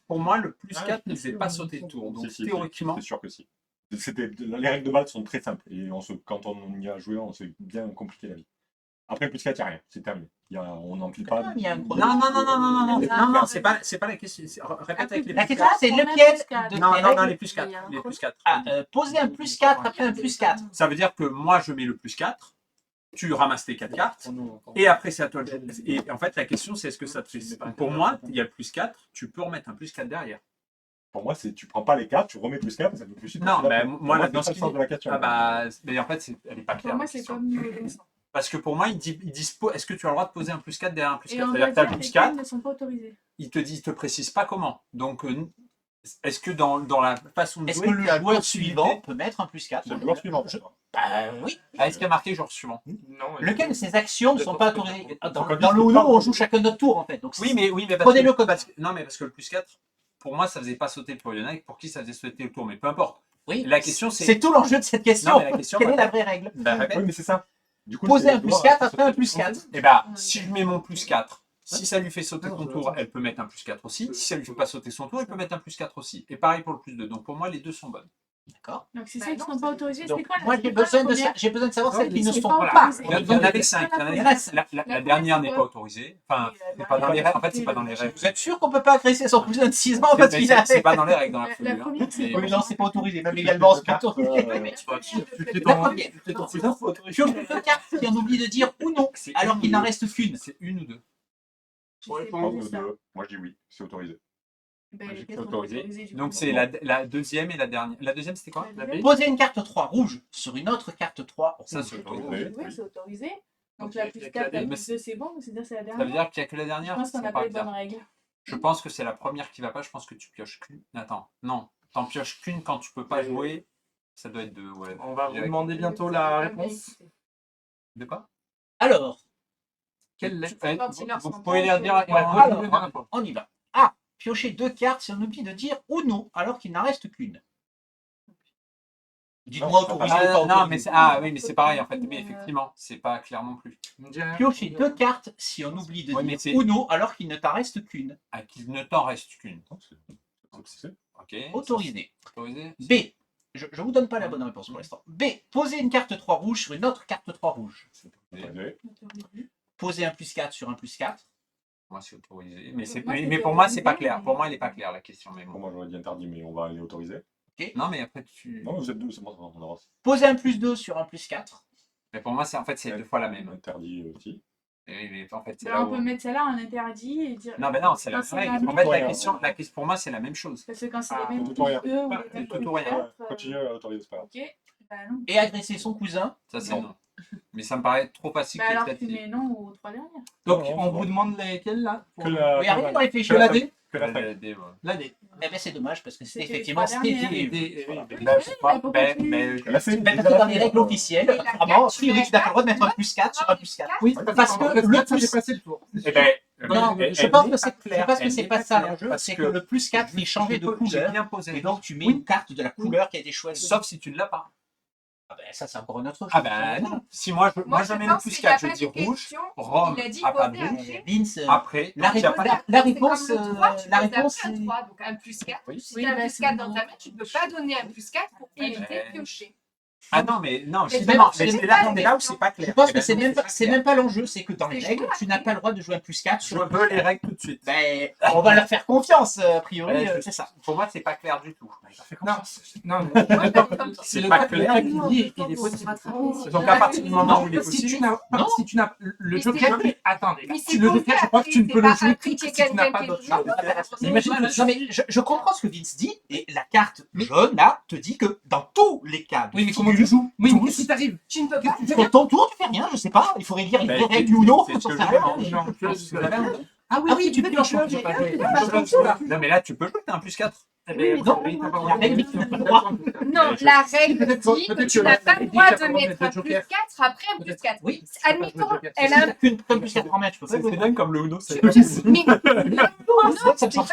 pour moi, le plus 4 ne faisait pas sauter le tour. Donc Si, théoriquement, c'est sûr que si. Les règles de base sont très simples. Et quand on y a joué, on s'est bien compliqué la vie. Après le plus 4, il n'y a rien. C'est terminé. On n'empile pas. Il y a un gros- non, c'est pas la question. Répète avec les La plus question, 4. c'est Combien lequel plus quatre de Non, ces non, règles- les plus 4. Il y a un Les chrono. plus 4. Poser un plus 4 après un plus 4. Ça veut dire que moi, je mets le plus 4, tu ramasses tes 4 cartes, et après, c'est à toi de jouer. Et en fait, la question, c'est est-ce que ça te fait. Pour moi, il y a le plus 4, tu peux remettre un plus 4 derrière. Pour moi, tu prends pas les cartes, tu remets plus 4, ça fait plus 8. Non, mais moi, là, dans c'est ce pas le sens qu'il de la question. Ah bah, mais en fait, elle n'est pas Pour claire. moi, la c'est question. comme Vincent. Parce que pour moi, ils disent est-ce que tu as le droit de poser un plus 4 derrière un plus Et 4? on C'est-à-dire doit que tu as dire le plus lesquels 4, ne sont pas autorisés. ils te précisent pas comment. Donc, est-ce que dans la façon de Est-ce jouer, que le tu as la joueur possibilité- suivant peut mettre un plus 4? C'est le joueur suivant. Bah oui. Ah, est-ce qu'il y a marqué joueur suivant? Non. Lequel de ces actions ne sont pas autorisées? Dans Faut le Uno, on joue chacun notre tour en fait. Donc, Oui, mais parce Prenez-le que, comme parce que- non, mais parce que le plus 4, pour moi, ça faisait pas sauter le tour. Il y en a pour qui ça faisait sauter le tour, mais peu importe. oui. La question, c'est. C'est tout l'enjeu de cette question. Non, mais la question, Quelle est bah, la vraie règle? bah, répète. Oui, mais c'est ça. Du coup, Poser c'est un le plus joueur 4 à après un plus 4. Et bah, si je mets mon plus 4, si ça lui fait sauter son tour, elle peut mettre un plus 4 aussi. Si ça lui fait pas sauter son tour, elle peut mettre un plus 4 aussi. Et pareil pour le plus 2. Donc pour moi, les deux sont bonnes. D'accord. Donc, c'est Bah celles qui non, ne sont pas c'est- autorisées. Donc, C'est quoi moi, la j'ai besoin, première de savoir celles qui ne c'est sont pas pas. autorisé. Il y en avait 5. Il y en a cinq. La première, dernière c'est n'est quoi pas autorisée. Enfin, Et, c'est pas dans les règles. En fait, c'est pas dans les règles. Vous êtes sûr qu'on peut pas agresser son cousin de 6 ans parce qu'il a C'est pas dans les règles dans La l'absolu. hein. première, c'est Mais- quoi? Oui, non, c'est pas autorisé. Même légalement, c'est pas autorisé. Oui, mais tu peux dire le fait La de- première. Piocher deux cartes si on oublie de dire ou non, C'est alors une qu'il ou n'en deux. reste qu'une. C'est une ou deux. Je sais Je pas pense ça. que moi, je dis oui, c'est autorisé. Ben, Moi, j'ai lesquelles fait sont autoriser. autorisées, du Donc coup. c'est la deuxième et la dernière. La deuxième, c'était quoi? La La deuxième. B. Poser une carte 3 rouge sur une autre carte 3 rouge. Ça, c'est autorisé. Oui, c'est autorisé. Donc, Ok, la il y plus a 4, que la la plus 2, c'est bon, c'est-à-dire c'est la Ça veut dernière. dire qu'il n'y a que la Je dernière? pense qu'on C'est n'a pas pas les bizarre. bonnes règles. Je pense que c'est la première qui va pas. Je pense que tu pioches qu'une. Attends, non. T'en pioches qu'une quand tu peux pas jouer. Ça doit être deux. Ouais. On va vous Direct. demander bientôt la réponse. De quoi? Alors, Quelle lettre Quand il leur Vous sont pouvez pas les dire. autorisés. alors, on y va. A. Piocher deux cartes si on oublie de dire ou non, alors qu'il n'en reste qu'une. Dites-moi Non, autorisé ou Ah, pas non, autorisé. mais oui, mais c'est pareil en fait. Mais effectivement, c'est pas clair non plus. Piocher deux cartes si on oublie de Ouais, mais dire c'est- ou non, alors qu'il ne t'en reste qu'une. À qu'il ne t'en reste qu'une. C'est Ok. Autorisé. Autorisé. B. Je vous donne pas la bonne réponse pour l'instant. B. Poser une carte 3 rouge sur une autre carte 3 rouge. autorisé. Poser un plus 4 sur un plus 4. Moi, c'est autorisé. Mais, Moi, mais c'était pour moi, c'est autorisé, pas clair. mais- Pour moi, elle est pas claire la question. Mais Pour bon. moi, j'aurais dit interdit, mais on va aller autoriser. Non, mais après, tu. Non, vous êtes deux, c'est bon, on aura. Poser un plus 2 sur un plus 4. Mais pour moi, c'est en fait, c'est deux fois la même. Interdit aussi. Mais en fait, c'est Ben, là on où. peut mettre celle-là en interdit et dire. Non, mais non, c'est la Quand c'est règle. la En même, fait, la Ouais, question, pour moi, c'est la même chose. Parce que quand c'est Ah, les mêmes tout plus ou rien. 2 ou Pas- les mêmes tout plus ou rien. 4, Continue à autoriser, c'est pas grave. Ok, bah non. Et agresser son cousin. Ça, c'est Non. non. Mais ça me paraît trop facile. Bah alors tu qualitatif. mets non aux 3 dernières. Donc, Non, on c'est vous bon. demande lesquelles là Que la- Oui, arrêtez de réfléchir. que la D. Que la La D, ouais. La D. ben, c'est dommage parce que c'était C'était les effectivement trois dernières. Ben, je sais pas. Là, c'est Ben, parce que dans les règles officielles, Et la apparemment, a carte, priori, tu n'as pas le droit de mettre un tu plus 4 sur un plus 4. Oui, Parce que le plus. passé le tour. Eh ben, Non, elle- je elle pense n'est que c'est claire. je pense que Elle c'est n'est pas ça claire l'enjeu, parce c'est que le plus 4 fait changer de J'ai couleur. bien posé. Et donc tu mets une carte de la couleur qui a été choisie. Sauf si tu ne l'as pas. Ah ben, ça, c'est encore une autre chose. Ah ben non. Si moi je mets le pense plus qu'il y a 4, je pas dis de rouge, question. Rome, Il a dit à pas voter de après. Vince, Après, la donc, il y a réponse, pas de- la réponse, C'est comme le 3, tu la poses réponse, après un c'est- 3, donc un plus 4. Oui. Si tu as un bah, plus c'est 4 bon. dans ta main, tu ne peux pas donner un plus 4 pour éviter Ouais. de piocher. Ah non, mais non, Mais justement, c'est mais même c'est pas là, la c'est là où question. c'est pas je clair. pense Eh que ben c'est non, même pas, pas c'est clair. même pas l'enjeu, c'est que dans les C'est règles, choix, tu n'as pas le droit de jouer un plus 4 Je sur. veux les règles tout de suite. Ben, on va leur faire confiance, a priori, Ouais, c'est ça. Pour moi, c'est pas clair du tout. Non, non, mais C'est le pas code clair. qui dit il est possible. Donc à partir du moment où il est Si tu possible, n'as Non. si tu n'as le Mais joker, c'est- attendez, Mais tu le joker, je crois que tu ne peux le jouer que qu'il si tu n'as pas d'autre chose. Imagine que- non, mais je comprends ce que Vince dit, et la carte jaune, là, te dit que dans tous les cas. Oui, mais comment tu joues? Oui, mais qu'est-ce qui t'arrive? Tu ne peux pas. Sur ton tour, tu fais rien, je sais pas, il faudrait lire les Ben, vraies c'est- règles du Uno, c'est j'en ce que sais je rien. demande. Non, Ah oui, tu peux piocher. non mais là tu peux jouer, t'as un plus 4. Eh ben, Non, oui, t'as pas le la droit. règle dit que tu n'as pas le droit. Non, la règle dit que peut-être tu que n'as la pas règle le dit droit qu'il y a de pas le droit de mettre mettre un de plus joker. 4 après un plus 4. Oui, Admettons, joker. elle Si a t'as qu'une plus 4 en main, tu peux pas C'est jouer. dingue comme le Uno, c'est Mais non, Ça c'est me change.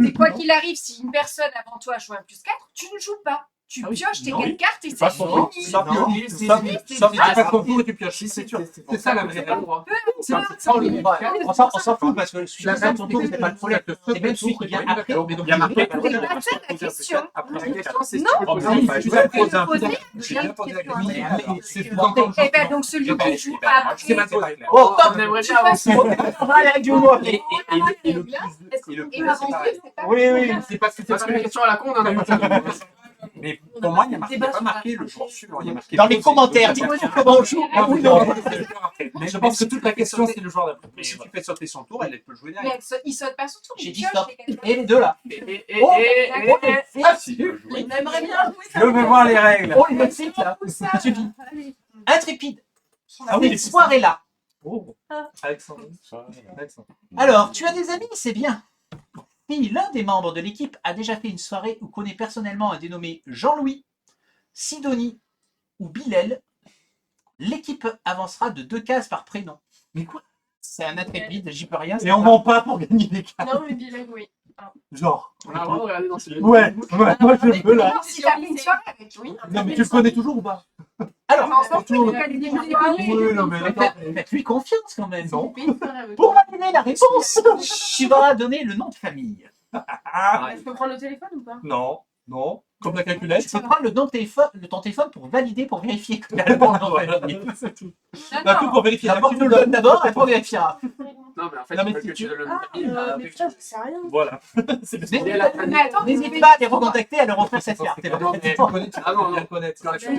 c'est quoi qu'il arrive, si une personne avant toi joue un plus 4, tu ne joues pas. Tu Ah oui. pioches tes Non. 4 cartes et pas c'est son tour. fini. Sauf Non. que- C'est sauf- fini, sauf- c'est Ah, fini. pas ton tour et tu pioches, c'est sûr. C'est ça la vraie règle. Peu Ça, on le met pas. On s'en fout parce que celui qui sort son tour, c'est pas le problème. C'est même celui qui vient après. Il y a marqué. C'est pas ça la question. Après la question, c'est si Non. tu peux poser Oui, un tu plus peux 4. poser un J'ai plus bien quatre. posé la Oui, question. mais C'est sous-entendu. Et ben donc celui qui joue moi, après. je sais pas, c'est pas clair. Oh, top. Tu passes On va les règles du Uno. Et le plus Est-ce et le que- plus, et c'est avancer, pareil. c'est pas Oui, oui. C'est parce que c'est la question à la con, on en a pas fait. Mais pour moi, il y a pas marqué le jour suivant. Il y a marqué Dans les poser. commentaires, dites-moi comment on joue. Ah, oui, Non. Mais je pense que toute la question, c'est le joueur d'après. Mais si tu fais sauter son tour, elle peut jouer Mais derrière. il saute pas son tour, J'ai il dit pioche stop. les 4 Et les deux là. Oh, Ah si, il peut jouer. On aimerait bien jouer ça. Je veux voir les règles. Oh, les Mexiques là. Ça suffit. Intrépide. Ah oui, cette soirée là. Oh, Alexandre. Alors, tu as des amis, c'est bien. Si l'un des membres de l'équipe a déjà fait une soirée ou connaît personnellement un dénommé Jean-Louis, Sidonie ou Bilal, l'équipe avancera de 2 cases par prénom. Mais quoi? C'est un intrépide, j'y peux rien. Et on ment pas pour gagner des cartes. Non, mais Bilal, oui. Genre. On a le droit de regarder dans ses Ouais, moi je veux là. Non, si t'as fait une soirée avec lui. Non, mais tu le connais toujours ou pas? Alors, On s'en fout, il a des Oui, non, mais d'accord. faites-lui confiance quand même. Non. Pour valider la réponse, tu vas donner le nom de famille. Je peux prendre le téléphone ou pas? Non, non. Comme la calculette. Tu peux prendre le nom de téléphone, ton téléphone pour valider, pour vérifier que tu as le bon nom de famille. C'est tout. Bah, tout pour vérifier. D'abord, tu nous le donnes d'abord, et après on vérifiera. Non, mais en fait, Non, mais il faut si que tu- tu donnes le Ah, mais putain, je sais rien. Voilà. N'hésite pas à les recontacter, à leur offrir cette carte. Non, mais- Ah non, non.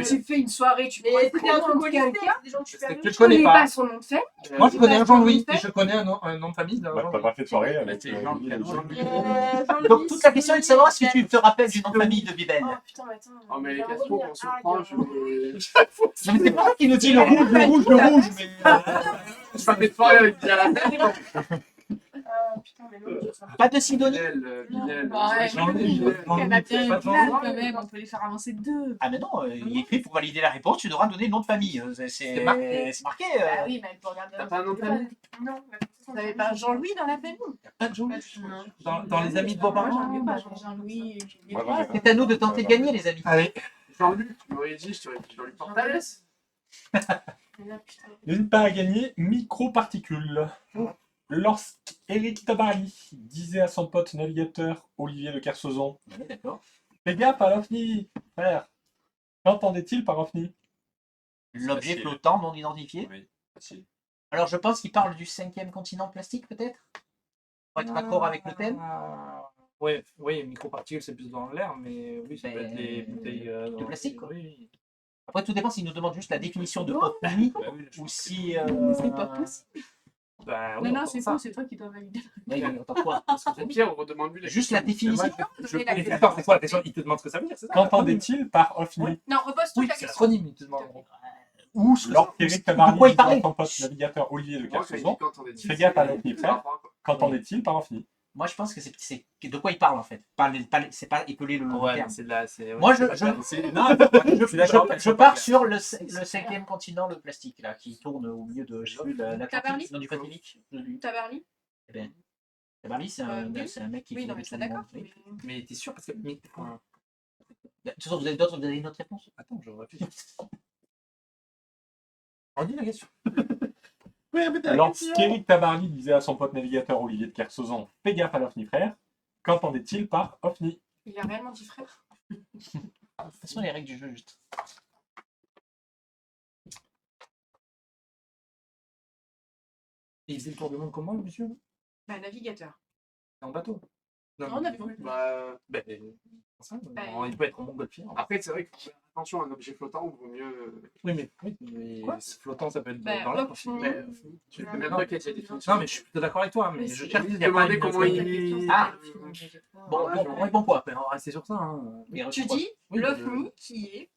Tu fais une soirée, tu Mais prends c'était un truc de quelqu'un. quelqu'un, des gens que tu C'est fais que avec. je connais pas. son nom de famille. Moi, je connais un Jean-Louis Jean-Louis. et je connais un nom de famille d'un Bah, t'as Jean-Louis. pas fait de soirée avec. C'est Jean-Louis. Donc toute la question est de savoir si tu te rappelles du nom de famille de Bibel. Oh putain, mais attends. Oh, mais les questions qu'on se prend, je Non, mais c'est pas ça qui nous dit le rouge, le rouge, le rouge. Mais... je fais des soirées avec Bilal. Putain, mais non. Pas de Sidonie. Bilal. Ouais, Jean-Louis. Elle a bien Pas une Jean-Louis. blague quand même, on peut les faire avancer 2. Ah mais non, il est écrit pour valider la réponse, tu devras donner le nom de famille. C'est marqué. C'est marqué. Ah oui, mais elle peut regarder. T'as pas un nom de famille? Non, vous n'avez pas Jean-Louis dans la famille. Pas de Jean-Louis. Dans les amis de vos Moi, parents. j'en ai pas, j'ai Jean-Louis et j'ai Moi, j'en ai pas. C'est à nous de tenter de gagner, les amis. Allez. Jean-Luc, tu m'aurais dit, je t'aurais dit Jean-Luc Portales. N'hésite pas à gagner microparticules. Lorsqu'Éric Tabari disait à son pote navigateur Olivier de Kersauzon, D'accord. fais gaffe à l'OVNI, frère. Qu'entendait-il par OVNI? L'objet Facile. flottant non identifié. Oui, facile. Alors je pense qu'il parle du 5e continent plastique peut-être. Pour être raccord avec le thème. Oui, oui, microparticules, c'est plus dans l'air, mais oui, ça peut être les bouteilles de plastique, quoi. Oui. Après tout dépend s'il nous demande juste la définition de OVNI Bah oui, je ou pense si. C'est pas possible. Ben, Non, oui, non, on c'est ça. faux, c'est toi qui dois valider. Oui, attends, quoi Au pire, on redemande lui la Juste la question. définition. Mais attends, c'est quoi la question? Il te demande ce que ça veut dire, c'est ça? Qu'entendait-il par OVNI? Non, repose toute Oui, la c'est question. l'acronyme, il te demande. Ou ce que Lorsqu'Éric Tabari de quoi il disait à parlait son pote navigateur Olivier de Moi, quand il dit Kersauzon, qu'entendait-il, fais gaffe à l'OVNI, c'est frère. par rapport à quoi? Qu'entendait-il par OVNI? Moi, je pense que c'est de quoi il parle en fait. C'est pas épeler le Ouais, terme. c'est de la. Moi, c'est pas clair. je pars sur le cinquième continent, le plastique, là, qui tourne au milieu de l'Atlantique, Tabarly non, du Pacifique. Tabarly Eh ben, Tabarly, c'est un mec qui Oui, fait non, le mais tour ça du monde. d'accord. Oui. Mais t'es sûr parce que. De toute façon, vous avez une autre réponse? Attends, je réfléchis. Redis la question. Lorsqu'Éric Tabarly disait à son pote navigateur Olivier de Kersauzon « Fais gaffe à l'OVNI frère », qu'entendait-il par OVNI? Il a réellement dit frère. De toute façon, les règles du jeu, juste. Et il faisait le tour du monde comment, le monsieur? Bah, navigateur. En bateau. Non, en avion. Ben, il peut être en montgolfière. Après, c'est vrai qu'il faut faire attention à un objet flottant, il vaut mieux. Oui, mais Quoi flottant, ça peut être Bah, dans l'air. OVNI. Mais, tu fais bien truc qui a été dit. Non, mais je suis plutôt d'accord avec toi, mais Mais je c'est- cherche Il il y a pas demandait une comment autre- il. Ah. Bon, Ouais, on répond quoi? On va rester sur ça. Hein. Tu dis Oui, l'OVNI qui est.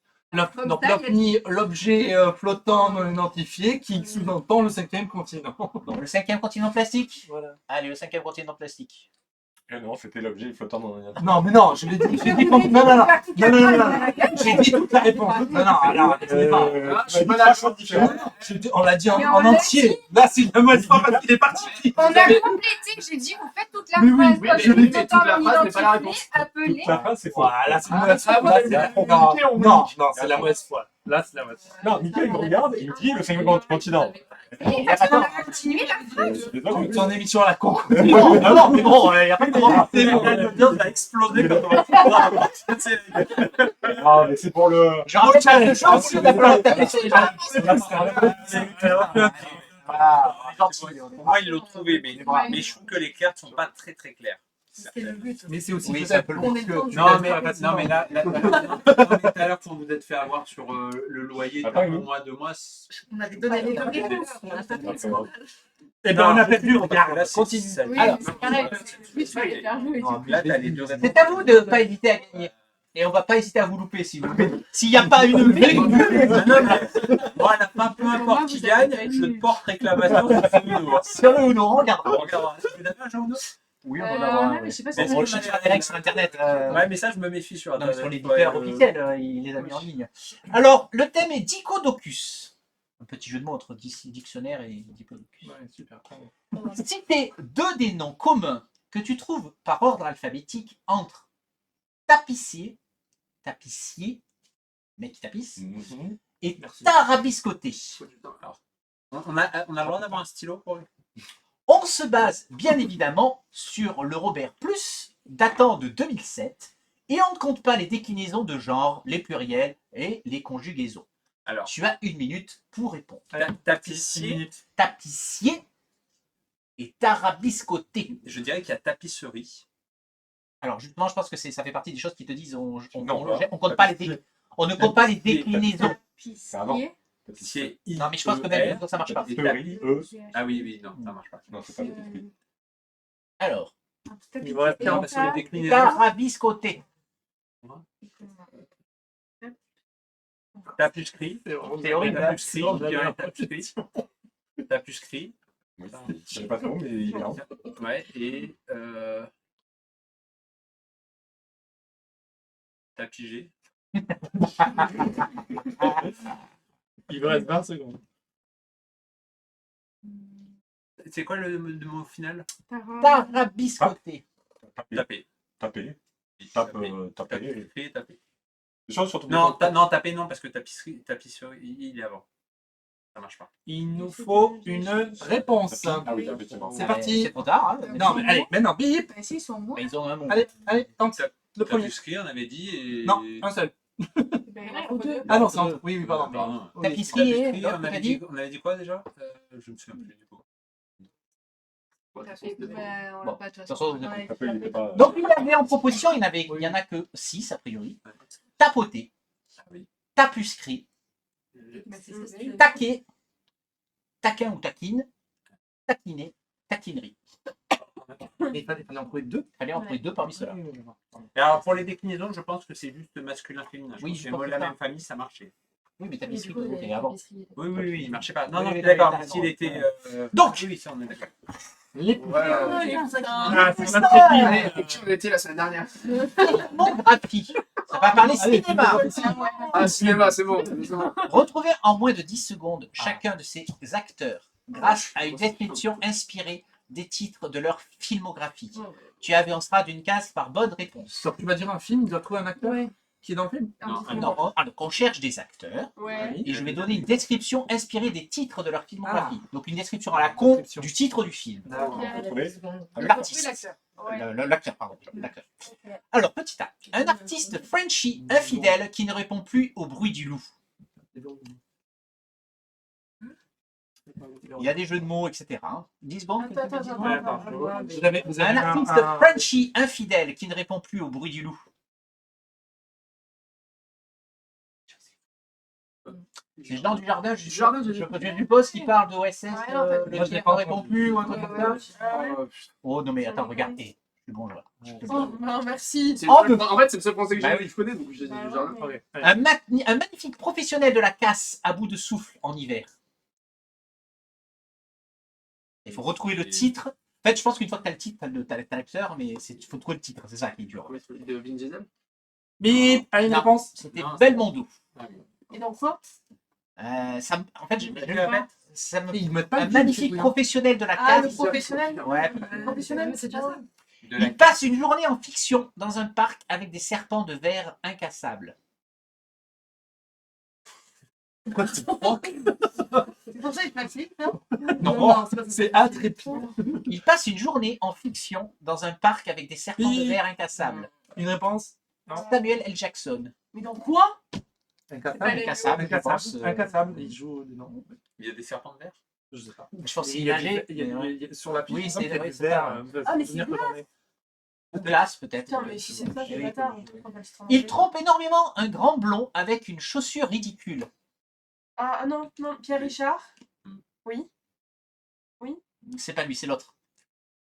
Comme Donc ça, il y a- l'OVNI, l'objet flottant non identifié qui sous-entend le cinquième continent. Bon, le cinquième continent plastique. Voilà. Allez, le cinquième continent plastique. Non, c'était l'objet flottant dans un Non, mais non, je l'ai dit. J'ai dit non, j'ai dit toute la réponse. Non, alors, c'est pas. Ah, je suis pas d'accord. On l'a dit Mais en on l'a entier. Là, c'est une mauvaise fois parce qu'il est parti. On a complété, j'ai dit, vous faites toute la Mais oui, phrase. oui, Quand je l'ai vous dit, êtes toute la en phrase, mais pas la identifié, réponse. appelé. Toute la phrase, c'est faux. Voilà, c'est une mauvaise fois. Ah, Non, c'est la mauvaise fois. Là, c'est la mauvaise fois. Non, Mickaël, il me regarde et il me dit le cinquième continent. Et parce qu'on a continué la phrase. Désolé. Ton émission à la con. Non, mais bon, il n'y a pas de droit. L'audience a explosé quand on va Ah, mais c'est pour le. Je rappelle que le champ, c'est d'accord, taper sur les gens. Voilà, on est gentil, on est Pour moi, ils l'ont trouvé, mais je trouve que les cartes sont pas très très claires. C'était le but. Mais c'est aussi Oui, peut-être c'est un peu le pour but. que tu Non, laisses mais, pas facilement. non, mais là, tout à l'heure, quand vous êtes fait avoir sur le loyer Attends, d'un oui. mois, 2 mois, On avait donné les deux réponses. Eh ben, on a perdu, regarde. là, Continue. Oui, Alors. c'est pareil. Oui, tu vas les faire jouer. là, t'as les deux réponses. C'est à vous de ne pas hésiter à gagner. Et on va pas hésiter à vous louper si vous voulez. S'il n'y a pas une virgule. Moi, à la fin, peu importe qui gagne, je te porte réclamation sur ce Uno. Sur le Uno, on regardera. On regardera. Vous avez un jeu Uno? Oui, on en aura. Ouais, mais je sais pas si Mais on On a le cherche les règles sur internet. Ouais, mais ça, je me méfie sur Non, mais Internet. sur l'éditeur officiel, il les a mis en ligne. Alors, le thème est Diplodocus. Un petit jeu de mots entre dictionnaire et Diplodocus. Ouais, super. Citez deux des noms communs que tu trouves par ordre alphabétique entre tapissier, mec qui tapisse, Mhm. et Merci. tarabiscoté. On a le droit d'avoir un stylo pour lui. On se base bien évidemment sur le Robert Plus, datant de 2007, et on ne compte pas les déclinaisons de genre, les pluriels et les conjugaisons. Alors, Tu as 1 minute pour répondre. tapissier, Tapissier et tarabiscoté. je dirais qu'il y a tapisserie. Alors justement, je pense que ça fait partie des choses qui te disent on Non, compte pas on ne compte pas les déclinaisons. avant. Tapissier, Non, mais je pense que même ça marche pas. Tapisserie, Ah oui, oui, non, ça marche pas. Non, c'est pas tapisserie. Alors, Il va rester un sur les déclinaisons. tarabiscoté. Tapuscrit. C'est horrible, hein. Tapuscrit. Je dirais tapuscrit. Tapuscrit. Oui, je sais pas trop, mais il est là. Ouais, et tapigé. Il vous reste 20 secondes. C'est quoi le mot final? Tarabiscoté. Taper. Taper. Taper. Tapuscrit, taper. Des choses sur ton Non, non, taper, non, parce que tapisserie, il est avant. Ça marche pas. Il nous faut une réponse. Ah oui, effectivement. C'est parti. C'est trop tard. Hein. Non, mais allez, maintenant, bip. Bah, si, ils sont moins. Mais ils ont un mot. Allez, tente. Le premier. Tapuscrit, on avait dit. Et... Non, un seul. Ben, il en faut deux. Ah non, c'est entre. Oui, pardon. Pardon. Oui. Tapisserie et. Tapuscrit, l'autre, on t'as avait dit dit quoi déjà? Je me souviens plus du coup. Ben, on l'a pas de toute façon, façon. vous Ouais, Taper, il était pas. Donc il y avait en proposition, il y en a que 6 a priori. Tapoter, Ah oui. tapuscrit, bah, c'est ça, c'est- taquer, taquin ou taquine, taquiner, taquinerie. Mais il fallait en trouver deux. Fallait en trouver deux parmi ceux-là. Et alors pour les déclinaisons, je pense que c'est juste masculin-féminin. Oui, Oui, je c'est pense moi que la c'est même famille, ça marchait. Oui, mais Mais tapisserie, du coup, c'était avant. Oui, il marchait pas. Non, Oui, non, oui, d'accord, d'accord. mais s'il était. Donc- oui, ça on est d'accord. Les Ah, les Ah, c'est ça. notre film. Allez, qui on était la semaine dernière? Filmographie. Ça va parler cinéma. Ah, cinéma, c'est bon. Retrouvez en moins de 10 secondes chacun de ces acteurs grâce à une description inspirée des titres de leur filmographie. Tu avanceras d'une case par bonne réponse. Donc, tu vas dire un film, il doit trouver un acteur qui est dans le film. Non, alors on cherche des acteurs Ouais. et je vais donner une description inspirée des titres de leur filmographie. Donc une description à la con Description. du titre du film. Trouvé L'artiste. l'acteur. Ouais. L'acteur, pardon. L'acteur. Alors, petit A. Un artiste Frenchie infidèle qui ne répond plus au bruit du loup. Il y a des jeux de mots, etc. hein. 10 secondes. Attends, quelqu'un attends, peut dire attends. Vous avez Un artiste Frenchie infidèle qui ne répond plus au bruit du loup. C'est Jean du Jardin, je suppose qu'il parle de OSS, Ouais, non, le moi, je l'ai tir pas ne répond plus ou un truc comme ça. Ouais. Oh non mais attends, regarde, je suis bon joueur. Oh, non, merci. C'est Oh, le seul- En fait, c'est le seul français que Bah je connais, donc j'ai dit Bah, jardin. ouais. Ok. Un magnifique professionnel de la casse à bout de souffle en hiver. Il faut retrouver le titre. En fait, je pense qu'une fois que tu as le titre, tu as l'acteur, mais il faut trouver le titre, c'est ça qui est dur. De Vin Diesel. Bip, allez, une Non. réponse. C'était Non, Belmondo. Et donc quoi? En fait, ça me... Ils mettent pas un le magnifique film, professionnel de la Ah, le casse. professionnel. Ouais. Professionnel, c'est déjà ça. Il passe une journée en fiction dans un parc avec des serpents de verre incassables. C'est pour ça qu'il classique, non? Non, c'est pas ça. C'est intrépide. il passe une journée en fiction dans un parc avec des serpents de Oui. verre incassables. Une réponse. Samuel L. Jackson. Mais dans quoi? Incassable, je pense. Incassable. Il joue dedans. Il y a des serpents de verre. Je sais pas. Je pense Il qu'il y a nageait. sur la piste. Oui, c'est il y a vrai, du c'est verre, ça. Ah, mais c'est venir bien. retourner. Ou glace, peut-être. Putain, mais si c'est ça, c'est Oui. bâtard. Il trompe énormément un grand blond avec une chaussure ridicule. Ah non, non, Pierre Richard. Oui. C'est pas lui, c'est l'autre.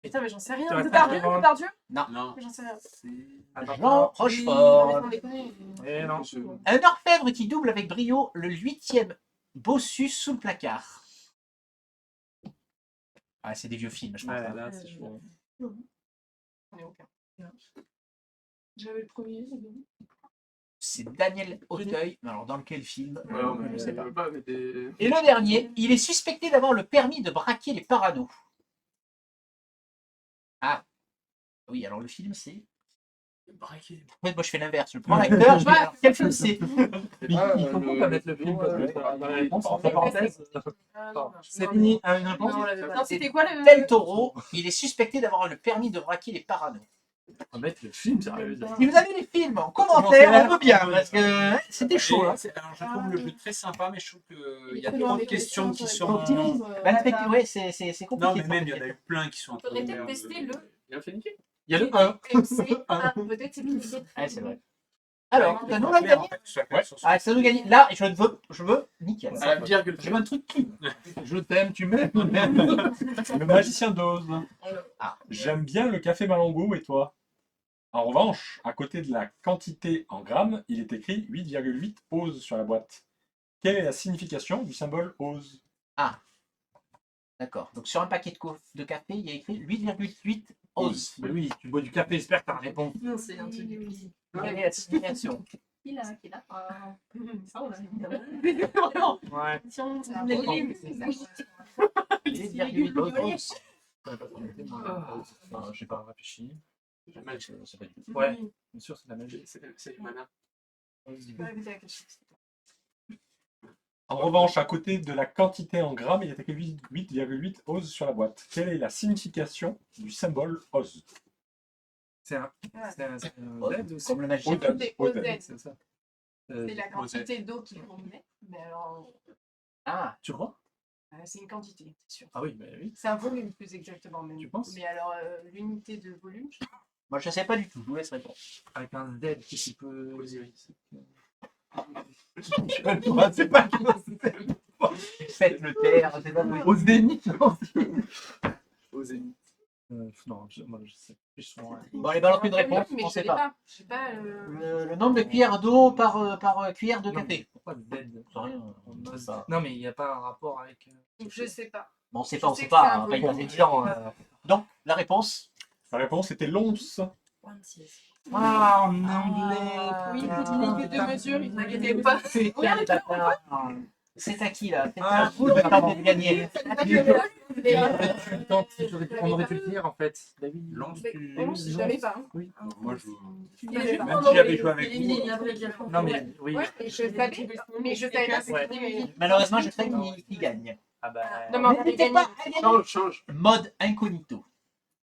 Putain, mais j'en sais rien. Tu restes Depardieu, à Depardieu? Non. Mais j'en sais rien. Jean Oui, Rochefort. mais sans déconner. Eh non. Un orfèvre qui double avec brio le 8e bossu sous le placard. Ah, c'est des vieux films, je pense. Ouais, hein. là, c'est chaud. J'en ai aucun. J'avais le premier, c'est bon. C'est Daniel Auteuil. Alors, dans quel film Je sais pas. Mais des... Et le dernier, il est suspecté d'avoir le permis de braquer les paranos. Ah. Oui, alors le film, c'est... Ouais, moi, je fais l'inverse. Je prends l'acteur, je dis, alors, quel film c'est Il faut pas mettre le film dans la réponse entre parenthèses. C'est fini. Une réponse. Non, on l'avait pas. Non, c'était quoi le. Del Toro, il est suspecté d'avoir le permis de braquer les paranos. On va mettre le film, sérieux. Si vous avez les films en commentaire, on veut bien, parce que c'était chaud. Hein. Alors, je trouve le jeu très sympa, mais je trouve qu'il y a Il trop de des questions qui sont. Bah, ouais, c'est compliqué. Non, mais même, il y en a eu plein qui sont un peu. Faudrait peut-être tester le Il a fait niquer. Il y a le 1. MC. Peut-être c'est plus. Ouais, c'est vrai. Alors, ça nous a gagné. Ouais. Ah, ça nous gagne. Là, je veux nickel. À la virgule. Je veux un truc clean. Je t'aime, tu m'aimes. Le magicien d'Oz. Ah. J'aime bien le café Malongo et toi? En revanche, à côté de la quantité en grammes, il est écrit 8,8 ose sur la boîte. Quelle est la signification du symbole ose? D'accord. Donc, sur un paquet de café, il y a écrit 8,8 ose. Mais oui, tu bois du café, j'espère que t'as réponse. Non, c'est un truc. Quelle est la signification? Qui l'a? Ça, on a Ouais. Si on C'est un les bon légumes. 8,8 ose. Enfin, j'ai pas réfléchi. La magie. C'est pas du tout. Ouais, bien sûr, c'est de la magie. C'est mana. En revanche, à côté de la quantité en grammes, il est écrit 8,8 ose sur la boîte. Quelle est la signification du symbole ose? C'est un Z aussi. Comme le magicien. Odette. Odette. C'est ça. C'est la quantité d'eau qu'il faut mettre. Mais alors, Ah, Tu crois? c'est une quantité, c'est sûr. Ah oui, bah oui. C'est un volume plus exactement. Même. Tu penses? Mais alors, l'unité de volume, je sais pas. moi, je ne sais pas du tout. Je vous laisse répondre. Avec un Z qui peut. Osiris. C'est pas Faites le terre, c'est pas possible. au zénith. Au zénith. Non, moi je sais. Je suis Bon, allez, balance une réponse. Mais On je sait sais pas. pas. Je sais pas. Le nombre de cuillères d'eau par cuillère de café. Pourquoi Z? C'est rien. On sait pas. Non, mais il n'y a pas un rapport avec. Je sais pas. Bon, on sait Je pas, on sais sait que c'est pas. un On va pas y volume. passer du temps. Donc, la réponse. La réponse était l'once. Ah, en anglais. Oui, il fait 2 mesures, ne vous inquiétez pas. C'est à qui là? C'est à vous de gagner. On aurait pu le dire en fait. Lance, tu... Non, je savais pas. Moi, je... Il avait Même si j'avais joué avec vous. Non mais oui. Ouais, et je savais, mais je savais pas ce Ouais. que c'était. Malheureusement, je sais qui gagne. Ah bah. Non, mais on avait N'hésitez gagné. pas à gagner. Change. Mode incognito.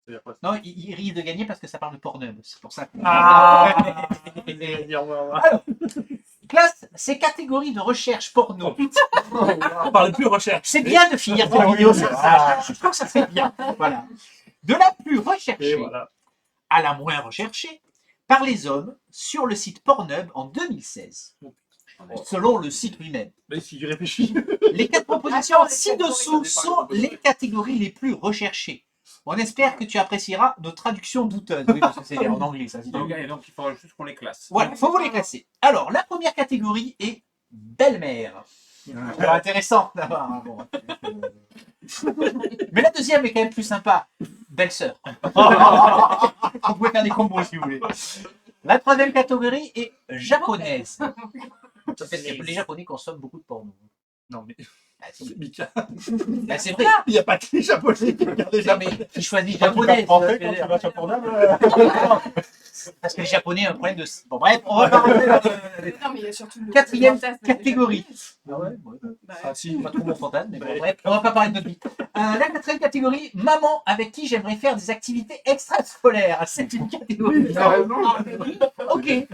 C'est-à-dire quoi, Non, il risque de gagner parce que ça parle de Pornhub. C'est pour ça que. Ah. Classe, ces catégories de recherche porno. On parle plus recherche. C'est bien de finir cette vidéo sur ça. Je trouve que ça fait bien. Voilà. De la plus Et recherchée voilà. à la moins recherchée par les hommes sur le site Pornhub en 2016. Selon le site lui-même. Mais si tu réfléchis. Les 4 propositions ci-dessous sont les catégories les plus recherchées. On espère que tu apprécieras nos traductions douteuses. Oui, parce que c'est en anglais, ça. Donc, et donc, il faudra juste qu'on les classe. Voilà, il faut vous les classer. Alors, la première catégorie est belle-mère. C'est intéressant d'avoir un bon. Mais la deuxième est quand même plus sympa. Belle-sœur. Vous pouvez faire des combos si vous voulez. La troisième catégorie est japonaise. Parce que les Japonais consomment beaucoup de porno. Non mais. Ah, si. Mika. Bah, c'est vrai. Il n'y a pas que les Japonais qui regardent les Non, mais Japonais. ils choisissent Quand tu vas japonaise. français, quand tu vas sur Pornhub, Parce que les Japonais ont un problème de. Bon, bref, on va pas rentrer dans le- Non, mais il y a surtout le Quatrième fantasme des catégorie. Japonais. Ah ouais, Bah, Ah si, pas trop mon fantasme, mais bon, bref, on va pas parler de notre vie. La quatrième catégorie, maman avec qui j'aimerais faire des activités extrascolaires. C'est une catégorie. Ok.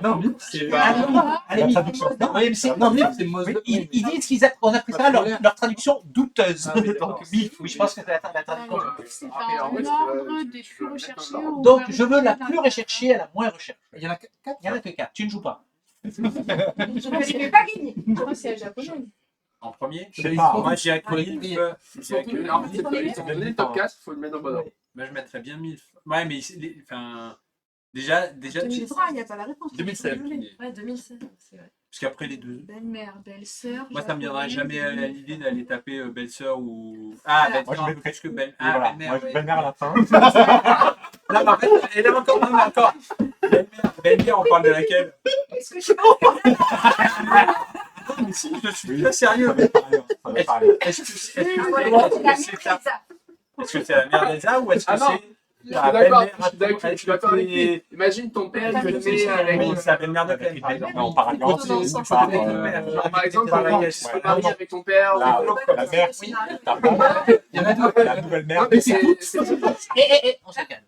Non mais c'est Allez, La Mick. traduction. Non, oui, mais c'est- Non mais c'est oui, Moselle. ils disent qu'ils on a pris ça leur traduction douteuse. Ah oui, d'accord. Donc, Mick, oui, je pense que c'est la traduction. C'est Ah, en ouais, ordre c'est- des tu plus veux recherchés. mettre au Donc, moins je veux la recherchés plus dans recherchée à la moins recherchée. Il y en a 4. Il y en a que 4. Tu ne joues pas. Je ne vais pas gagner. Je crois que c'est la japonaise. En premier, Je sais pas. moi, je dirais que Faut les MILF, trier. je dirais que- En fait, c'est pas ils ont donné le top 4, il faut le mettre dans le bon ordre. Moi, je mettrais bien MILF. Ouais, mais enfin, déjà, 2003, il n'y a pas la réponse. 2007. Ouais, 2016, c'est vrai. parce qu'après les deux, Belle-mère, belle-sœur. moi, ça me viendrait japonaise, jamais à l'idée d'aller taper belle-sœur ou. Ah, Voilà. belle-sœur, Moi, je un peu mettrais- plus que belle. Et Ah, voilà. belle-mère. Moi, je belle-mère à la fin. Là, mais en fait, et là encore, non, mais encore. Belle-mère, on parle de laquelle? Est-ce que je sais pas? Non, mais si, je suis très sérieux. Ça va être pareil, ça va être pareil. Est-ce que c'est Ouais, est-ce que c'est la mère d'Elsa ou est-ce que Ah non. c'est Je la suis d'accord, belle-mère je suis d'accord avec lui. Imagine ton père, il te met avec. Oui, c'est la belle-mère de Clem, par exemple. Non, par exemple, Non, non, c'est sans par, parler Par exemple, Par tu laquelle- te maries avec ton père. la mère, Oui. ta femme, Il y en a 2. la nouvelle mère. Non, mais c'est On se calme.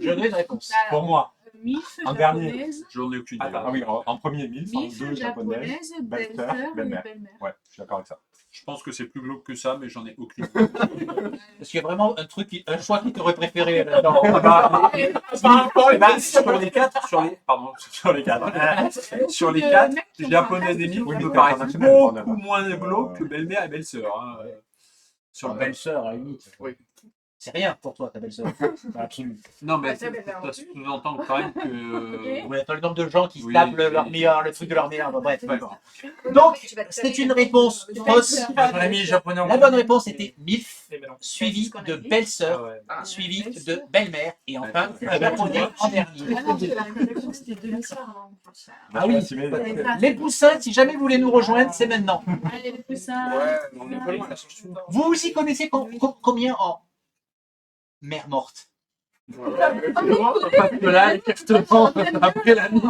Je donne une réponse. Pour moi. Milf En dernier. japonaise. J'en ai aucune idée. Ah oui, en premier 1000, Milf deux japonaises. japonaise, belle-sœur, belle-sœur et belle-mère. belle-mère. Ouais, je suis d'accord avec ça. Je pense que c'est plus glauque que ça, mais j'en ai aucune idée. Parce qu'il y a vraiment un choix qui t'aurait préféré là-dedans. Sur les 4, sur les 4, sur les 4, japonaises et Oui, mais me c'est paraissent international, beaucoup Pornhub. moins glauque que belle-mère et belle-sœur. Hein. Sur Sur belle. belle-sœur, à la limite. Oui. C'est rien pour toi, ta belle-sœur. Absolument. Non, mais Ah, ça, belle-mère ça non plus. sous-entend quand même que. Vous voyez pas le nombre de gens qui se Oui, tapent oui. leur meilleur, le truc de leur meilleur. Bon, bref. D'accord. Donc, Tu vas te c'est taper une la- réponse fausse. J'en ai mis japonais en La bonne réponse était MILF, Eh ben non. suivi qu'on a de dit. belle-sœur, Ah ouais. Ah. suivi de belle-mère, et enfin, japonais en dernier. Ah non, parce que la réponse c'était demi-sœur. Ah oui. Les poussins, si jamais vous voulez nous rejoindre, c'est maintenant. Allez, le poussin. Ouais, on est pas loin. Vous y connaissez combien en mère morte? Parce que là, exactement, après la nuit.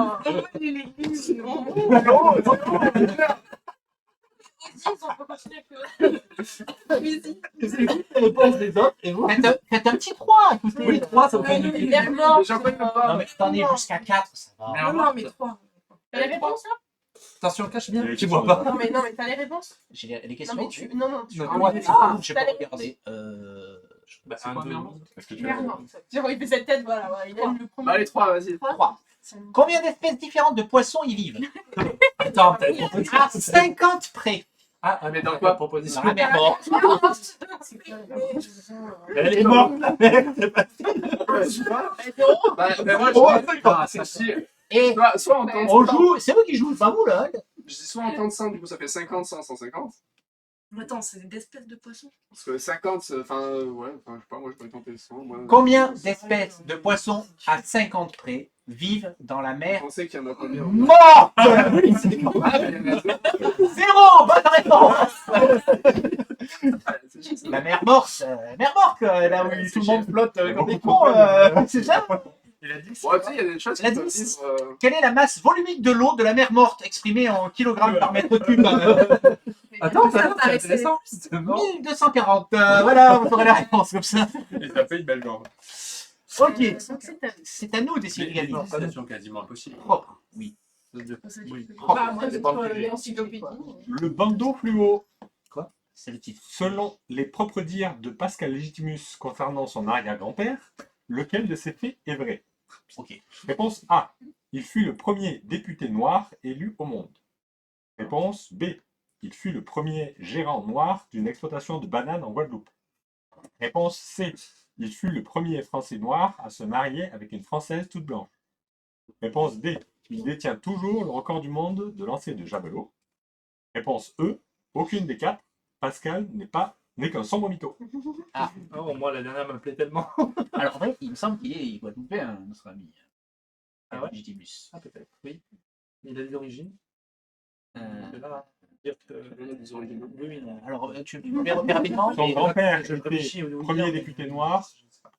Les réponses des autres, et vous faites un petit 3, écoutez. Oui, 3, ça vous fait une Mais j'en connais pas. Non mais attendez, jusqu'à 4, ça va. Non, mais 3. T'as les réponses là? Attention, cache bien. Et Tu qui vois sont- pas. Non, mais t'as les réponses? J'ai les Non, questions. mais tu. Non, non, tu. Non, Ah, moi, mais Ah, je t'as peux les regarder. Bah, C'est un, quoi, deux. mère morte? Est-ce que tu Mère veux morte. Genre, il fait cette tête, voilà. Il aime le premier. Bah, les 3, vas-y. 3. Combien d'espèces différentes de poissons y vivent? Attends, t'as une proposition. À 50 près. Ah, Mais dans quoi quoi proposition? Dans la mer morte. Elle est morte, la mère. Bah, moi, Oh, je dis, si, Et soit on tente on joue, c'est vous qui jouez, pas vous là. Je dis soit on tente 100, du coup ça fait 50, 100, 150. Attends, c'est des espèces de poissons. Parce que 50, ouais, je sais pas, moi je pourrais tenter le 100. Moi, Combien d'espèces de poissons à 50 près vivent dans la Vous mer pensez qu'il y en a combien morte? Oui, c'est bon. Zéro, bonne réponse. La mer morte, là où tout le monde flotte comme des cons, c'est ça? Il a dit que Bon, tu sais, il y a des choses La qui peuvent 10. vivre. Quelle est la masse volumique de l'eau de la mer morte exprimée en kilogrammes par mètre cube? Attends, Ça c'est paraissait intéressant. 1240. Voilà, vous aurez la réponse comme ça. Et ça fait une belle jambe. Ok, Donc c'est à nous d'essayer de les gagner. citations quasiment impossibles. Propre, oui. Oui. Bah, moi, c'est dépend sur du sujet. l'encyclopédie. Le bandeau fluo. C'est le titre. Selon les propres dires de Pascal Légitimus concernant son arrière-grand-père, lequel de ces faits est vrai? Ok. Réponse A. Il fut le premier député noir élu au monde. Réponse B. Il fut le premier gérant noir d'une exploitation de bananes en Guadeloupe. Réponse C. Il fut le premier Français noir à se marier avec une Française toute blanche. Réponse D. Il détient toujours le record du monde de lancer de javelot. Réponse E. Aucune des quatre. Pascal n'est qu'un sombre mytho. Oh, moi, la dernière me plaît tellement. Alors en vrai, il me semble qu'il est guadeloupéen, notre ami. Ah ouais Légitimus. Ah, peut-être, oui. Il a des origines. Euh, Là, dire que. Il y en a des origines. Oui, oui, non. alors, tu peux me repérer rapidement? Son grand-père Je était réfléchis au premier dire, député mais- noir,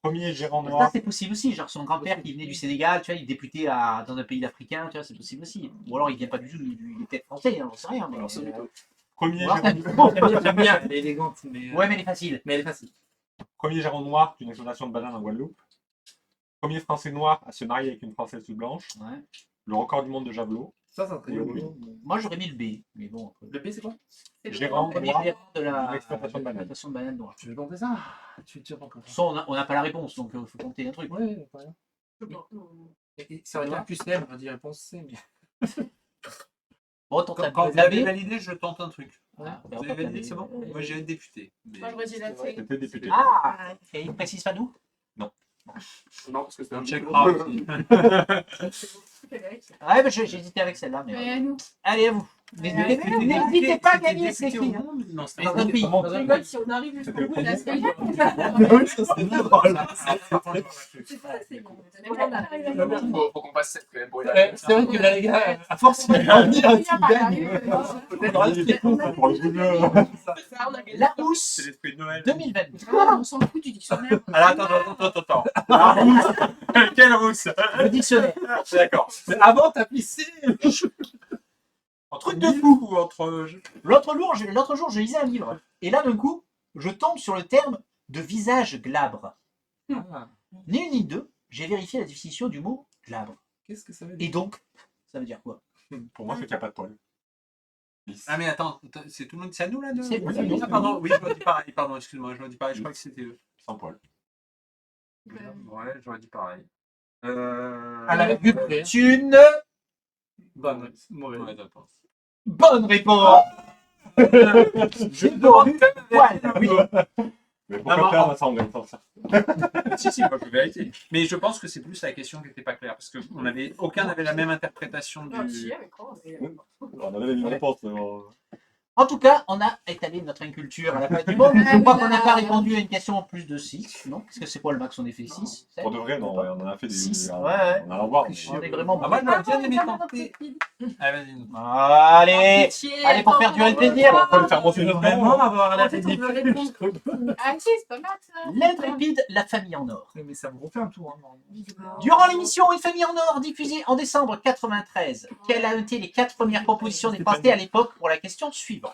premier gérant Ça, noir. c'est possible aussi. Genre, son grand-père qui venait du Sénégal, tu vois, il est député dans un pays africain, tu vois, c'est possible aussi. Ou alors, il vient pas du tout, il est peut-être français, hein, j'en sais rien. Mais, Alors, c'est mytho. Premier ou alors, gérant, J'aime bien, elle est élégante, mais. ouais, mais elle est facile. Mais elle est facile. premier gérant noir d'une exploitation de bananes en Guadeloupe. Premier Français noir à se marier avec une Française toute blanche. Ouais. Le record du monde de javelot. Ça, c'est un très Oui, bon. oui. Moi, j'aurais mis le B, mais bon. Après. Le P, c'est quoi? Gérant Premier noir gérant de la d'une exploitation de bananes. exploitation de bananes noires. Tu veux tenter ça? Tu tires encore. Soit on n'a pas la réponse, donc il faut compter un truc. Ouais, pas rien. Et ça aurait été un QCM, on aurait dit réponse C, mais. Bon, tente la Quand vous la avez B. validé, je tente un truc. Ah, Vous avez validé, c'est bon? Moi, j'ai député. Mais... Moi, je redis la C. C'était député. Ah, et il précise pas nous? Non, parce que c'était On un checkera aussi. Ouais, mais j'hésitais avec celle-là. Mais... Mais nous. Allez, à vous. N'hésitez pas à gagner, c'est écrit. Hein. Non, c'était Dans un pays. Je rigole Si on arrive C'était le jusqu'au bout, premier. la série. C'est pas assez bon. Faut qu'on passe 7 quand même pour y Ouais, arriver. c'est vrai que là, les gars, à force, il va venir, tu gagnes. Pour le jeu. Ça, on a gagné. La housse C'est l'esprit de Noël. 2022. On s'en fout du dictionnaire. Alors, attends. La rousse. Quelle rousse? Le dictionnaire. D'accord. Mais avant, t'as pissé. Entre de fou ou entre. L'autre jour, je lisais un livre. Et là, d'un coup, je tombe sur le terme de visage glabre. Ah, Ni une ni deux, j'ai vérifié la définition du mot glabre. qu'est-ce que ça veut Et dire? donc, ça veut dire quoi? Pour moi, c'est qu'il n'y a pas de poil. Lisse. Ah, mais attends, c'est tout le monde. C'est à nous là de... C'est vous. Ah, pardon, oui, je me dis pareil. Pardon, excuse-moi, je me dis pareil. Je crois que c'était eux. Sans poil. Ouais, j'aurais dit pareil. À la virgule près. Une Bonne, mauvaise. Ouais, d'accord. bonne réponse. Je demande poil. Oui. Mais pourquoi Non, mais perdre ça en gagnant ça? Si, moi je peux vérifier. Mais je pense que c'est plus la question qui n'était pas claire. Parce qu'aucun n'avait la même interprétation Non, du. si, avec quoi, mais- On avait une réponse. En tout cas, on a étalé notre inculture à la fin du monde. Je crois qu'on n'a pas répondu à une question en plus de 6. Non? Parce que c'est quoi le max? On est fait 6? Pour de vrai, non, ouais, on en a fait des. Six, On ouais. en a à voir. On est vraiment Ah, moi bon. j'aurais bien aimé tenter. Allez, vas-y. Allez, Pitié, allez pour faire durer le plaisir. On peut le faire monter Vraiment avoir la En fait, on veut répondre. Ah si, c'est pas mal ça. L'intrépide, la famille en or. Mais ça me refait un tour. Hein, normalement. Durant l'émission Une famille en or, diffusée en décembre 93, quelles ont été les 4 premières propositions des Français à l'époque pour la question suivante?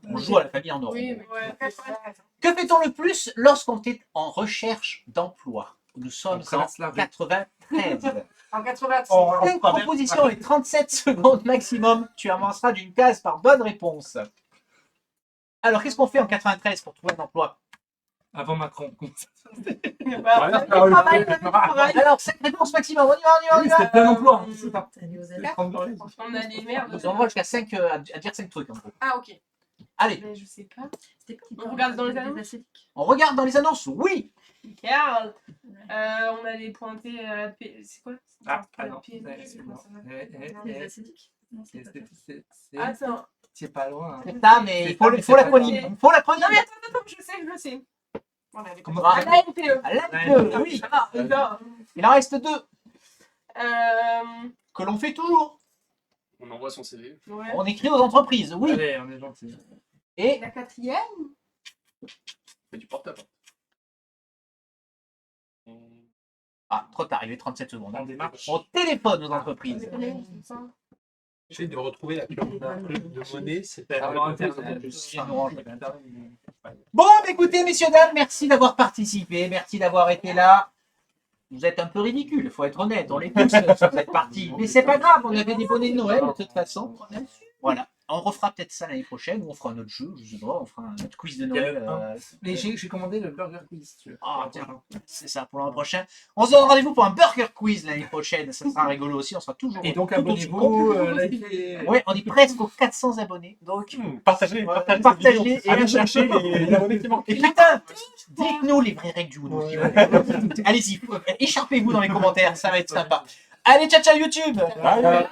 On joue à la famille en or. Oui, mais Ouais. Que fait-on le plus lorsqu'on est en recherche d'emploi? Nous sommes On traverse en la rue. 93. En 86. Oh, 5 propositions et 37 secondes maximum. Tu avanceras d'une case par bonne réponse. Alors, qu'est-ce qu'on fait en 93 pour trouver un emploi? Avant Macron. Alors, 5 réponses maximum. On y va, on y va, on y va. C'était plein emploi. Hein, c'est ça. On a des merdes. On va jusqu'à 5 à dire 5 trucs. En gros. Ah, ok. Allez, Mais je sais pas. On regarde dans les annonces. on regarde dans les annonces. Oui. Regarde. On a les pointés à la P. C'est quoi? Ah, Pas la non. P- Ouais, c'est bon. comment ça va Eh, Non, les eh. acédiques. Attends. C'est pas loin. hein. C'est ça, mais C'est il faut, ça, mais il faut c'est l'acronyme. Il faut l'acronyme. Non, mais attends, je sais. Voilà, les Comment- À l'ANPE. À l'ANPE, oui. Ah, non. Il en reste 2 Euh... que l'on fait toujours. On envoie son CV. Ouais. On écrit aux entreprises, oui. Allez, on est gentil. Et La 4e. On fait du porte-à-porte. ah, trop tard, il est 37 secondes. On démarche. On téléphone aux entreprises. J'essaie de retrouver la carte de monnaie. C'était Avant Internet. Bon, bah, écoutez, messieurs, dames, merci d'avoir participé, merci d'avoir été là. Vous êtes un peu ridicule, il faut être honnête, on les pousse sur cette partie. Mais c'est pas grave, on avait des bonnets de Noël de toute façon. Voilà, on refera peut-être ça l'année prochaine, ou on fera un autre jeu, je sais pas, on fera un autre quiz de Noël. Mais j'ai commandé le burger quiz. si tu veux. Ah, tiens, c'est ça pour l'an prochain. On se donne rendez-vous pour un burger quiz l'année prochaine, ça sera rigolo aussi, on sera toujours. Et donc tout aussi abonnez-vous, likez. Ouais, on est presque aux 400 abonnés, donc Partagez, partagez partagez, et allez chercher les abonnés qui manquent. et putain, dites-nous les vraies règles du Uno. s'il vous plaît. Allez-y, écharpez-vous dans les commentaires, ça va être sympa. Allez, ciao ciao YouTube. Bye.